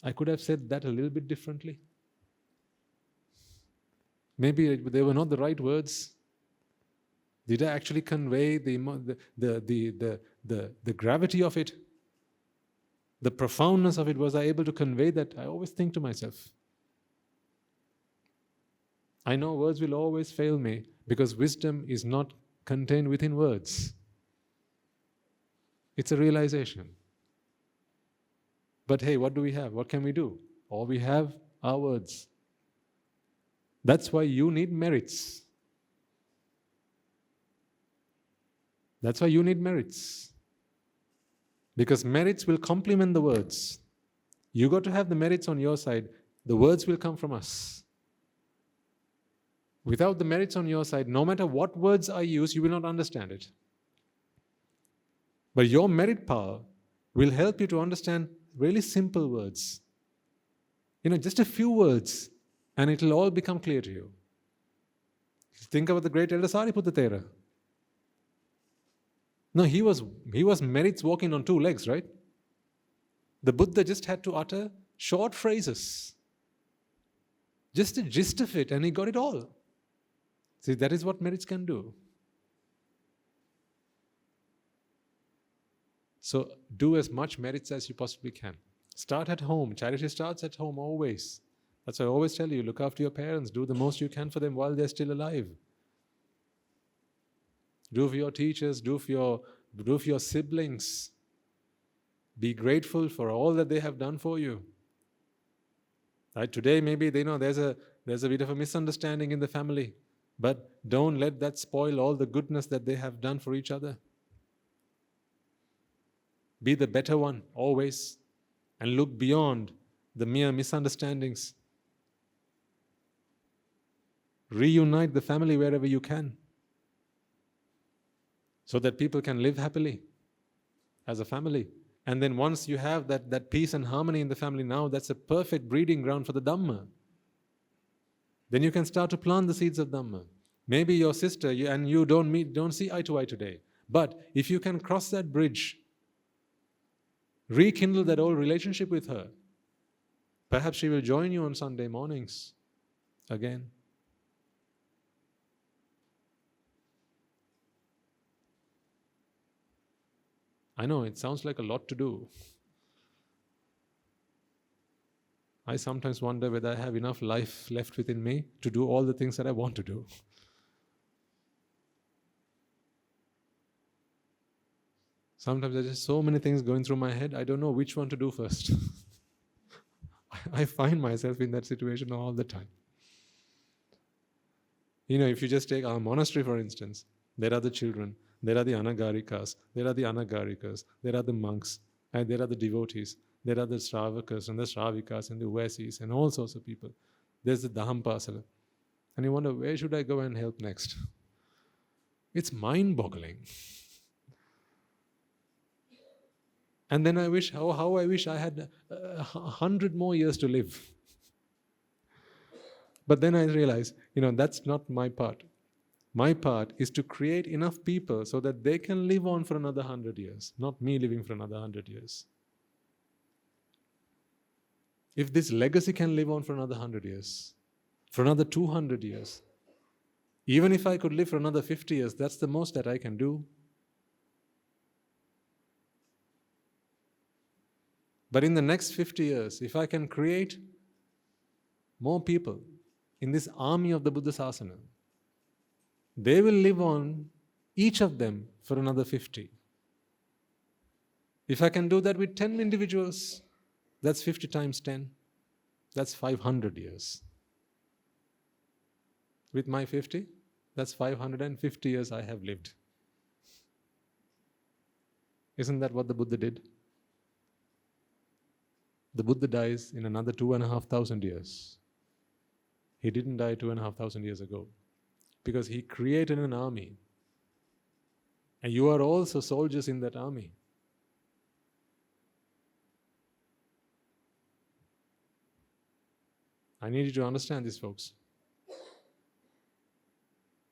I could have said that a little bit differently. Maybe they were not the right words. Did I actually convey the gravity of it? The profoundness of it, was I able to convey that? I always think to myself. I know words will always fail me because wisdom is not contained within words. It's a realization. But hey, what do we have? What can we do? All we have are words. That's why you need merits. That's why you need merits. Because merits will complement the words. You got to have the merits on your side. The words will come from us. Without the merits on your side, no matter what words I use, you will not understand it. But your merit power will help you to understand really simple words. Just a few words, and it will all become clear to you. Think about the great elder Sariputta Thera. No, he was merits walking on two legs, right? The Buddha just had to utter short phrases. Just the gist of it, and he got it all. See, that is what merits can do. So do as much merits as you possibly can. Start at home. Charity starts at home always. That's why I always tell you, look after your parents. Do the most you can for them while they're still alive. Do for your teachers. Do for your siblings. Be grateful for all that they have done for you. Right? Today, maybe there's a bit of a misunderstanding in the family. But don't let that spoil all the goodness that they have done for each other. Be the better one, always. And look beyond the mere misunderstandings. Reunite the family wherever you can. So that people can live happily as a family. And then once you have that peace and harmony in the family, now that's a perfect breeding ground for the Dhamma. Then you can start to plant the seeds of Dhamma. Maybe your sister and you don't see eye to eye today. But if you can cross that bridge, Rekindle that old relationship with her. Perhaps she will join you on Sunday mornings again. I know it sounds like a lot to do. I sometimes wonder whether I have enough life left within me to do all the things that I want to do. Sometimes there's just so many things going through my head, I don't know which one to do first. I find myself in that situation all the time. If you just take our monastery, for instance, there are the children, there are the anagarikas, there are the anagarikas, there are the monks, and there are the devotees, there are the Shravakas and the Shravikas and the Vasis and all sorts of people. There's the Dhampasala. And you wonder, where should I go and help next? It's mind-boggling. And then I wish, how I wish I had 100 more years to live. But then I realize, that's not my part. My part is to create enough people so that they can live on for another 100 years, not me living for another 100 years. If this legacy can live on for another 100 years, for another 200 years, even if I could live for another 50 years, that's the most that I can do. But in the next 50 years, if I can create more people in this army of the Buddha Sasana, they will live on, each of them, for another 50. If I can do that with 10 individuals, that's 50 times 10. That's 500 years. With my 50, that's 550 years I have lived. Isn't that what the Buddha did? The Buddha dies in another 2,500 years. He didn't die 2,500 years ago because he created an army. And you are also soldiers in that army. I need you to understand this, folks.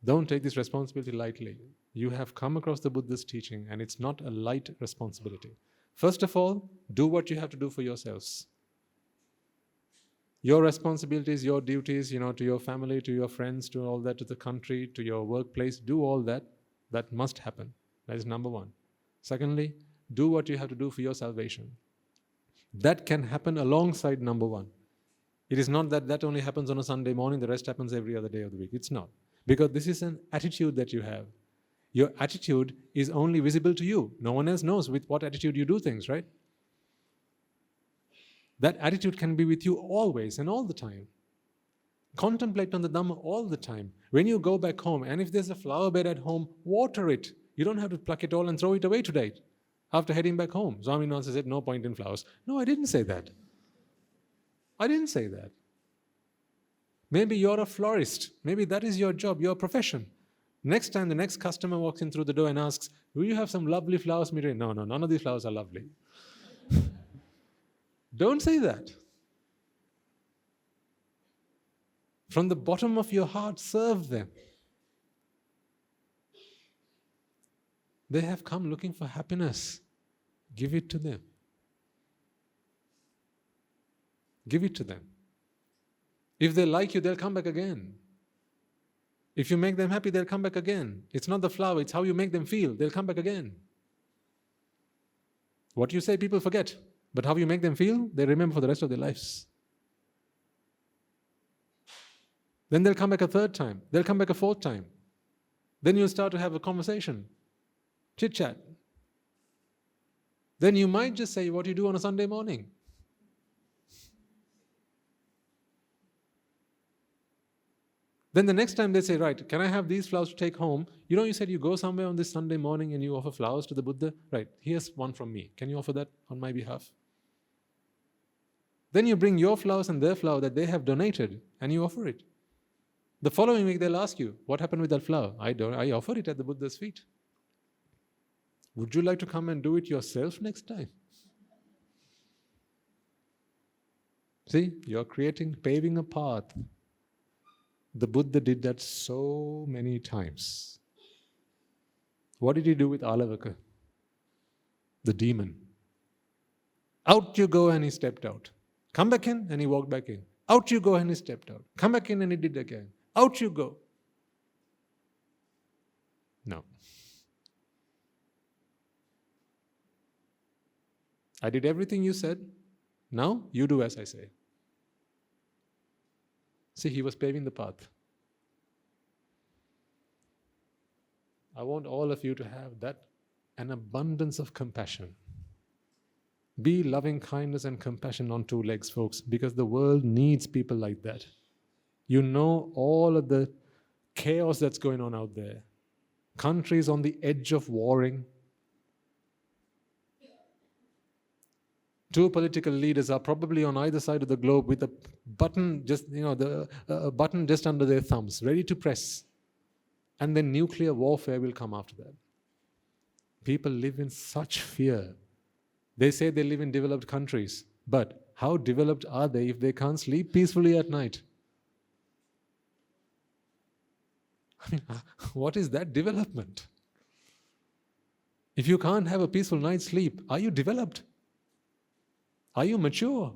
Don't take this responsibility lightly. You have come across the Buddha's teaching and it's not a light responsibility. First of all, do what you have to do for yourselves. Your responsibilities, your duties, to your family, to your friends, to all that, to the country, to your workplace, do all that. That must happen. That is number one. Secondly, do what you have to do for your salvation. That can happen alongside number one. It is not that only happens on a Sunday morning, the rest happens every other day of the week. It's not. Because this is an attitude that you have. Your attitude is only visible to you. No one else knows with what attitude you do things, right? That attitude can be with you always and all the time. Contemplate on the Dhamma all the time. When you go back home, and if there's a flower bed at home, water it. You don't have to pluck it all and throw it away today. After heading back home, Swaminatha said, no point in flowers. No, I didn't say that. I didn't say that. Maybe you're a florist. Maybe that is your job, your profession. Next time the next customer walks in through the door and asks, will you have some lovely flowers, Miri? No, none of these flowers are lovely. Don't say that. From the bottom of your heart, serve them. They have come looking for happiness. Give it to them. Give it to them. If they like you, they'll come back again. If you make them happy, they'll come back again. It's not the flower, it's how you make them feel. They'll come back again. What you say, people forget. But how you make them feel, they remember for the rest of their lives. Then they'll come back a third time. They'll come back a fourth time. Then you'll start to have a conversation. Chit-chat. Then you might just say what you do on a Sunday morning. Then the next time they say, right, can I have these flowers to take home? You said you go somewhere on this Sunday morning and you offer flowers to the Buddha. Right, here's one from me. Can you offer that on my behalf? Then you bring your flowers and their flower that they have donated and you offer it. The following week they'll ask you, what happened with that flower? I offer it at the Buddha's feet. Would you like to come and do it yourself next time? See, you're paving a path. The Buddha did that so many times. What did he do with Alavaka? The demon. Out you go, and he stepped out. Come back in, and he walked back in. Out you go, and he stepped out. Come back in, and he did again. Out you go. No. I did everything you said. Now you do as I say. See, he was paving the path. I want all of you to have that, an abundance of compassion. Be loving kindness and compassion on two legs, folks, because the world needs people like that. You know all of the chaos that's going on out there. Countries on the edge of warring. Two political leaders are probably on either side of the globe with a button just, a button just under their thumbs, ready to press. And then nuclear warfare will come after that. People live in such fear. They say they live in developed countries, but how developed are they if they can't sleep peacefully at night? I mean, what is that development? If you can't have a peaceful night's sleep, are you developed? Are you mature?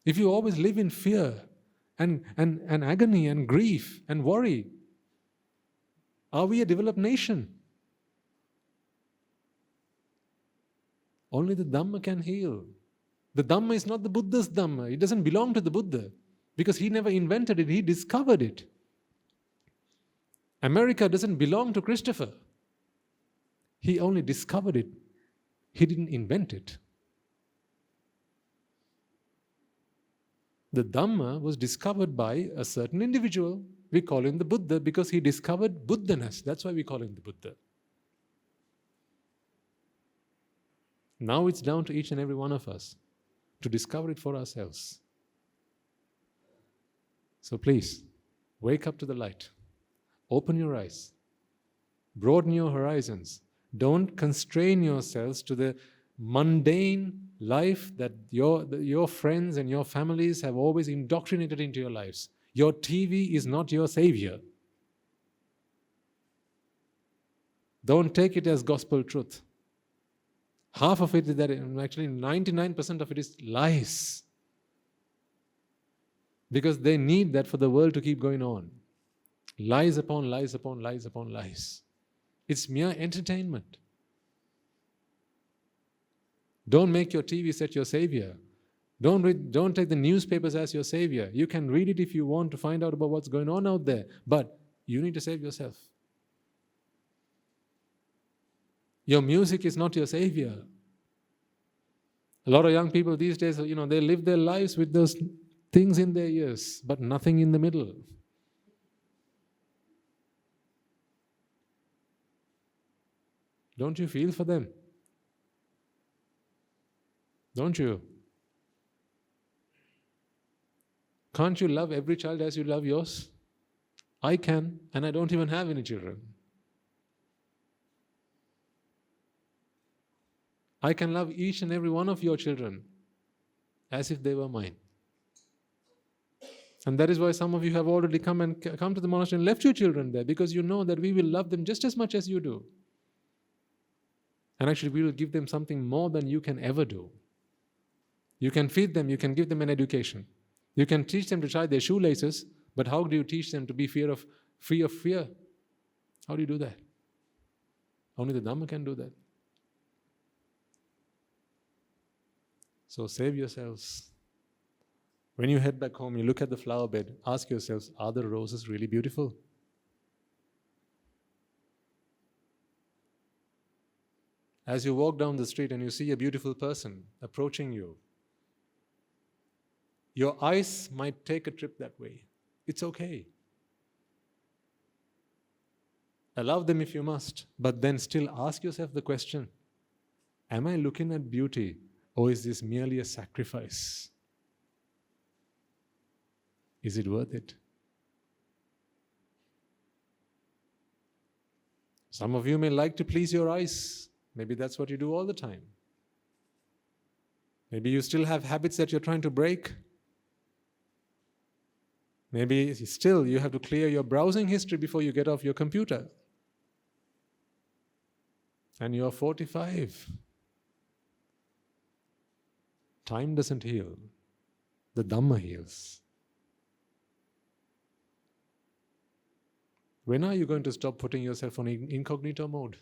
If you always live in fear and agony and grief and worry, are we a developed nation? Only the Dhamma can heal. The Dhamma is not the Buddha's Dhamma. It doesn't belong to the Buddha because he never invented it, he discovered it. America doesn't belong to Christopher. He only discovered it. He didn't invent it. The Dhamma was discovered by a certain individual. We call him the Buddha because he discovered Buddhaness. That's why we call him the Buddha. Now it's down to each and every one of us to discover it for ourselves. So please, wake up to the light. Open your eyes. Broaden your horizons. Don't constrain yourselves to the mundane life that your friends and your families have always indoctrinated into your lives. Your TV is not your savior. Don't take it as gospel truth. Half of it is that, actually 99% of it is lies. Because they need that for the world to keep going on. Lies upon lies upon lies upon lies. It's mere entertainment. Don't make your TV set your savior. Don't take the newspapers as your savior. You can read it if you want to find out about what's going on out there, but you need to save yourself. Your music is not your savior. A lot of young people these days, they live their lives with those things in their ears, but nothing in the middle. Don't you feel for them? Don't you? Can't you love every child as you love yours? I can, and I don't even have any children. I can love each and every one of your children as if they were mine. And that is why some of you have already come to the monastery and left your children there, because you know that we will love them just as much as you do. And actually we will give them something more than you can ever do. You can feed them, you can give them an education. You can teach them to tie their shoelaces, but how do you teach them to be free of fear? How do you do that? Only the Dhamma can do that. So save yourselves. When you head back home, you look at the flower bed, ask yourselves, are the roses really beautiful? As you walk down the street and you see a beautiful person approaching you, your eyes might take a trip that way. It's okay. Allow them if you must, but then still ask yourself the question, am I looking at beauty, or is this merely a sacrifice? Is it worth it? Some of you may like to please your eyes. Maybe that's what you do all the time. Maybe you still have habits that you're trying to break. Maybe still you have to clear your browsing history before you get off your computer. And you're 45. Time doesn't heal. The Dhamma heals. When are you going to stop putting yourself on incognito mode?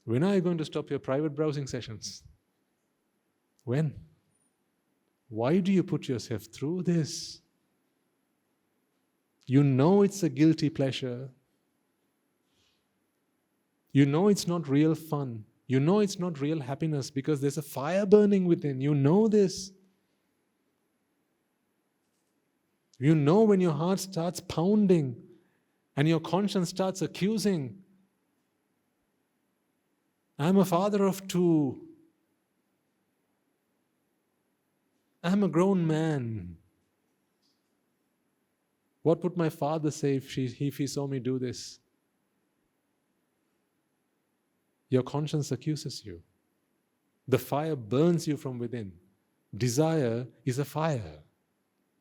When are you going to stop your private browsing sessions? When? Why do you put yourself through this? You know it's a guilty pleasure. You know it's not real fun. You know it's not real happiness because there's a fire burning within. You know this. You know when your heart starts pounding and your conscience starts accusing. I'm a father of two. I'm a grown man. What would my father say if he saw me do this? Your conscience accuses you. The fire burns you from within. Desire is a fire.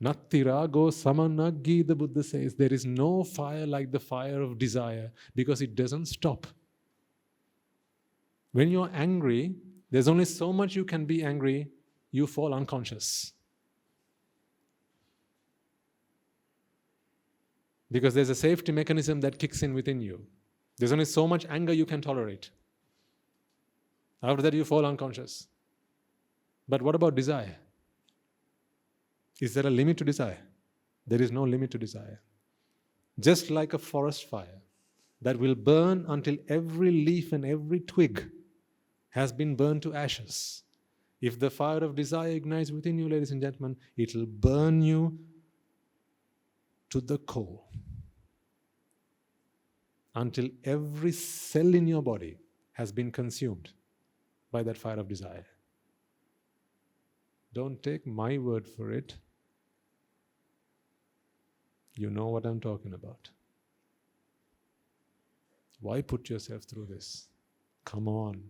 Natti rago samanaggi, the Buddha says. There is no fire like the fire of desire because it doesn't stop. When you're angry, there's only so much you can be angry, you fall unconscious. Because there's a safety mechanism that kicks in within you. There's only so much anger you can tolerate. After that, you fall unconscious. But what about desire? Is there a limit to desire? There is no limit to desire. Just like a forest fire that will burn until every leaf and every twig has been burned to ashes. If the fire of desire ignites within you, ladies and gentlemen, it will burn you to the core. Until every cell in your body has been consumed by that fire of desire. Don't take my word for it. You know what I'm talking about. Why put yourself through this? Come on.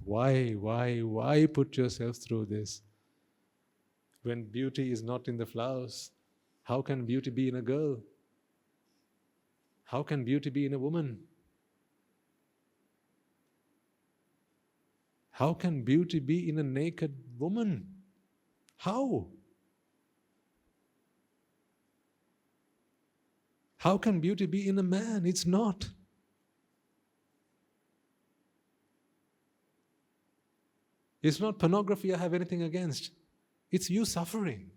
Why put yourself through this? When beauty is not in the flowers, how can beauty be in a girl? How can beauty be in a woman? How can beauty be in a naked woman? How? How can beauty be in a man? It's not. It's not pornography I have anything against. It's you suffering.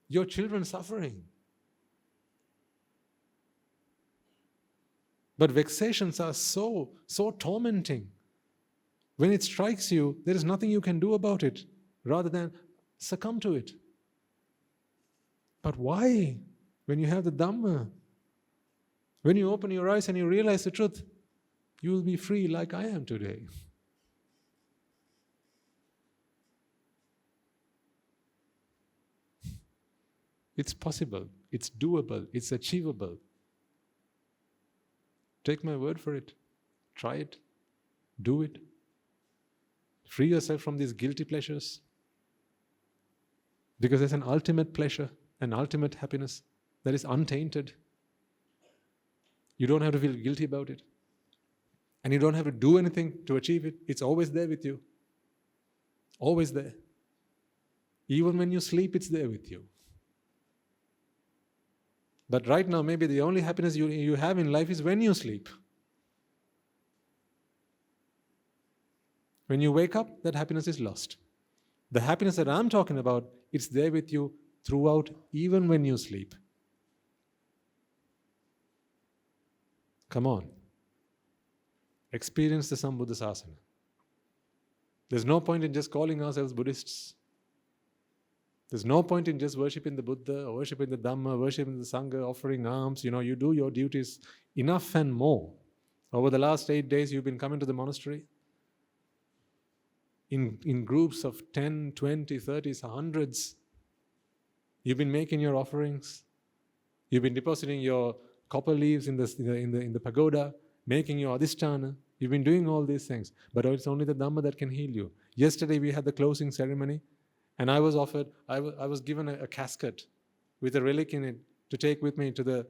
Your children suffering. But vexations are so tormenting. When it strikes you, there is nothing you can do about it rather than succumb to it. But why? When you have the Dhamma, when you open your eyes and you realize the truth, you will be free like I am today. It's possible, it's doable, it's achievable. Take my word for it. Try it. Do it. Free yourself from these guilty pleasures. Because there's an ultimate pleasure, an ultimate happiness that is untainted. You don't have to feel guilty about it. And you don't have to do anything to achieve it. It's always there with you. Always there. Even when you sleep, it's there with you. But right now, maybe the only happiness you have in life is when you sleep. When you wake up, that happiness is lost. The happiness that I'm talking about, it's there with you throughout, even when you sleep. Come on. Experience the Sambuddha Sasana. There's no point in just calling ourselves Buddhists. There's no point in just worshipping the Buddha, or worshipping the Dhamma, worshipping the Sangha, offering alms. You do your duties enough and more. Over the last 8 days, you've been coming to the monastery in groups of 10, 20, 30s, hundreds. You've been making your offerings. You've been depositing your copper leaves in the pagoda, making your adhisthana. You've been doing all these things. But it's only the Dhamma that can heal you. Yesterday, we had the closing ceremony. And I was given a casket with a relic in it to take with me to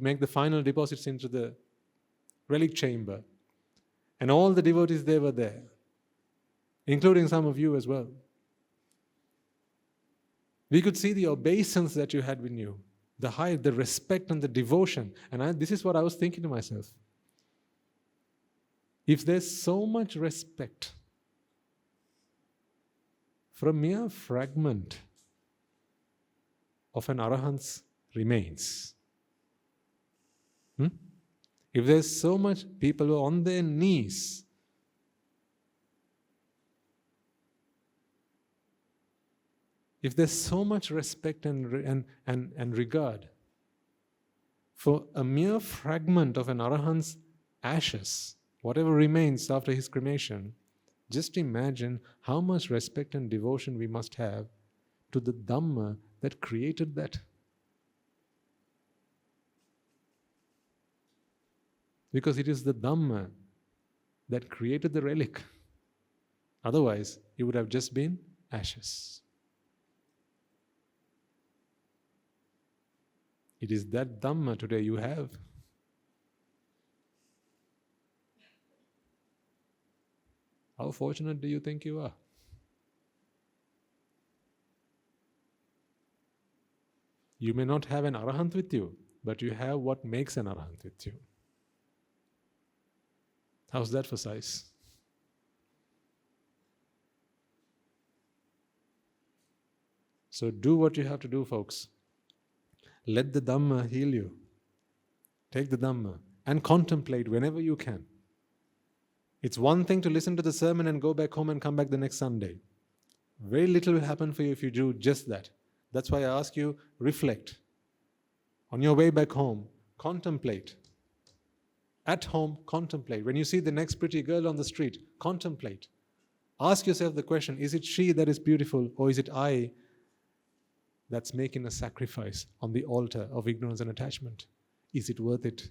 make the final deposits into the relic chamber. And all the devotees there were there, including some of you as well. We could see the obeisance that you had with you, the respect and the devotion. And this is what I was thinking to myself. If there's so much respect for a mere fragment of an arahant's remains, if there's so much people who are on their knees, if there's so much respect and regard for a mere fragment of an arahant's ashes, whatever remains after his cremation, just imagine how much respect and devotion we must have to the Dhamma that created that. Because it is the Dhamma that created the relic. Otherwise, it would have just been ashes. It is that Dhamma today you have. How fortunate do you think you are? You may not have an arahant with you, but you have what makes an arahant with you. How's that for size? So do what you have to do, folks. Let the Dhamma heal you. Take the Dhamma and contemplate whenever you can. It's one thing to listen to the sermon and go back home and come back the next Sunday. Very little will happen for you if you do just that. That's why I ask you, reflect. On your way back home, contemplate. At home, contemplate. When you see the next pretty girl on the street, contemplate. Ask yourself the question, is it she that is beautiful, or is it I that's making a sacrifice on the altar of ignorance and attachment? Is it worth it?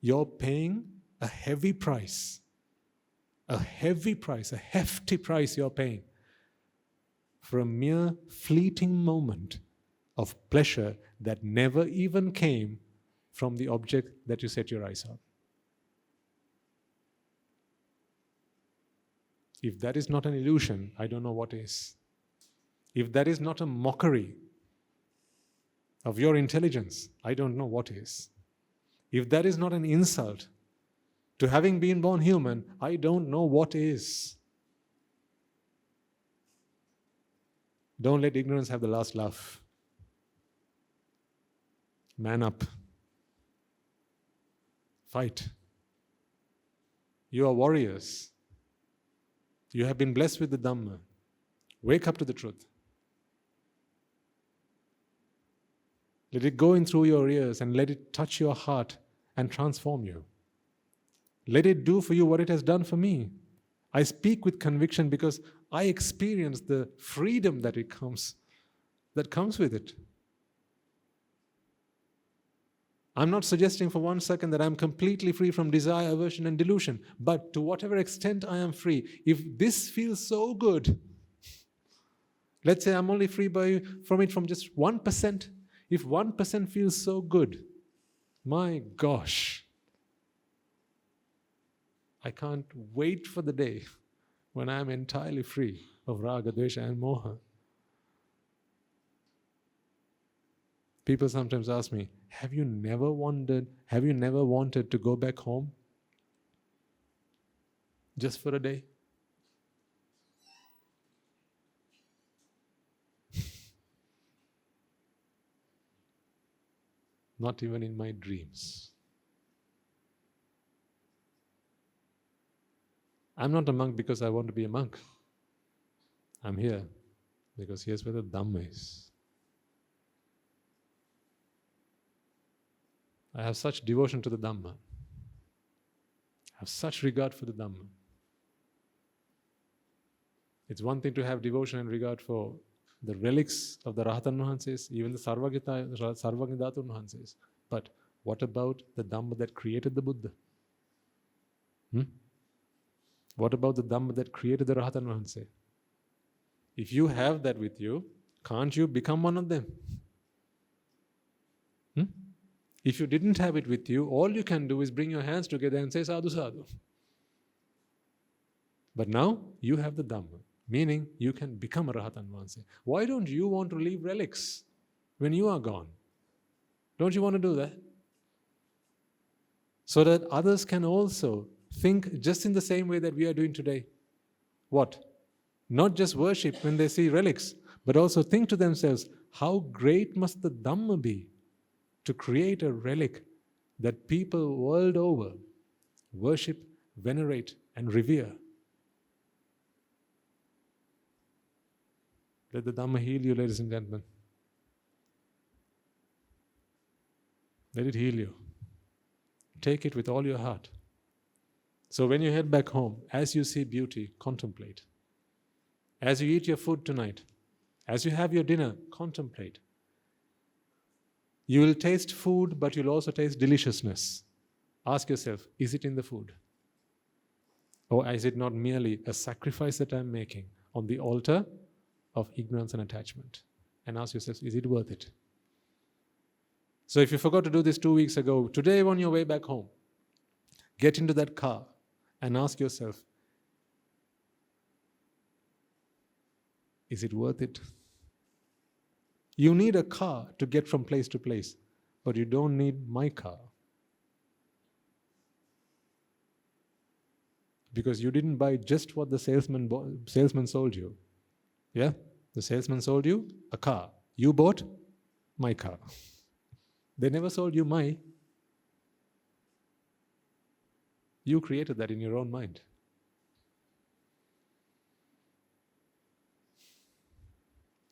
You're paying a heavy price. A hefty price you're paying for a mere fleeting moment of pleasure that never even came from the object that you set your eyes on. If that is not an illusion, I don't know what is. If that is not a mockery of your intelligence, I don't know what is. If that is not an insult to having been born human, I don't know what is. Don't let ignorance have the last laugh. Man up. Fight. You are warriors. You have been blessed with the Dhamma. Wake up to the truth. Let it go in through your ears and let it touch your heart and transform you. Let it do for you what it has done for me. I speak with conviction because I experience the freedom that comes with it. I'm not suggesting for one second that I'm completely free from desire, aversion, and delusion. But to whatever extent I am free, if this feels so good, let's say I'm only free from it from just 1%. If 1% feels so good, my gosh, I can't wait for the day when I'm entirely free of raga, dvesha, and moha. People sometimes ask me, have you never wanted to go back home just for a day? Not even in my dreams. I'm not a monk because I want to be a monk. I'm here because here's where the Dhamma is. I have such devotion to the Dhamma. I have such regard for the Dhamma. It's one thing to have devotion and regard for the relics of the Rahatan Vahanses, even the Sarvagnidatun Vahanses. But what about the Dhamma that created the Buddha? What about the Dhamma that created the Rahatan Vahanse? If you have that with you, can't you become one of them? If you didn't have it with you, all you can do is bring your hands together and say sadhu sadhu. But now you have the Dhamma, meaning you can become a Rahatan Vanshe. Why don't you want to leave relics when you are gone? Don't you want to do that? So that others can also think just in the same way that we are doing today. What? Not just worship when they see relics, but also think to themselves, how great must the Dhamma be to create a relic that people world over worship, venerate, and revere. Let the Dhamma heal you, ladies and gentlemen. Let it heal you. Take it with all your heart. So when you head back home, as you see beauty, contemplate. As you eat your food tonight, as you have your dinner, contemplate. You will taste food, but you'll also taste deliciousness. Ask yourself, is it in the food? Or is it not merely a sacrifice that I'm making on the altar of ignorance and attachment? And ask yourself, is it worth it? So if you forgot to do this 2 weeks ago, today on your way back home, get into that car and ask yourself, is it worth it? You need a car to get from place to place, but you don't need my car. Because you didn't buy just what the salesman sold you. Yeah? The salesman sold you a car. You bought my car. They never sold you my. You created that in your own mind.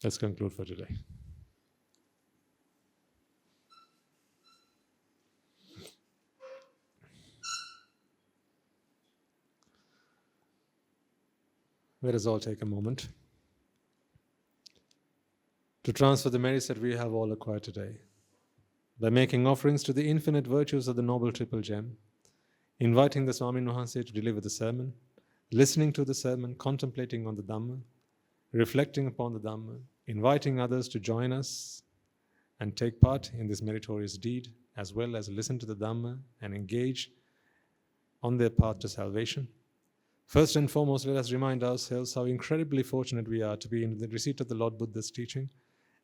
Let's conclude for today. Let us all take a moment to transfer the merits that we have all acquired today by making offerings to the infinite virtues of the Noble Triple Gem, inviting the Swamin Wahanse to deliver the sermon, listening to the sermon, contemplating on the Dhamma, reflecting upon the Dhamma, inviting others to join us and take part in this meritorious deed, as well as listen to the Dhamma and engage on their path to salvation. First and foremost, let us remind ourselves how incredibly fortunate we are to be in the receipt of the Lord Buddha's teaching,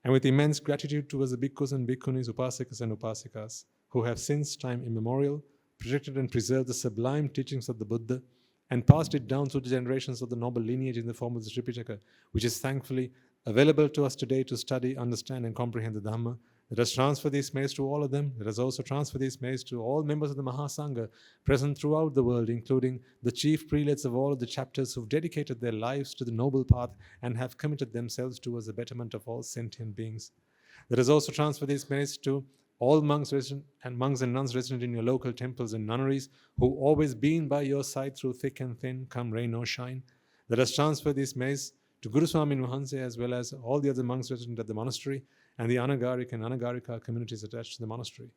and with immense gratitude towards the bhikkhus and bhikkhunis, upasakas and upasikas, who have since time immemorial protected and preserved the sublime teachings of the Buddha and passed it down through the generations of the noble lineage in the form of the Tripitaka, which is thankfully available to us today to study, understand and comprehend the Dhamma. Let us transfer these merits to all of them. Let us also transfer these merits to all members of the Mahasangha present throughout the world, including the chief prelates of all of the chapters who've dedicated their lives to the noble path and have committed themselves towards the betterment of all sentient beings. Let us also transfer these merits to all monks and nuns resident in your local temples and nunneries who always been by your side through thick and thin, come rain or shine. Let us transfer these merits to Guru Swamin Wahanse as well as all the other monks resident at the monastery and the Anagarika and Anagarika communities attached to the monastery.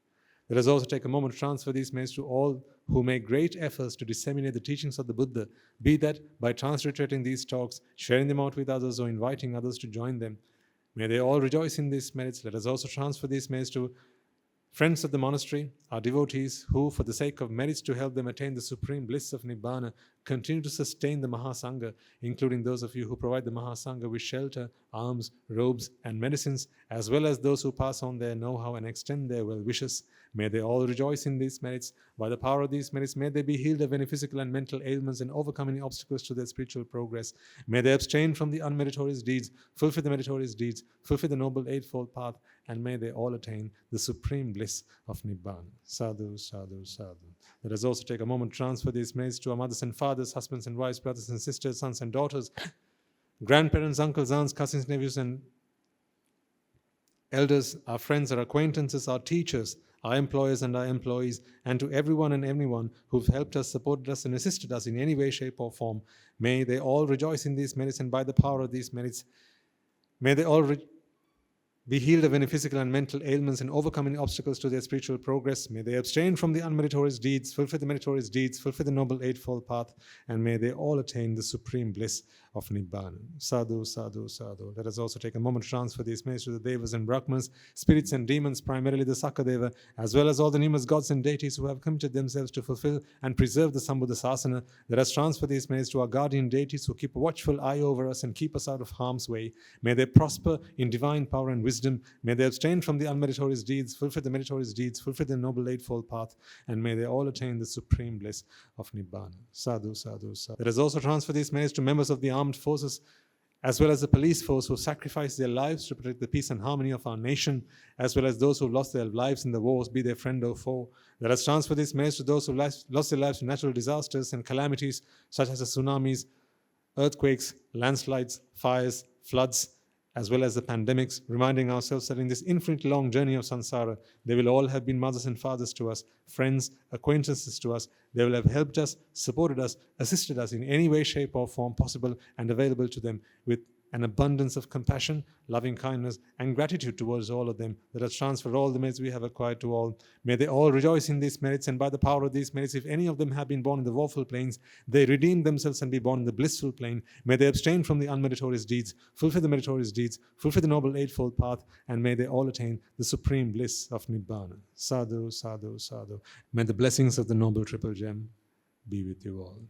Let us also take a moment to transfer these merits to all who make great efforts to disseminate the teachings of the Buddha, be that by transliterating these talks, sharing them out with others, or inviting others to join them. May they all rejoice in these merits. Let us also transfer these merits to friends of the monastery, our devotees who, for the sake of merits to help them attain the supreme bliss of Nibbana, continue to sustain the Mahasangha, including those of you who provide the Mahasangha with shelter, alms, robes, and medicines, as well as those who pass on their know-how and extend their well wishes. May they all rejoice in these merits. By the power of these merits, may they be healed of any physical and mental ailments and overcome any obstacles to their spiritual progress. May they abstain from the unmeritorious deeds, fulfill the meritorious deeds, fulfill the noble eightfold path, and may they all attain the supreme bliss of Nibbana. Sadhu, sadhu, sadhu. Let us also take a moment to transfer these merits to our mothers and fathers, husbands and wives, brothers and sisters, sons and daughters, grandparents, uncles, aunts, cousins, nephews, and elders, our friends, our acquaintances, our teachers, our employers and our employees, and to everyone and anyone who've helped us, supported us, and assisted us in any way, shape, or form. May they all rejoice in these merits, and by the power of these merits, may they all be healed of any physical and mental ailments and overcome any obstacles to their spiritual progress. May they abstain from the unmeritorious deeds, fulfill the meritorious deeds, fulfill the noble eightfold path, and may they all attain the supreme bliss of Nibbana. Sadhu, sadhu, sadhu. Let us also take a moment to transfer these messages to the Devas and Brahmans, spirits and demons, primarily the Sakadeva, as well as all the numerous gods and deities who have committed themselves to fulfill and preserve the Sambuddha Sasana. Let us transfer these messages to our guardian deities who keep a watchful eye over us and keep us out of harm's way. May they prosper in divine power and wisdom. May they abstain from the unmeritorious deeds, fulfill the meritorious deeds, fulfill the noble eightfold path, and may they all attain the supreme bliss of Nibbana. Sadhu, sadhu, sadhu. Let us also transfer these messages to members of the armed forces as well as the police force who sacrifice their lives to protect the peace and harmony of our nation, as well as those who lost their lives in the wars, be they friend or foe. Let us transfer this message to those who lost their lives to natural disasters and calamities such as the tsunamis, earthquakes, landslides, fires, floods, as well as the pandemics, reminding ourselves that in this infinitely long journey of samsara, they will all have been mothers and fathers to us, friends, acquaintances to us. They will have helped us, supported us, assisted us in any way, shape, or form possible and available to them, with an abundance of compassion, loving kindness, and gratitude towards all of them. Let us transfer all the merits we have acquired to all. May they all rejoice in these merits, and by the power of these merits, if any of them have been born in the woeful planes, they redeem themselves and be born in the blissful plane. May they abstain from the unmeritorious deeds, fulfill the meritorious deeds, fulfill the noble eightfold path, and may they all attain the supreme bliss of Nibbana. Sadhu, sadhu, sadhu. May the blessings of the noble triple gem be with you all.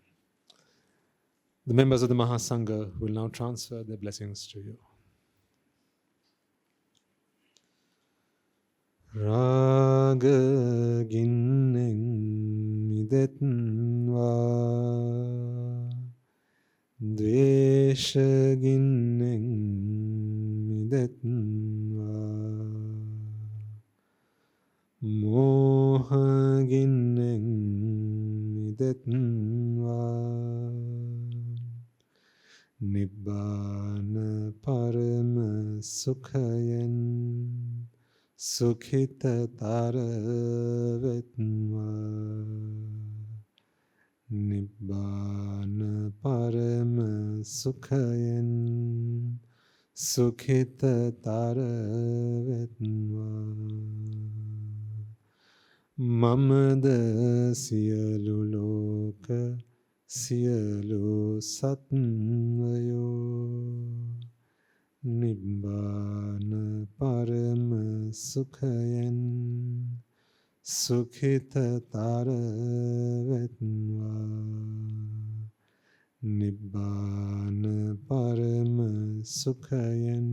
The members of the Mahasangha will now transfer their blessings to you. Raga ginnen midetva, dvesha ginnen midetva, moha ginnen midetva, Nibbāna parama sukhayan sukhita taravetva. Nibbāna parama sukhayan sukhita taravetva. Mamada siyalu loka siyalu satvayo Nibbāna parama sukhayan sukhita taravetva. Nibbāna parama sukhayan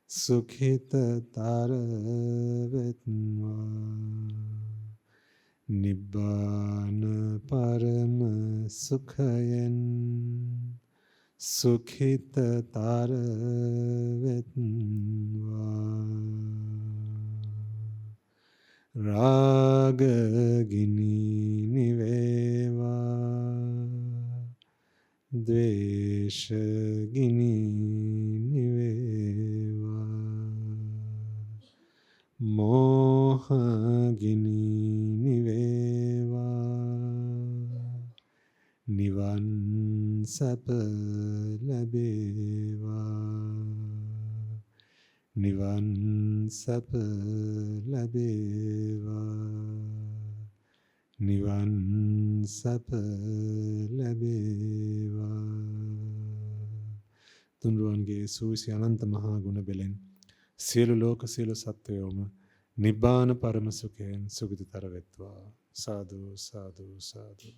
sukhita taravetva. Nibbāna parama sukhayan sukhita taravetva. Raga gini niveva, dvesha gini niveva, moha gini niveva, nivan sapa labeva, nivan sapa labeva, nivan sapa labeva. තුන්රුවන්ගේ සූසි අනන්ත මහා ගුණ බෙලෙන් සියලු ලෝක සියලු සත්වයෝම නිබ්බාන පරම සුඛයෙන් සුගතිතර වෙත්වා. සාදු සාදු සාදු.